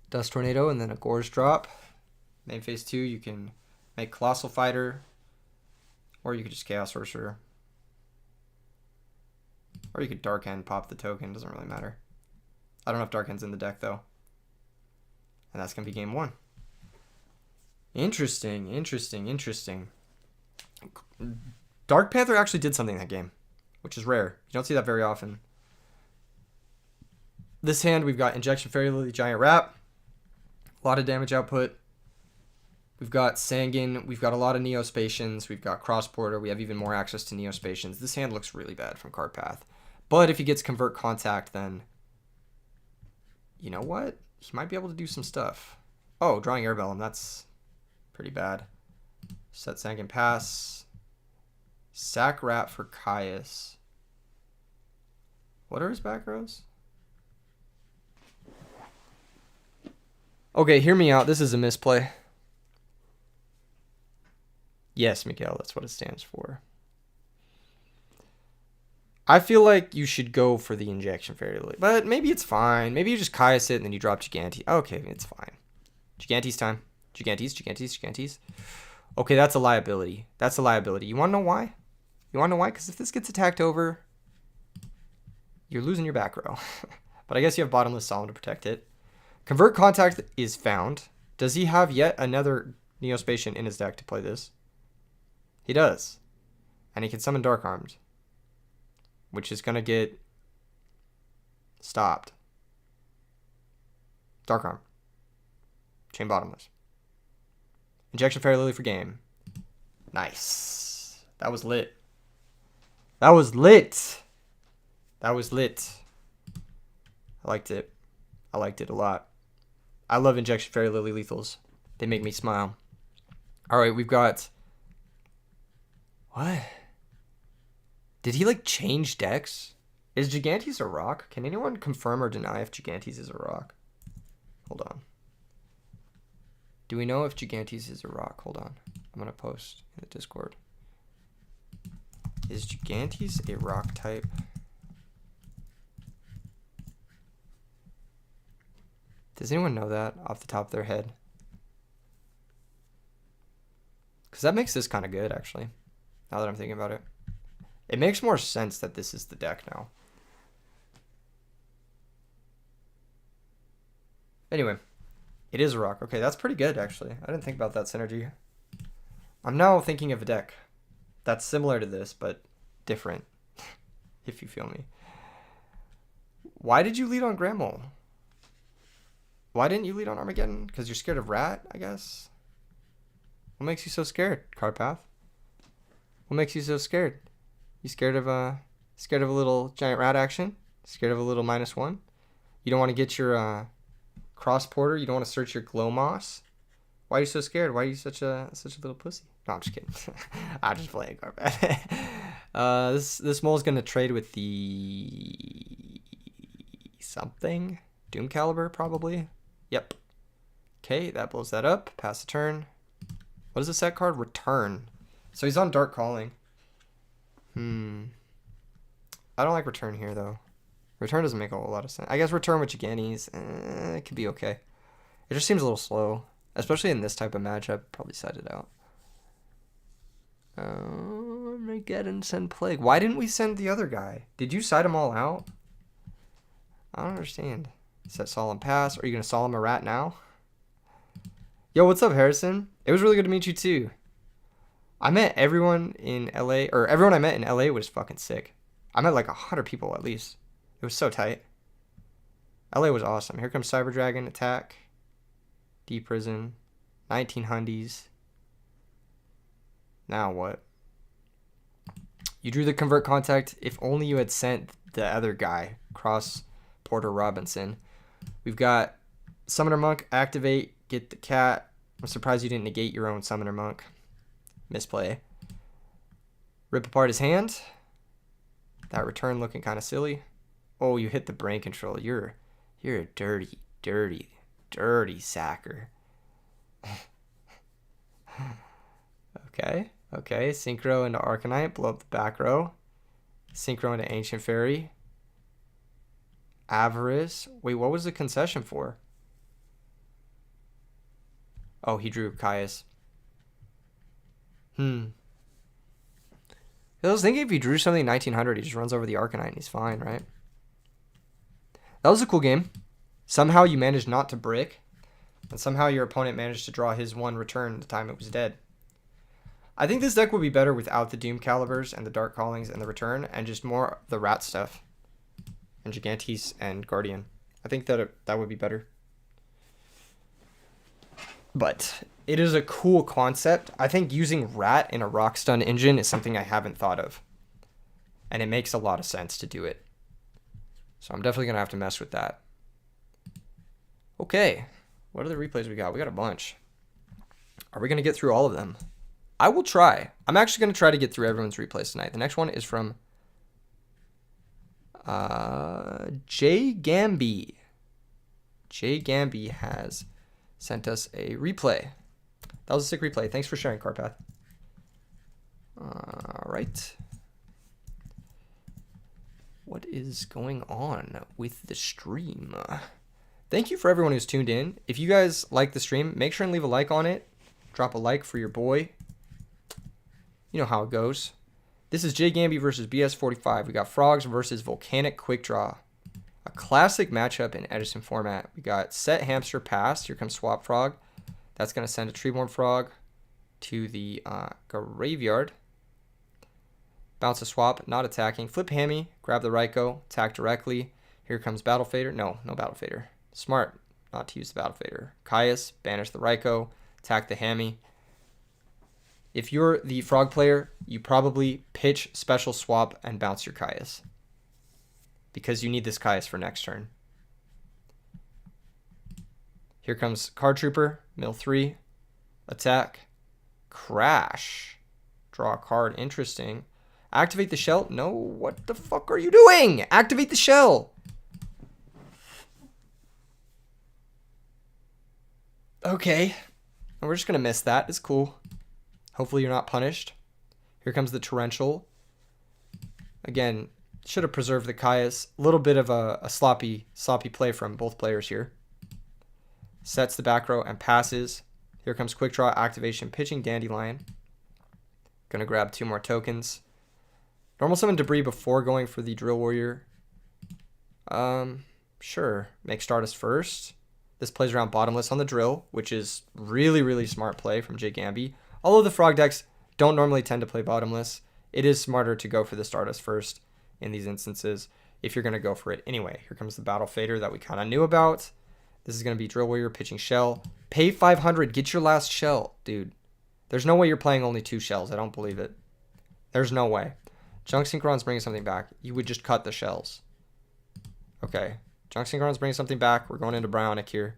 Dust Tornado and then a Gorge Drop. Main phase 2, you can make Colossal Fighter, or you could just Chaos Sorcerer. Or you could Dark End, pop the token, doesn't really matter. I don't know if Dark End's in the deck though. And that's going to be game 1. Interesting. Dark Panther actually did something that game, which is rare. You don't see that very often. This hand, we've got Injection Fairy Lily, Giant Rat. A lot of damage output. We've got Sangan. We've got a lot of Neospatians. We've got Cross Porter. We have even more access to Neospatians. This hand looks really bad from Carpath. But if he gets Convert Contact, then you know what? He might be able to do some stuff. Oh, drawing Airbellum. That's pretty bad. Set Sangan pass. Sack Rat for Caius. What are his back rows? Okay, hear me out. This is a misplay. Yes, Miguel, that's what it stands for. I feel like you should go for the Injection Fairy Lily, but maybe it's fine. Maybe you just Caius it and then you drop Gigantes. Okay, it's fine. Gigantes time. Gigantes. Okay, that's a liability. You want to know why? Because if this gets attacked over, you're losing your back row. But I guess you have Bottomless Solemn to protect it. Convert Contact is found. Does he have yet another Neospatian in his deck to play this? He does. And he can summon Dark Armed, which is going to get stopped. Dark Arm. Chain Bottomless. Injection Fairy Lily for game. Nice. That was lit. I liked it. I liked it a lot. I love Injection Fairy Lily lethals. They make me smile. All right, we've got... What? Did he, like, change decks? Is Gigantes a rock? Can anyone confirm or deny if Gigantes is a rock? Hold on. Do we know if Gigantes is a rock? Hold on. I'm going to post in the Discord. Is Gigantes a rock type? Does anyone know that off the top of their head? Because that makes this kind of good, actually. Now that I'm thinking about it. It makes more sense that this is the deck now. Anyway. It is a rock. Okay, that's pretty good, actually. I didn't think about that synergy. I'm now thinking of a deck that's similar to this, but different. If you feel me. Why did you lead on Grammel? Why didn't you lead on Armageddon? Because you're scared of Rat, I guess? What makes you so scared, Carpath? What makes you so scared? You scared of a little giant rat action? Scared of a little -1? You don't want to get your cross porter? You don't want to search your glow moss? Why are you so scared? Why are you such a little pussy? No, I'm just kidding. I'm just playing Carpath. This mole's gonna trade with the something Doom Caliber probably. Yep. Okay, that blows that up. Pass the turn. What is the set card? Return. So he's on Dark Calling. I don't like Return here though. Return doesn't make a whole lot of sense. I guess Return with Gigantes, it could be okay. It just seems a little slow, especially in this type of matchup. Probably side it out. Armageddon, send Plague. Why didn't we send the other guy? Did you side them all out? I don't understand. Set Solemn Pass. Are you gonna Solemn a rat now? Yo, what's up, Harrison? It was really good to meet you too. I met everyone in LA, or everyone I met in LA was fucking sick. I met like 100 people at least. It was so tight. LA was awesome. Here comes Cyber Dragon, attack. Deep Prison. 19 hundies. Now what? You drew the convert contact. If only you had sent the other guy, Cross Porter Robinson. We've got Summoner Monk, activate, get the cat. I'm surprised you didn't negate your own Summoner Monk. Misplay. Rip apart his hand. That return looking kind of silly. Oh, you hit the brain control. You're a dirty, dirty, dirty sacker. Okay. Synchro into Arcanite. Blow up the back row. Synchro into Ancient Fairy. Avarice. Wait, what was the concession for? Oh, he drew Caius. I was thinking if he drew something 1900, he just runs over the Arcanite and he's fine, right? That was a cool game. Somehow you managed not to brick, and somehow your opponent managed to draw his one return the time it was dead. I think this deck would be better without the Doom Calibers and the Dark Callings and the return, and just more the rat stuff. And Gigantes and Guardian. I think that would be better. But it is a cool concept. I think using rat in a rock stun engine is something I haven't thought of. And it makes a lot of sense to do it. So I'm definitely going to have to mess with that. Okay. What are the replays we got? We got a bunch. Are we going to get through all of them? I will try. I'm actually going to try to get through everyone's replays tonight. The next one is from Jay Gamby. Jay Gamby has sent us a replay. That was a sick replay. Thanks for sharing, Carpath. All right. What is going on with the stream? Thank you for everyone who's tuned in. If you guys like the stream, make sure and leave a like on it. Drop a like for your boy. You know how it goes. This is Jay Gamby versus BS45. We got Frogs versus Volcanic Quick Draw. A classic matchup in Edison Format. We got Set Hamster Pass. Here comes Swap Frog. That's going to send a Treeborn Frog to the graveyard. Bounce a swap, not attacking. Flip Hammy, grab the Raikou, attack directly. Here comes Battle Fader. No Battle Fader. Smart not to use the Battle Fader. Caius, banish the Raikou, attack the Hammy. If you're the Frog player, you probably pitch Special Swap and bounce your Caius, because you need this Caius for next turn. Here comes Card Trooper, mill 3, attack, crash, draw a card, interesting. Activate the shell. No, what the fuck are you doing? Activate the shell. Okay. And we're just going to miss that. It's cool. Hopefully you're not punished. Here comes the Torrential. Again, should have preserved the Caius. A little bit of a sloppy play from both players here. Sets the back row and passes. Here comes Quick Draw, activation, pitching Dandelion. Gonna grab 2 more tokens. Normal summon Debris before going for the Drill Warrior. Sure. Make Stardust first. This plays around Bottomless on the Drill, which is really, really smart play from Jay Gamby. Although the Frog decks don't normally tend to play Bottomless, it is smarter to go for the Stardust first in these instances if you're going to go for it anyway. Here comes the Battle Fader that we kind of knew about. This is going to be Drill Warrior pitching Shell. Pay 500. Get your last shell, dude. There's no way you're playing only 2 shells. I don't believe it. There's no way. Junk Synchron's bringing something back. You would just cut the shells. Okay. Junk Synchron's bringing something back. We're going into Bionic here.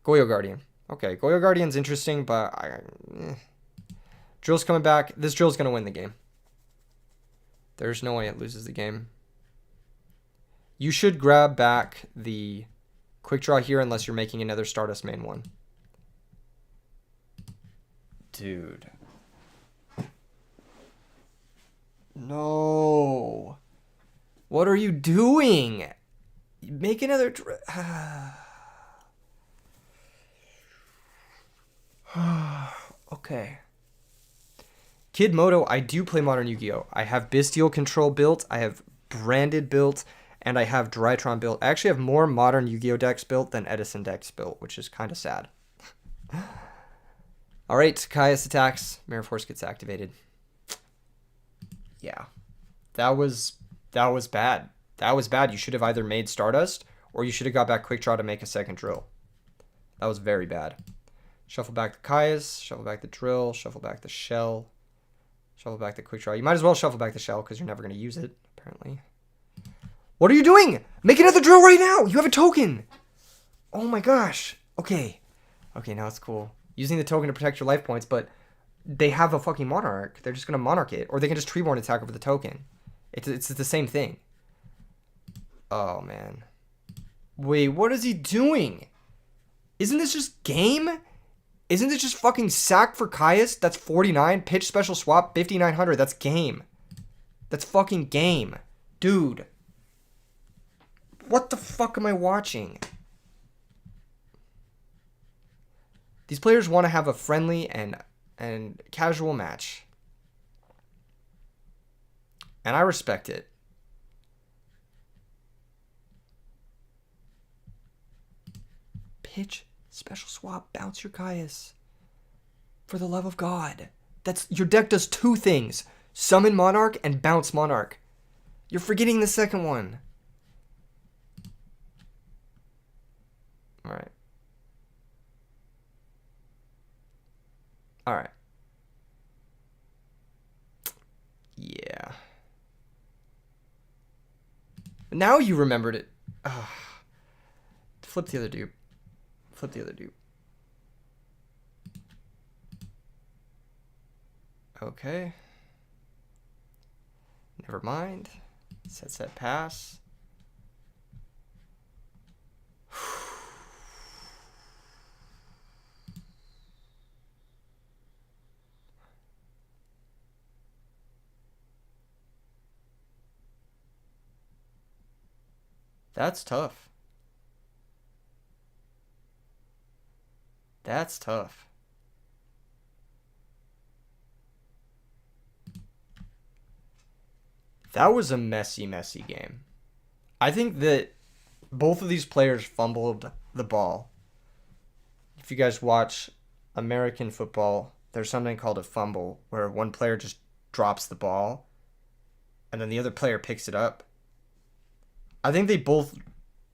Goyo Guardian. Okay, Goyo Guardian's interesting, but Drill's coming back. This Drill's going to win the game. There's no way it loses the game. You should grab back the quick draw here unless you're making another Stardust main one. Dude. No. What are you doing? Make another... Okay. Kid Moto, I do play Modern Yu-Gi-Oh! I have Bestial Control built, I have Branded built, and I have Drytron built. I actually have more Modern Yu-Gi-Oh! Decks built than Edison decks built, which is kind of sad. Alright, Caius attacks. Mirror Force gets activated. Yeah. That was bad. That was bad. You should have either made Stardust, or you should have got back Quick Draw to make a second Drill. That was very bad. Shuffle back the Caius, shuffle back the Drill, shuffle back the Shell, shuffle back the Quick Draw. You might as well shuffle back the Shell because you're never going to use it, apparently. What are you doing? Make another Drill right now! You have a token! Oh my gosh. Okay. Okay, now it's cool. Using the token to protect your life points, but they have a fucking Monarch. They're just going to Monarch it. Or they can just Treeborn attack over the token. It's the same thing. Oh, man. Wait, what is he doing? Isn't this just game? Isn't this just fucking sack for Caius? That's 49. Pitch special swap, 5,900. That's game. That's fucking game. Dude. What the fuck am I watching? These players want to have a friendly and casual match. And I respect it. Pitch, special swap, bounce your Caius. For the love of God. Your deck does two things. Summon Monarch and bounce Monarch. You're forgetting the second one. Alright. Alright. Yeah. Now you remembered it. Ugh. Flip the other dupe. Flip the other dupe. Okay. Never mind. Set, pass. That's tough. That's tough. That was a messy, messy game. I think that both of these players fumbled the ball. If you guys watch American football, there's something called a fumble, where one player just drops the ball, and then the other player picks it up. I think they both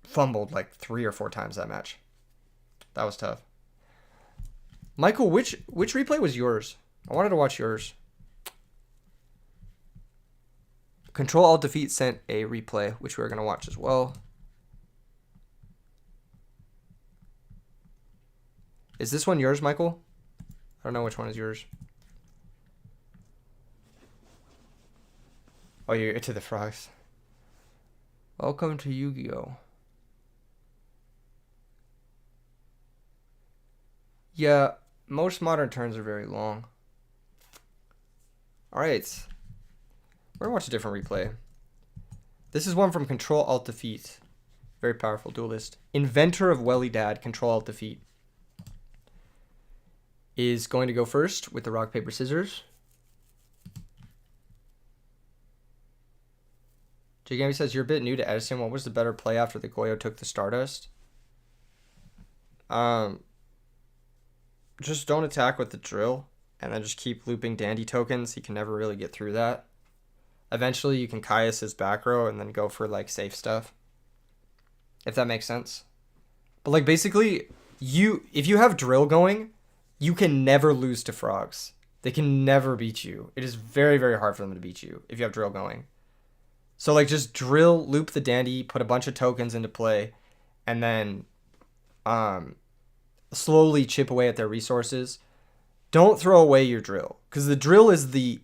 fumbled like 3 or 4 times that match. That was tough. Michael, which replay was yours? I wanted to watch yours. Control-Alt-Defeat sent a replay, which we're going to watch as well. Is this one yours, Michael? I don't know which one is yours. Oh, you're into the frogs. Welcome to Yu-Gi-Oh! Yeah, most modern turns are very long. Alright. We're going to watch a different replay. This is one from Control-Alt-Defeat. Very powerful duelist. Inventor of Welly-Dad, Control-Alt-Defeat, is going to go first with the rock, paper, scissors. Jigami says, you're a bit new to Edison. What was the better play after the Goyo took the Stardust? Just don't attack with the Drill, and then just keep looping Dandy tokens. He can never really get through that. Eventually, you can Caius his back row and then go for, like, safe stuff. If that makes sense. But, like, basically, if you have Drill going, you can never lose to frogs. They can never beat you. It is very, very hard for them to beat you if you have drill going. So like just drill, loop the dandy, put a bunch of tokens into play, and then slowly chip away at their resources. Don't throw away your drill, because the drill is the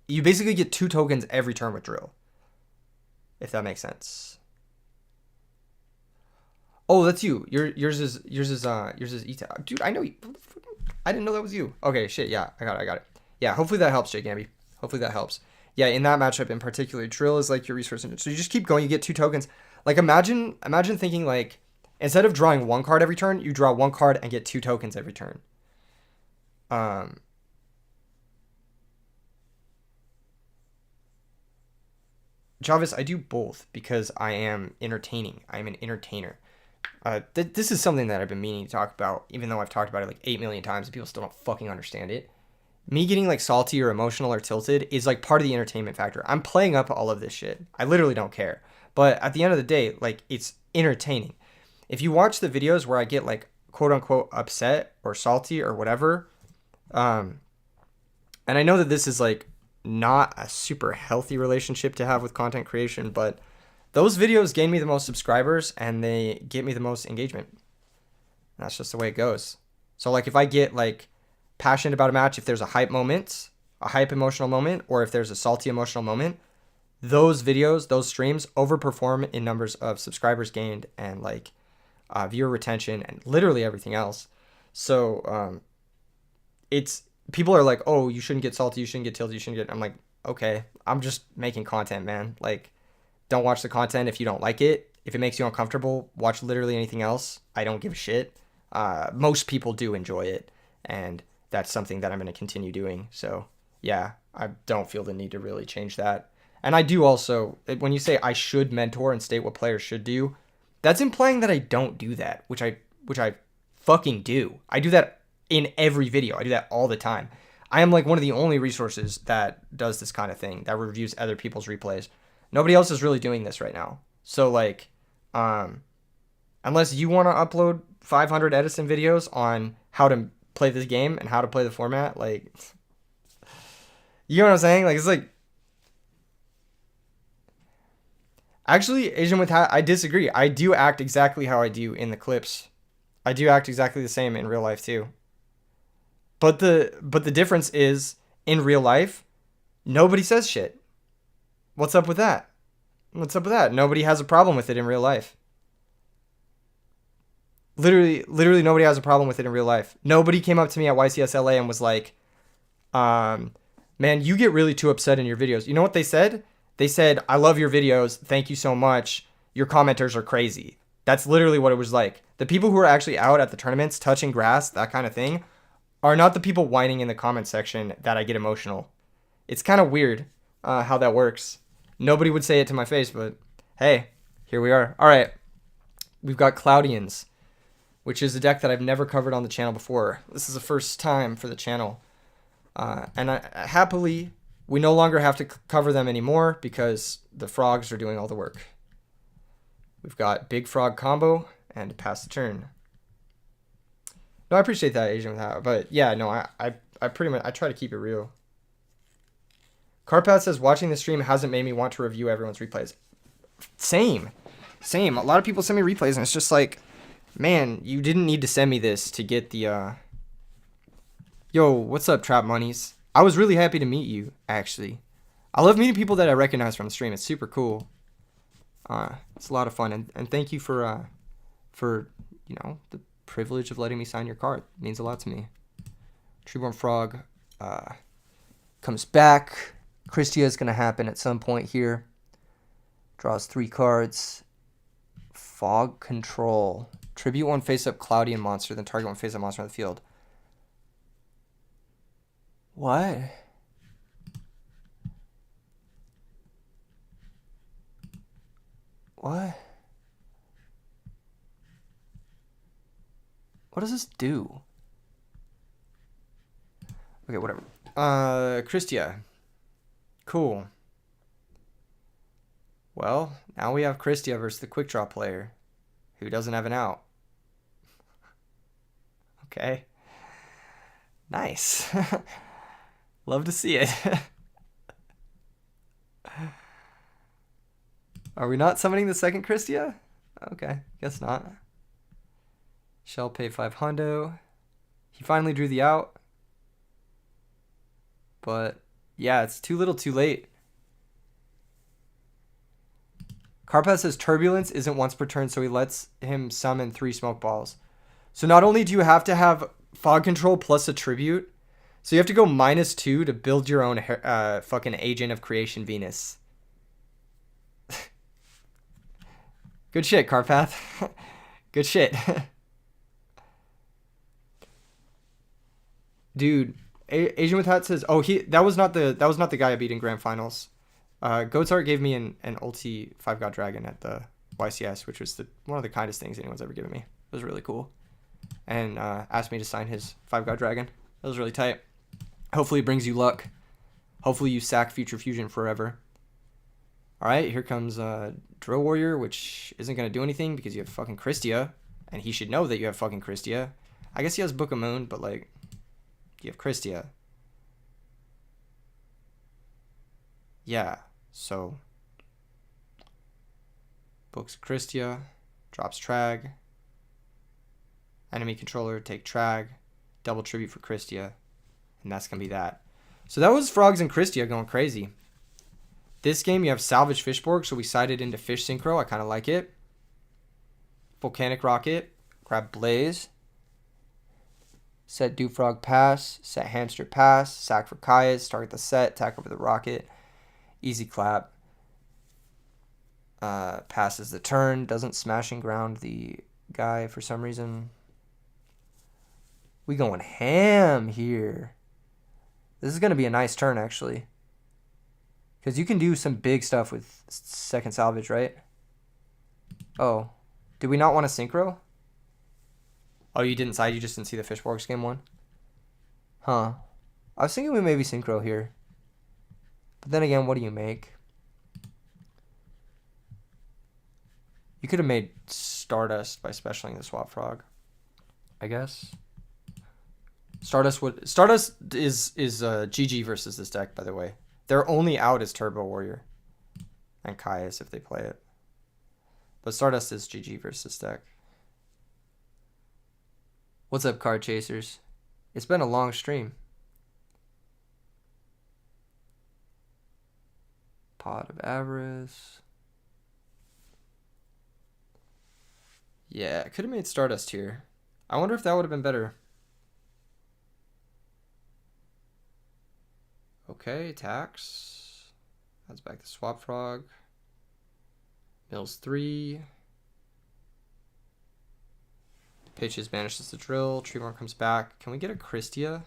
you basically get 2 tokens every turn with drill, if that makes sense. Oh, that's you. Yours is Eta. Dude, I know you. I didn't know that was you. Okay, shit. Yeah, I got it. Yeah, hopefully that helps, Jake Gamby. Hopefully that helps. Yeah, in that matchup in particular, drill is like your resource engine. So you just keep going. You get 2 tokens. Like imagine thinking like instead of drawing 1 card every turn, you draw 1 card and get 2 tokens every turn. Jarvis, I do both because I am entertaining. I'm an entertainer. This is something that I've been meaning to talk about, even though I've talked about it like 8 million times and people still don't fucking understand it. Me getting like salty or emotional or tilted is like part of the entertainment factor. I'm playing up all of this shit. I literally don't care. But at the end of the day, like it's entertaining. If you watch the videos where I get like quote unquote upset or salty or whatever, and I know that this is like not a super healthy relationship to have with content creation, but those videos gain me the most subscribers and they get me the most engagement. That's just the way it goes. So like if I get like passionate about a match, if there's a hype moment, a hype emotional moment, or if there's a salty emotional moment, those videos, those streams overperform in numbers of subscribers gained and like viewer retention and literally everything else. So it's people are like, oh, you shouldn't get salty, you shouldn't get tilted, you shouldn't get. I'm like, okay, I'm just making content, man. Like, don't watch the content if you don't like it. If it makes you uncomfortable, watch literally anything else. I don't give a shit. Most people do enjoy it, and that's something that I'm going to continue doing. So yeah, I don't feel the need to really change that. And I do also, when you say I should mentor and state what players should do, that's implying that I don't do that, which I fucking do. I do that in every video. I do that all the time. I am like one of the only resources that does this kind of thing, that reviews other people's replays. Nobody else is really doing this right now. So like, unless you want to upload 500 Edison videos on how to play this game and how to play the format, like, you know what I'm saying? Like, it's like, actually, Asian with Hat, I disagree. I do act exactly how I do in the clips. I do act exactly the same in real life too. But the difference is, in real life, nobody says shit. What's up with that? What's up with that? Nobody has a problem with it in real life. Literally nobody has a problem with it in real life. Nobody came up to me at YCSLA and was like, man, you get really too upset in your videos. You know what they said? They said, I love your videos. Thank you so much. Your commenters are crazy. That's literally what it was like. The people who are actually out at the tournaments, touching grass, that kind of thing, are not the people whining in the comment section that I get emotional. It's kind of weird how that works. Nobody would say it to my face, but hey, here we are. All right, we've got Cloudians, which is a deck that I've never covered on the channel before. This is the first time for the channel. And happily, we no longer have to cover them anymore because the frogs are doing all the work. We've got big frog combo and pass the turn. No, I appreciate that, Asian, but yeah, no, I pretty much, I try to keep it real. Carpath says, watching the stream hasn't made me want to review everyone's replays. Same. A lot of people send me replays, and it's just like, man, you didn't need to send me this to get the, Yo, what's up, Trap Monies? I was really happy to meet you, actually. I love meeting people that I recognize from the stream. It's super cool. It's a lot of fun, and thank you for, you know, the privilege of letting me sign your card. It means a lot to me. Treeborn Frog comes back. Christia is going to happen at some point here. Draws 3 cards. Fog Control. Tribute 1 face-up Cloudian monster, then target 1 face-up monster on the field. What? What? What does this do? Okay, whatever. Christia. Cool. Well, now we have Christia versus the quick draw player who doesn't have an out. Okay. Nice. Love to see it. Are we not summoning the second Christia? Okay, guess not. Shall pay 5 hundo. He finally drew the out. But yeah, it's too little too late. Carpath says turbulence isn't once per turn, so he lets him summon 3 smoke balls. So not only do you have to have fog control plus a tribute, so you have to go -2 to build your own fucking agent of creation Venus. Good shit, Carpath. Good shit. Dude, Asian with Hat says, "Oh, that was not the guy I beat in grand finals. Goatsart gave me an ulti 5-God dragon at the YCS, which was one of the kindest things anyone's ever given me. It was really cool, and asked me to sign his 5-God dragon. That was really tight. Hopefully, it brings you luck. Hopefully, you sack Future Fusion forever." All right, here comes Drill Warrior, which isn't gonna do anything because you have fucking Christia, and he should know that you have fucking Christia. I guess he has Book of Moon, but like, you have Christia. Yeah, so books Christia, drops Trag, enemy controller, take Trag, double tribute for Christia, and that's gonna be that. So that was Frogs and Christia going crazy. This game you have Salvage Fishborg, so we sided into Fish Synchro. I kind of like it. Volcanic Rocket, grab Blaze, set Dewfrog Pass, set Hamster Pass, sack for Kaias, target the set, attack over the rocket. Easy clap. Passes the turn. Doesn't smashing ground the guy for some reason. We going ham here. This is going to be a nice turn, actually. Because you can do some big stuff with second salvage, right? Oh. Did we not want to synchro? Oh, you didn't side? You just didn't see the Fishborgs game one? Huh. I was thinking we maybe synchro here. But then again, what do you make? You could have made Stardust by specialing the Swap Frog, I guess. Stardust is GG versus this deck, by the way. Their only out is Turbo Warrior and Kaias if they play it. But Stardust is GG versus this deck. What's up, card chasers? It's been a long stream. Pot of Avarice. Yeah, I could have made Stardust here. I wonder if that would have been better. Okay, attacks. Adds back the Swap Frog. Mills 3. Pitches, banishes the drill. Treeborn comes back. Can we get a Christia?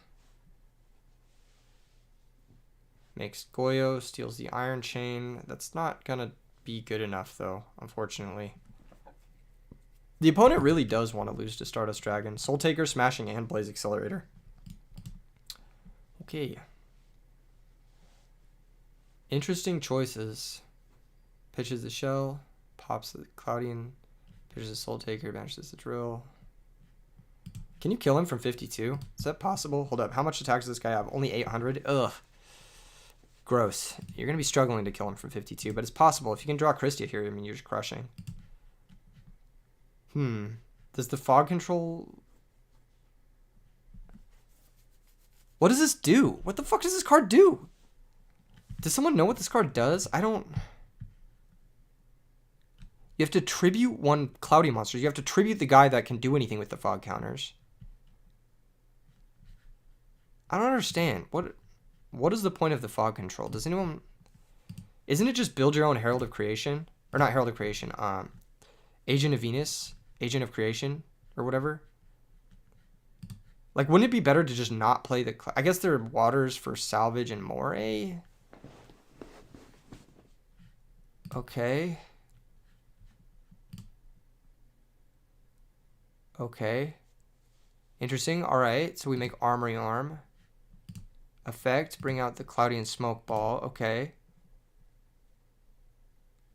Makes Goyo, steals the Iron Chain. That's not going to be good enough, though, unfortunately. The opponent really does want to lose to Stardust Dragon. Soul Taker, Smashing, and Blaze Accelerator. Okay. Interesting choices. Pitches the Shell. Pops the Cloudian. Pitches the Soul Taker. Banishes the Drill. Can you kill him from 52? Is that possible? Hold up. How much attacks does this guy have? Only 800? Ugh. Gross. You're going to be struggling to kill him from 52, but it's possible. If you can draw Christia here, I mean, you're just crushing. Does the fog control... What does this do? What the fuck does this card do? Does someone know what this card does? I don't... You have to tribute one Cloudy monster. You have to tribute the guy that can do anything with the fog counters. I don't understand. What is the point of the fog control? Does anyone... Isn't it just build your own Herald of Creation? Or not Herald of Creation. Agent of Venus. Agent of Creation. Or whatever. Like, wouldn't it be better to just not play the... I guess there are waters for Salvage and Moray. Okay. Okay. Interesting. Alright. So we make Armory Arm. Effect. Bring out the Cloudian Smoke Ball. Okay.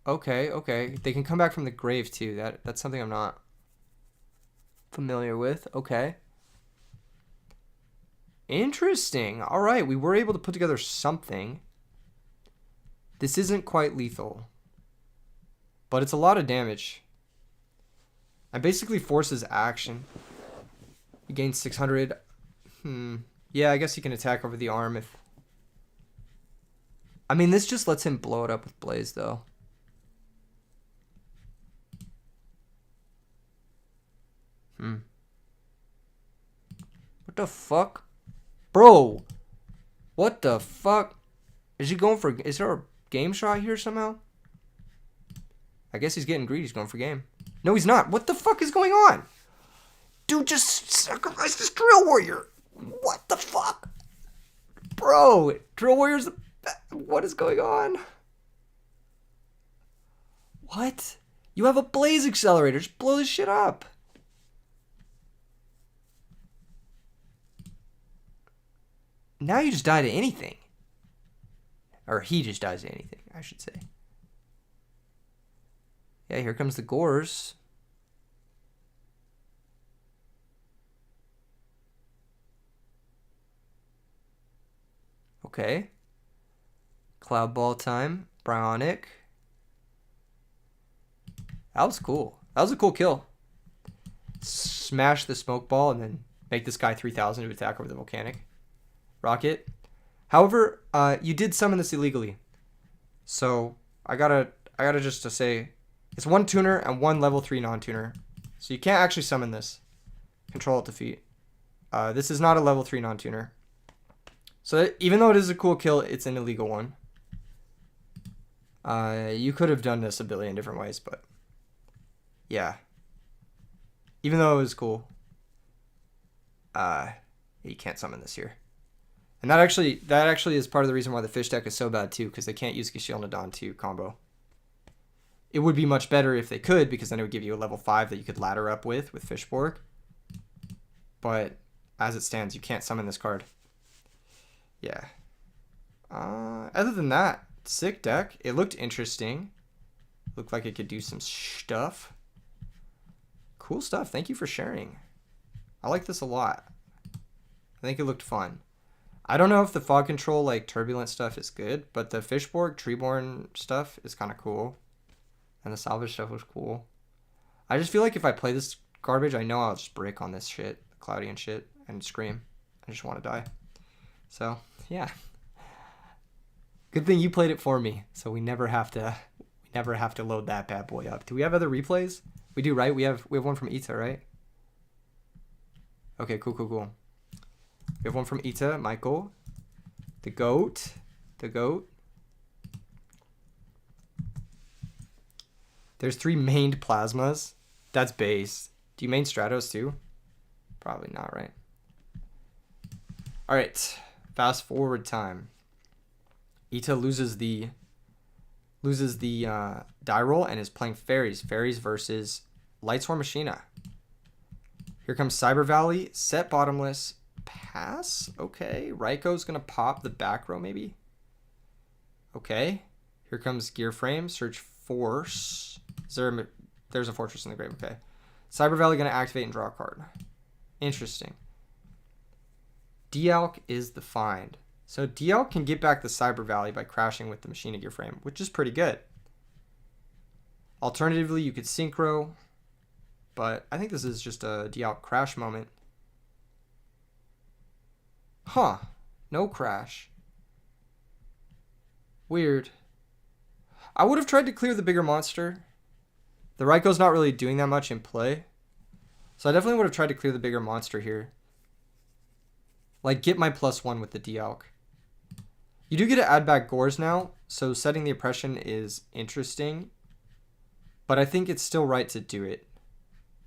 Okay, okay. They can come back from the grave too. That's something I'm not familiar with. Okay. Interesting. All right, we were able to put together something. This isn't quite lethal, but it's a lot of damage. And basically forces action. He gains 600. Yeah, I guess he can attack over the arm if... I mean, this just lets him blow it up with Blaze, though. What the fuck? Bro! What the fuck? Is he going for... Is there a game shot here somehow? I guess he's getting greedy. He's going for game. No, he's not. What the fuck is going on? Dude just sacrificed this Drill Warrior. What the fuck? Bro, Drill Warrior's... What is going on? What? You have a Blaze Accelerator. Just blow this shit up. Now you just die to anything. Or he just dies to anything, I should say. Yeah, here comes the Gores. Okay. Cloud Ball time. Bionic. That was cool. That was a cool kill. Smash the Smoke Ball and then make this guy 3,000 to attack over the Volcanic. Rocket. However, you did summon this illegally. So, I gotta just to say, it's one tuner and one level 3 non-tuner. So you can't actually summon this. Control Alt Defeat. This is not a level 3 non-tuner. So even though it is a cool kill, it's an illegal one. You could have done this a billion different ways, but yeah. Even though it was cool, you can't summon this here. And that actually is part of the reason why the fish deck is so bad too, because they can't use Geshiel Nadon to combo. It would be much better if they could, because then it would give you a level 5 that you could ladder up with Fishborg. But as it stands, you can't summon this card. Yeah. Other than that, sick deck. It looked interesting. Looked like it could do some stuff. Cool stuff. Thank you for sharing. I like this a lot. I think it looked fun. I don't know if the fog control, like turbulent stuff, is good, but the Fishborg, Treeborn stuff is kind of cool. And the salvage stuff was cool. I just feel like if I play this garbage, I know I'll just break on this shit, cloudy and shit, and scream. I just want to die. So, yeah. Good thing you played it for me, so we never have to load that bad boy up. Do we have other replays? We do, right? We have one from Ita, right? Okay, cool. We have one from Ita, Michael. The goat. There's 3 mained plasmas. That's base. Do you main Stratos too? Probably not, right? All right. Fast forward time. Ita loses the die roll and is playing fairies. Fairies versus Lightsworn Machina. Here comes Cyber Valley. Set bottomless. Pass. Okay. Raiko's gonna pop the back row maybe. Okay. Here comes Gear Frame. Search Force. There's a Fortress in the grave. Okay. Cyber Valley gonna activate and draw a card. Interesting. Dialk is the find. So Dialk can get back the Cyber Valley by crashing with the Machina Gear Frame, which is pretty good. Alternatively, you could Synchro, but I think this is just a Dialk crash moment. Huh. No crash. Weird. I would have tried to clear the bigger monster. The Raiko's not really doing that much in play. So I definitely would have tried to clear the bigger monster here. Like, get my +1 with the Dialk. You do get to add back Gores now, so setting the oppression is interesting. But I think it's still right to do it.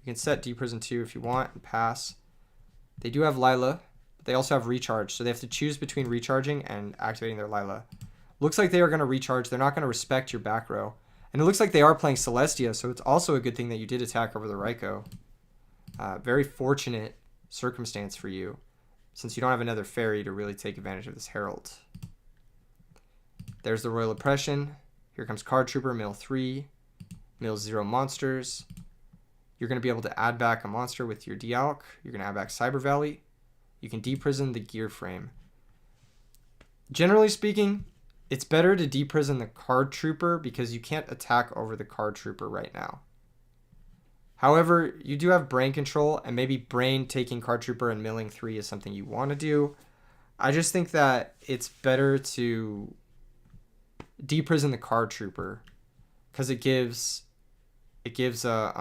You can set Deprison 2 if you want and pass. They do have Lila, but they also have Recharge, so they have to choose between recharging and activating their Lila. Looks like they are going to recharge. They're not going to respect your back row. And it looks like they are playing Celestia, so it's also a good thing that you did attack over the Raiko. Very fortunate circumstance for you, since you don't have another fairy to really take advantage of this Herald. There's the Royal Oppression. Here comes Card Trooper, mill 3. Mill 0 monsters. You're going to be able to add back a monster with your Dialk. You're going to add back Cyber Valley. You can deprison the gear frame. Generally speaking, it's better to deprison the card trooper because you can't attack over the card trooper right now. However, you do have brain control, and maybe brain taking card trooper and milling 3 is something you want to do. I just think that it's better to deprison the card trooper because it gives a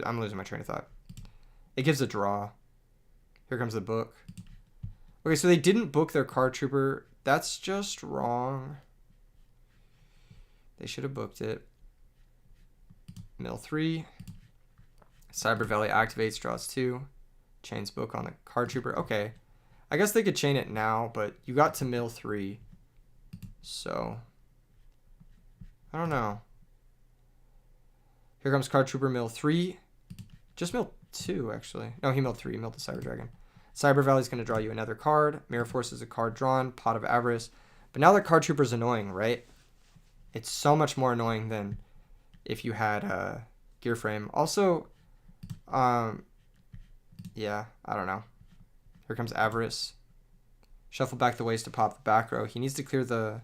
I'm losing my train of thought. It gives a draw. Here comes the book. Okay, so they didn't book their card trooper. That's just wrong. They should have booked it. Mill 3. Cyber Valley activates, draws 2. Chains book on the card trooper. Okay. I guess they could chain it now, but you got to mill 3. So, I don't know. Here comes card trooper mill 3. Just mill 2, actually. No, he milled 3. He milled the Cyber Dragon. Cyber Valley is going to draw you another card. Mirror Force is a card drawn. Pot of Avarice. But now that card trooper is annoying, right? It's so much more annoying than if you had a gear frame. Also, yeah, I don't know. Here comes Avarice. Shuffle back the waste to pop the back row. He needs to clear the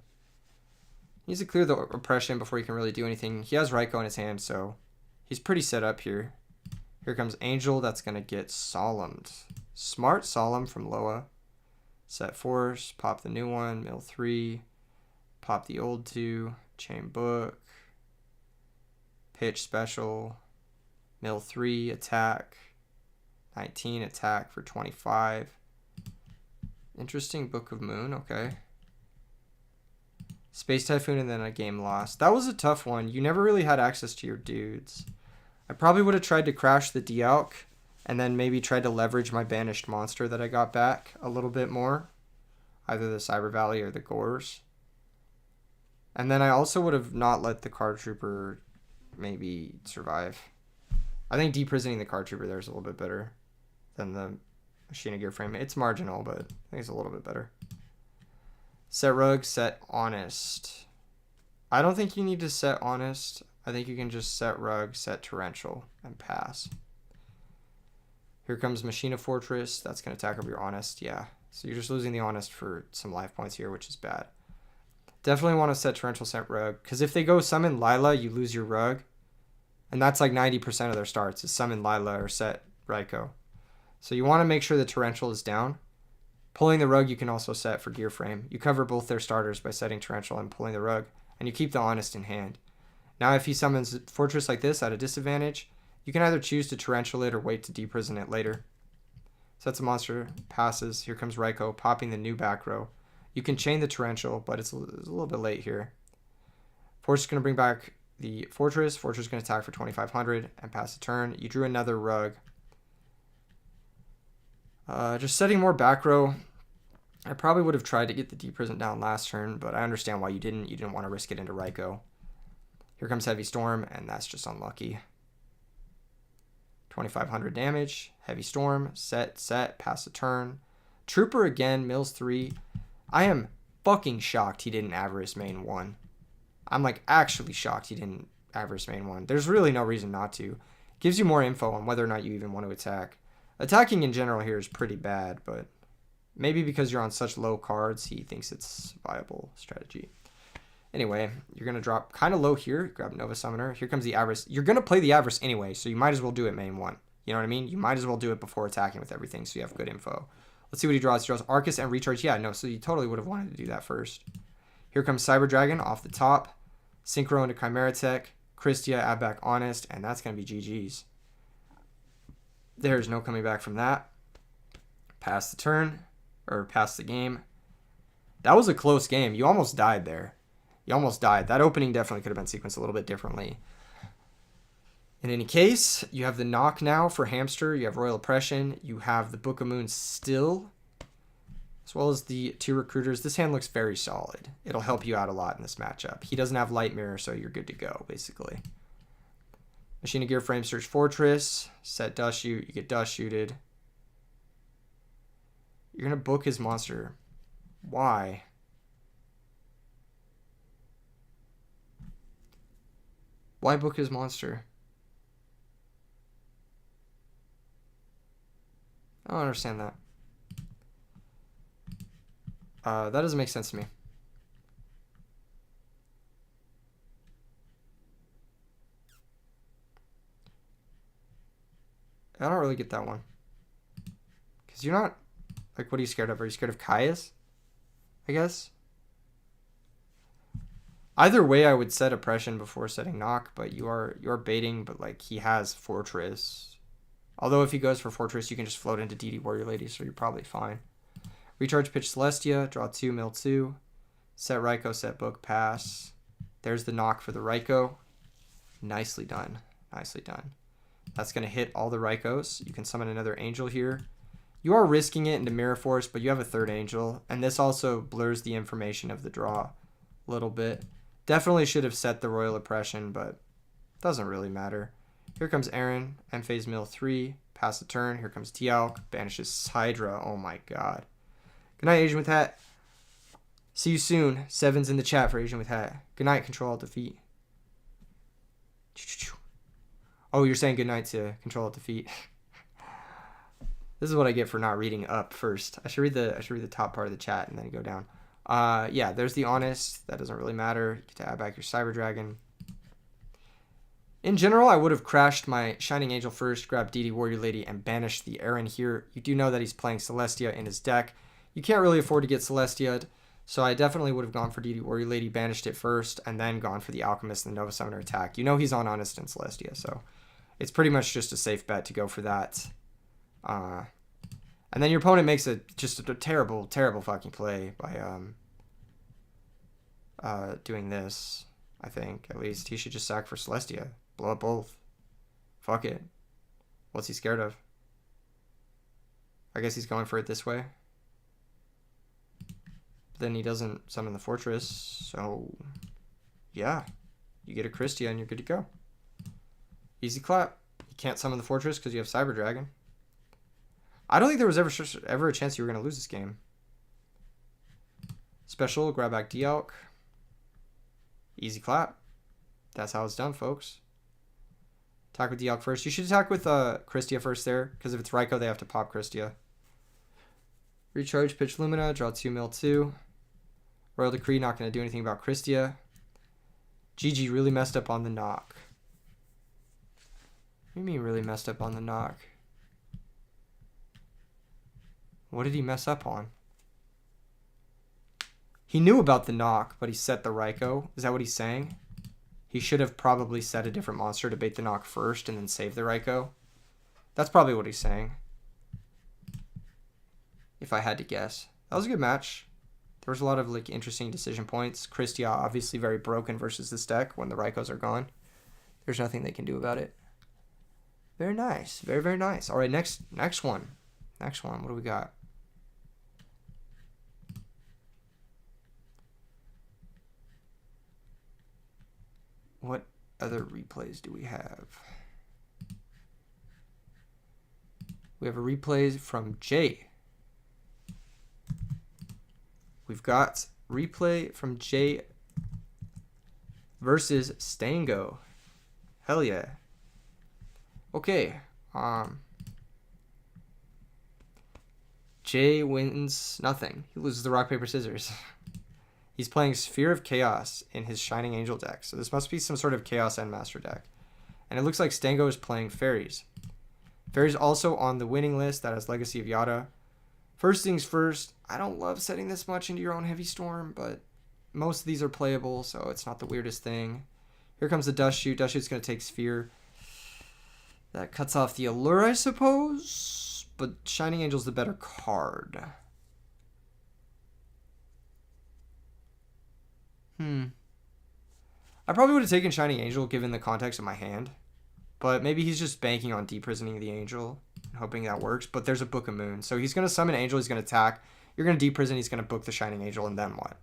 oppression before he can really do anything. He has Raikou in his hand, so he's pretty set up here. Here comes Angel. That's going to get solemned. Smart Solemn from Loa. Set Force. Pop the new one. Mill 3. Pop the old 2. Chain book. Pitch special. Mill 3. Attack. 19. Attack for 25. Interesting. Book of Moon. Okay. Space Typhoon and then a game lost. That was a tough one. You never really had access to your dudes. I probably would have tried to crash the Dialk and then maybe tried to leverage my banished monster that I got back a little bit more. Either the Cyber Valley or the Gores. And then I also would have not let the card trooper maybe survive. I think deprisoning the card trooper there is a little bit better than the Machina Gear frame. It's marginal, but I think it's a little bit better. Set Rug, set Honest. I don't think you need to set Honest. I think you can just set Rug, set Torrential, and pass. Here comes Machina Fortress. That's going to attack over your Honest. Yeah. So you're just losing the Honest for some life points here, which is bad. Definitely want to set Torrential, set Rug. Because if they go Summon Lila, you lose your Rug. And that's like 90% of their starts is Summon Lila or set Raikou. So you want to make sure the Torrential is down. Pulling the Rug you can also set for Gear Frame. You cover both their starters by setting Torrential and pulling the Rug. And you keep the Honest in hand. Now if he summons Fortress like this at a disadvantage, you can either choose to Torrential it or wait to deprison it later. Sets a monster, passes. Here comes Raikou, popping the new back row. You can chain the Torrential, but it's a little bit late here. Fortress is going to bring back the Fortress. Fortress is going to attack for 2,500 and pass the turn. You drew another Rug. Just setting more back row. I probably would have tried to get the deprison down last turn, but I understand why you didn't. You didn't want to risk it into Raikou. Here comes Heavy Storm, and that's just unlucky. 2,500 damage. Heavy Storm. Set. Pass the turn. Trooper again. Mills 3. I am fucking shocked he didn't Avarice main 1. I'm like actually shocked he didn't Avarice main 1. There's really no reason not to. Gives you more info on whether or not you even want to attack. Attacking in general here is pretty bad, but maybe because you're on such low cards, he thinks it's a viable strategy. Anyway, you're going to drop kind of low here. Grab Nova Summoner. Here comes the Avarice. You're going to play the Avarice anyway, so you might as well do it main 1. You know what I mean? You might as well do it before attacking with everything so you have good info. Let's see what he draws. He draws Arcus and Recharge. Yeah, no, so you totally would have wanted to do that first. Here comes Cyber Dragon off the top. Synchro into Chimera Tech. Christia, add back Honest, and that's going to be GG's. There's no coming back from that. Pass the turn, or pass the game. That was a close game. You almost died there. You almost died. That opening definitely could have been sequenced a little bit differently. In any case, you have the knock now for Hamster. You have Royal Oppression. You have the Book of Moon still, as well as the 2 recruiters. This hand looks very solid. It'll help you out a lot in this matchup. He doesn't have Light Mirror, so you're good to go, basically. Machina Gear Frame Search Fortress. Set Dust Shoot. You get Dust Shooted. You're going to book his monster. Why? Why book his monster? I don't understand that. That doesn't make sense to me. I don't really get that one. Because you're not... Like, what are you scared of? Are you scared of Kaya's? I guess. Either way, I would set oppression before setting knock, but you're baiting, but like he has fortress. Although if he goes for fortress, you can just float into DD Warrior Lady, so you're probably fine. Recharge pitch Celestia, draw 2, mill 2. Set Raikou, set book, pass. There's the knock for the Raikou. Nicely done. Nicely done. That's going to hit all the Raikous. You can summon another angel here. You are risking it into Mirror Force, but you have a third angel, and this also blurs the information of the draw a little bit. Definitely should have set the Royal Oppression, but doesn't really matter. Here comes Aaron, end phase mill 3, pass the turn. Here comes Dialk, banishes Hydra. Oh my god. Good night, Asian with Hat. See you soon. 7's in the chat for Asian with Hat. Good night, Control Alt Defeat. Oh, you're saying good night to Control Alt Defeat. This is what I get for not reading up first. I should read the top part of the chat and then go down. Yeah, there's the Honest. That doesn't really matter. You get to add back your Cyber Dragon. In general, I would have crashed my Shining Angel first, grabbed DD Warrior Lady, and banished the Aaron here. You do know that he's playing Celestia in his deck. You can't really afford to get Celestia'd, so I definitely would have gone for DD Warrior Lady, banished it first, and then gone for the Alchemist and the Nova Summoner attack. You know he's on Honest and Celestia, so it's pretty much just a safe bet to go for that. And then your opponent makes just a terrible, terrible fucking play by doing this. I think at least he should just sack for Celestia, blow up both. Fuck it. What's he scared of? I guess he's going for it this way. But then he doesn't summon the fortress, so yeah, you get a Christia and you're good to go. Easy clap. You can't summon the fortress because you have Cyber Dragon. I don't think there was ever a chance you were going to lose this game. Special, grab back Dialk. Easy clap. That's how it's done, folks. Attack with Dialk first. You should attack with Christia first there, because if it's Raikou, they have to pop Christia. Recharge, pitch Lumina, draw 2, mill 2. Royal Decree, not going to do anything about Christia. GG really messed up on the knock. What do you mean really messed up on the knock? What did he mess up on? He knew about the knock, but he set the Raikou. Is that what he's saying? He should have probably set a different monster to bait the knock first and then save the Raikou. That's probably what he's saying. If I had to guess. That was a good match. There was a lot of like interesting decision points. Christia obviously very broken versus this deck when the Raikous are gone. There's nothing they can do about it. Very nice. Very, very nice. All right, next one. Next one. What do we got? What other replays do we have? We have a replay from Jay. We've got replay from Jay versus Stango. Hell yeah. Okay. Jay wins nothing. He loses the rock, paper, scissors. He's playing Sphere of Chaos in his Shining Angel deck. So this must be some sort of Chaos Endmaster deck. And it looks like Stango is playing Fairies. Fairies also on the winning list. That has Legacy of Yada. First things first, I don't love setting this much into your own Heavy Storm, but most of these are playable, so it's not the weirdest thing. Here comes the Dust Shoot. Dust Shoot's going to take Sphere. That cuts off the Allure, I suppose. But Shining Angel's the better card. I probably would have taken Shining Angel given the context of my hand. But maybe he's just banking on deprisoning the Angel and hoping that works. But there's a Book of Moon. So he's going to summon Angel. He's going to attack. You're going to deprison. He's going to book the Shining Angel. And then what?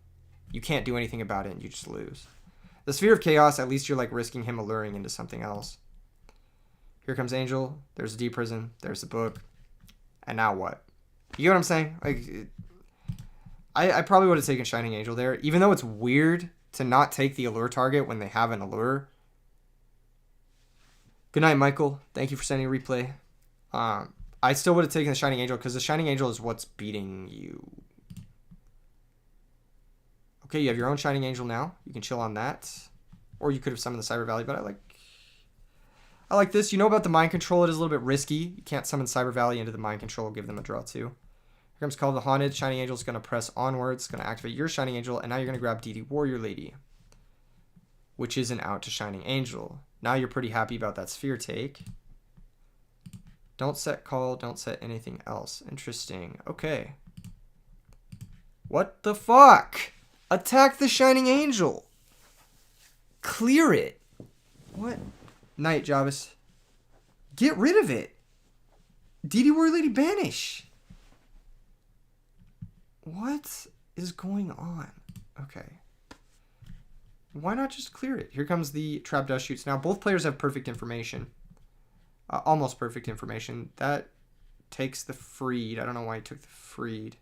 You can't do anything about it and you just lose. The Sphere of Chaos, at least you're like risking him alluring into something else. Here comes Angel. There's a deprison. There's the book. And now what? You get what I'm saying? Like, I probably would have taken Shining Angel there. Even though it's weird to not take the allure target when they have an allure. Good night, Michael. Thank you for sending a replay. I still would have taken the Shining Angel because the Shining Angel is what's beating you. Okay, you have your own Shining Angel now. You can chill on that. Or you could have summoned the Cyber Valley, but I like this. You know about the Mind Control. It is a little bit risky. You can't summon Cyber Valley into the Mind Control. Give them a draw too. Here comes Call of the Haunted. Shining Angel is going to press onwards. Going to activate your Shining Angel. And now you're going to grab DD Warrior Lady, which is an out to Shining Angel. Now you're pretty happy about that Sphere take. Don't set call. Don't set anything else. Interesting. Okay. What the fuck? Attack the Shining Angel. Clear it. What? Night, Javis. Get rid of it. DD Warrior Lady banish. What is going on? Okay. Why not just clear it? Here comes the Trap Dust Shoots. Now, both players have perfect information. Almost perfect information. That takes the Freed. I don't know why he took the Freed.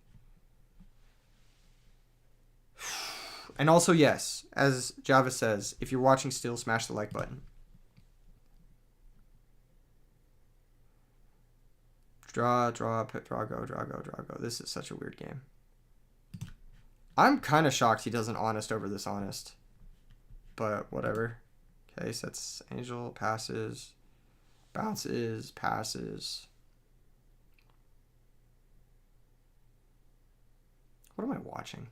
And also, yes, as Java says, if you're watching still, smash the like button. Draw, put, draw, go. This is such a weird game. I'm kind of shocked he doesn't honest over this honest. But whatever. Okay, sets Angel, passes, bounces, passes. What am I watching?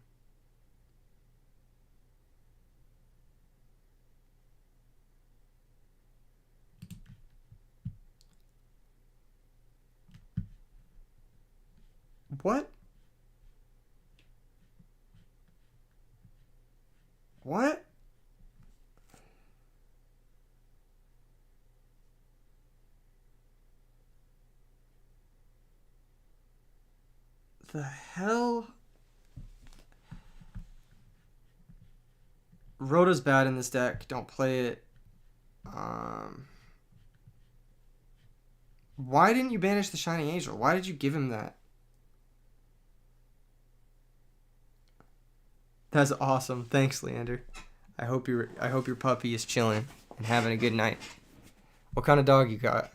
What? What? The hell? Rhoda's bad in this deck. Don't play it. Why didn't you banish the Shining Angel? Why did you give him that? That's awesome. Thanks, Leander. I hope your puppy is chilling and having a good night. What kind of dog you got?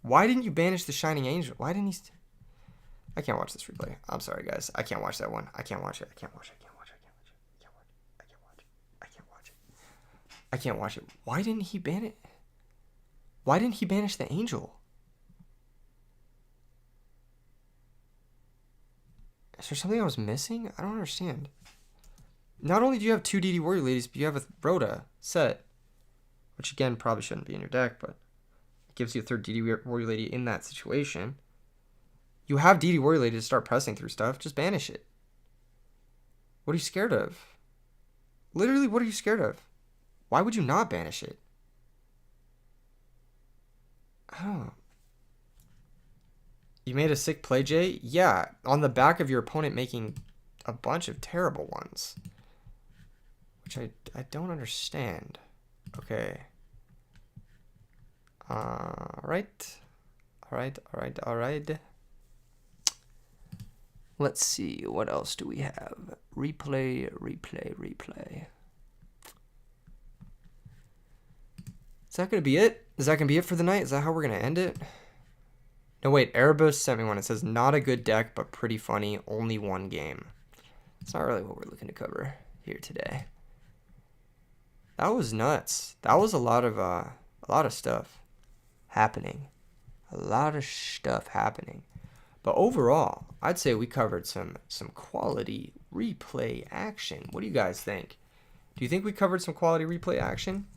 Why didn't you banish the Shining Angel? Why didn't he? I can't watch this replay. I'm sorry, guys. I can't watch that one. I can't watch it. I can't watch it. I can't watch it. Why didn't he ban it? Why didn't he banish the Angel? Is there something I was missing? I don't understand. Not only do you have two DD Warrior Ladies, but you have a Rhoda set, which again probably shouldn't be in your deck, but it gives you a third DD Warrior Lady in that situation. You have DD Warrior Lady to start pressing through stuff. Just banish it. What are you scared of? Literally, what are you scared of? Why would you not banish it? Oh. You made a sick play, Jay? Yeah, on the back of your opponent making a bunch of terrible ones. Which I don't understand. Okay. Alright. Let's see, what else do we have? Replay. Is that going to be it? Is that going to be it for the night? Is that how we're going to end it? No, wait. Erebus sent me one. It says, not a good deck, but pretty funny. Only one game. It's not really what we're looking to cover here today. That was nuts. That was a lot of stuff happening. But overall, I'd say we covered some quality replay action. What do you guys think? Do you think we covered some quality replay action?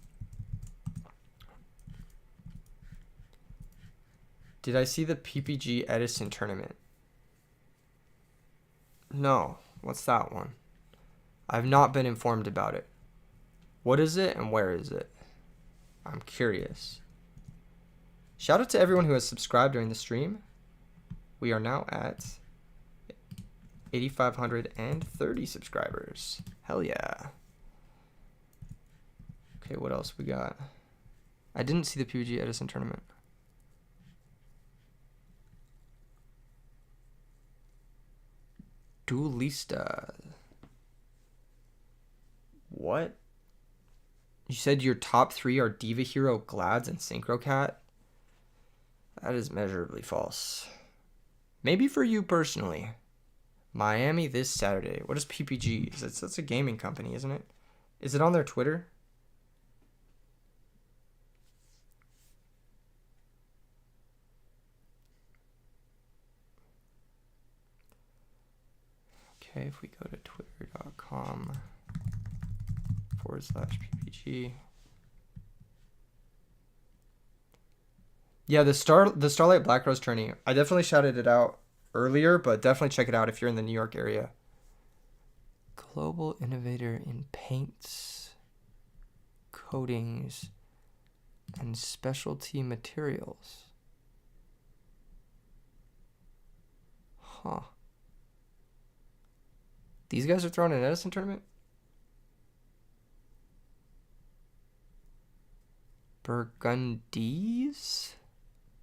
Did I see the PPG Edison tournament? No. What's that one? I've not been informed about it. What is it and where is it? I'm curious. Shout out to everyone who has subscribed during the stream. We are now at 8,530 subscribers. Hell yeah. Okay, what else we got? I didn't see the PPG Edison tournament. Duelista. What? You said your top three are Diva Hero, Glads, and Synchro Cat? That is measurably false. Maybe for you personally. Miami this Saturday. What is PPG? That's a gaming company, isn't it? Is it on their Twitter? Okay, if we go to twitter.com/PPG. Yeah, the Starlight Black Rose tourney. I definitely shouted it out earlier, but definitely check it out if you're in the New York area. Global innovator in paints, coatings, and specialty materials. Huh. These guys are throwing an Edison tournament? Burgundies?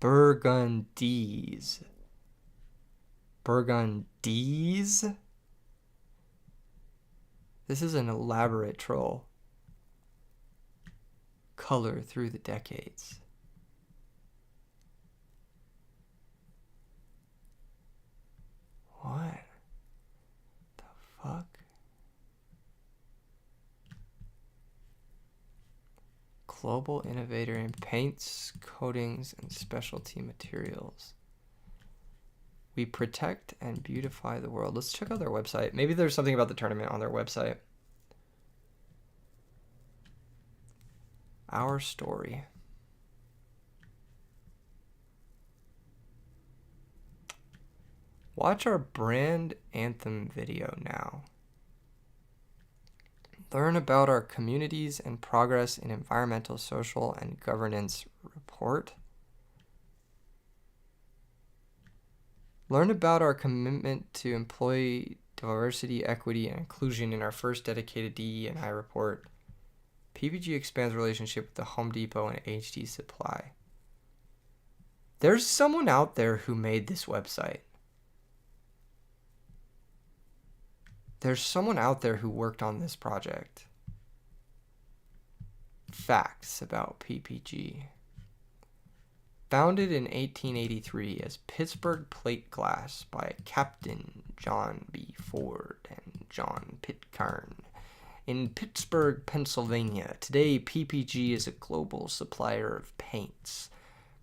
Burgundies. This is an elaborate troll. Color through the decades. What the fuck? Global innovator in paints, coatings, and specialty materials. We protect and beautify the world. Let's check out their website. Maybe there's something about the tournament on their website. Our story. Watch our brand anthem video now. Learn about our communities and progress in environmental, social, and governance report. Learn about our commitment to employee diversity, equity, and inclusion in our first dedicated DE&I report. PPG expands relationship with the Home Depot and HD Supply. There's someone out there who made this website. There's someone out there who worked on this project. Facts about PPG. Founded in 1883 as Pittsburgh Plate Glass by Captain John B. Ford and John Pitcairn in Pittsburgh, Pennsylvania. Today, PPG is a global supplier of paints,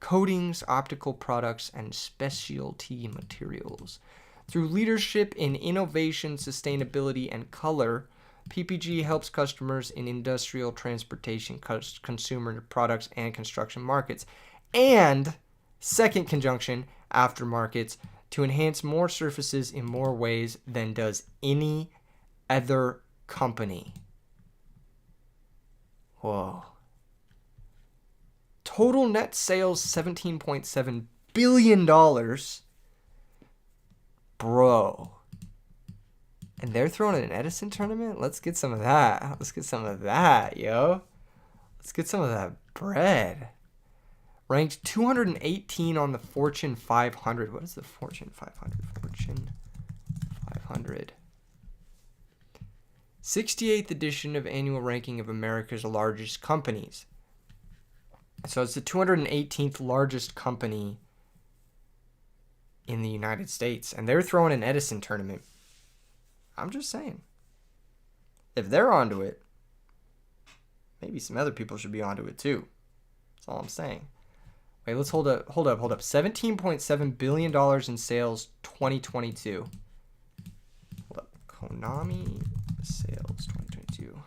coatings, optical products, and specialty materials. Through leadership in innovation, sustainability, and color, PPG helps customers in industrial, transportation, consumer products, and construction markets. And, second conjunction, aftermarkets, to enhance more surfaces in more ways than does any other company. Whoa. Total net sales $17.7 billion. Bro. And they're throwing an Edison tournament? Let's get some of that. Let's get some of that, yo. Let's get some of that bread. Ranked 218 on the Fortune 500. What is the Fortune 500? Fortune 500. 68th edition of annual ranking of America's largest companies. So it's the 218th largest company in the United States. And they're throwing an Edison tournament. I'm just saying. If they're onto it, maybe some other people should be onto it too. That's all I'm saying. Wait, let's hold up. $17.7 billion in sales 2022. Hold up. Konami sales 2022.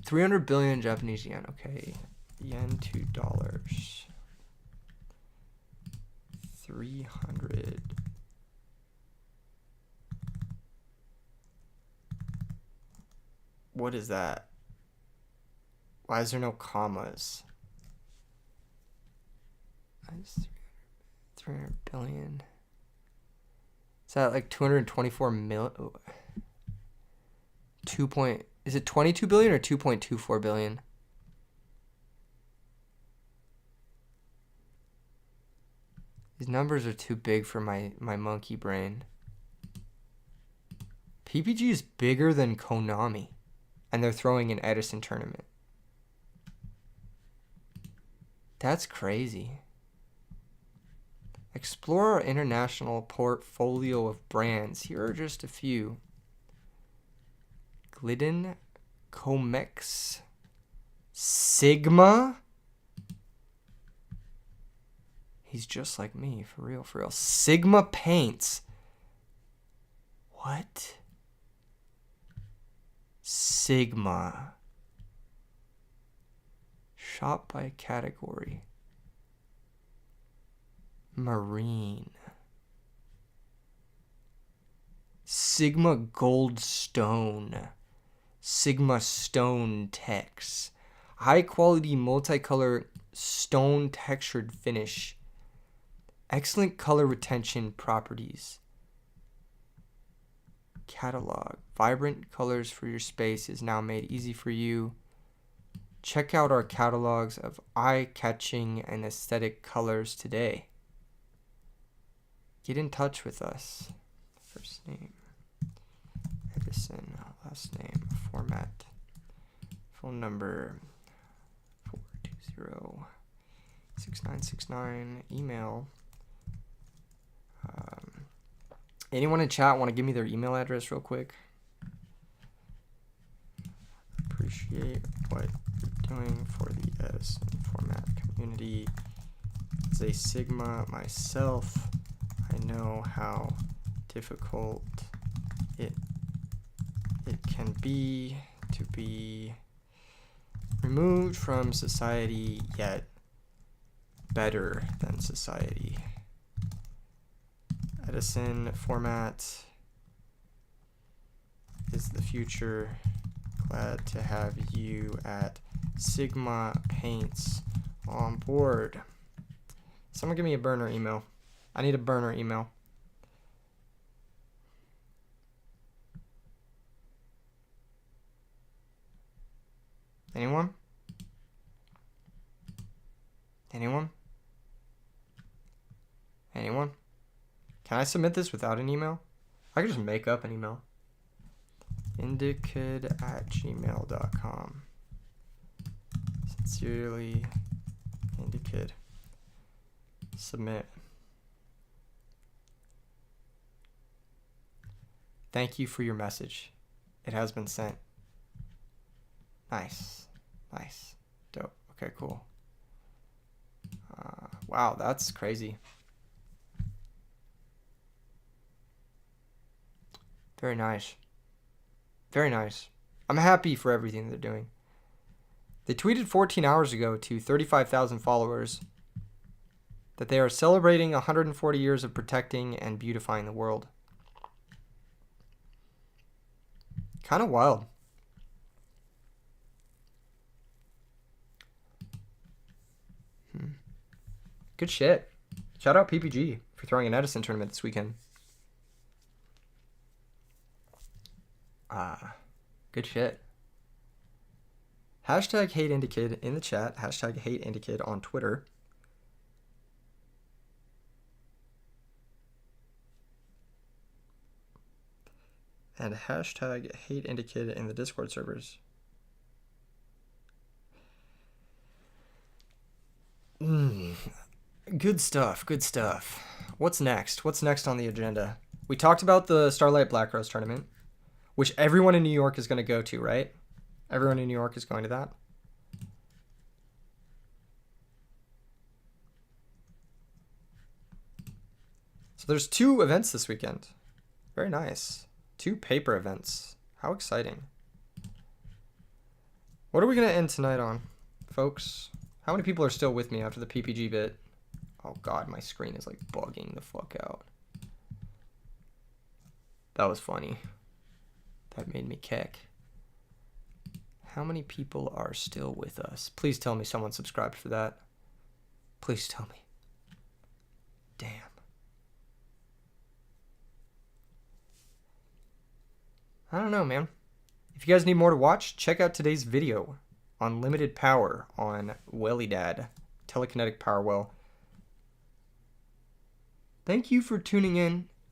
300 billion Japanese yen. Okay. Yen to dollars. 300. What is that? Why is there no commas? 300 billion. Is that like 224 million? Is it 22 billion or 2.24 billion? These numbers are too big for my monkey brain. PPG is bigger than Konami, and they're throwing an Edison tournament. That's crazy. Explore our international portfolio of brands. Here are just a few. Glidden, Comex, Sigma. He's just like me, for real, for real. Sigma Paints. What? Sigma. Shop by category. Marine. Sigma Gold Stone. Sigma Stone Tex. High quality multicolor stone textured finish. Excellent color retention properties. Catalog. Vibrant colors for your space is now made easy for you. Check out our catalogs of eye-catching and aesthetic colors today. Get in touch with us. First name, Edison. Last name, Format. Phone number, 420-6969. Email. Anyone in chat want to give me their email address real quick? Appreciate what you're doing for the Edison Format community. As a Sigma myself, I know how difficult it can be to be removed from society, yet better than society. Edison Format is the future. Glad to have you at Sigma Paints on board. Someone give me a burner email. I need a burner email. Anyone? Anyone? Anyone? Can I submit this without an email? I could just make up an email. indikid@gmail.com. Sincerely, Indi Kid. Submit. Thank you for your message. It has been sent. Nice. Nice. Dope. Okay, cool. Wow, that's crazy. Very nice. Very nice. I'm happy for everything they're doing. They tweeted 14 hours ago to 35,000 followers that they are celebrating 140 years of protecting and beautifying the world. Kind of wild. Good shit. Shout out PPG for throwing an Edison tournament this weekend. Good shit. Hashtag hate Indi Kid in the chat. Hashtag hate Indi Kid on Twitter. And hashtag hate Indi Kid in the Discord servers. Good stuff. Good stuff. What's next? What's next on the agenda? We talked about the Starlight Black Rose tournament, which everyone in New York is going to go to, right? Everyone in New York is going to that. So there's 2 events this weekend. Very nice. 2 paper events. How exciting. What are we going to end tonight on, folks? How many people are still with me after the PPG bit? Oh god, my screen is like bugging the fuck out. That was funny. That made me kick. How many people are still with us? Please tell me someone subscribed for that. Please tell me. Damn. I don't know, man. If you guys need more to watch, check out today's video on limited power on Tele-Dad telekinetic power well. Thank you for tuning in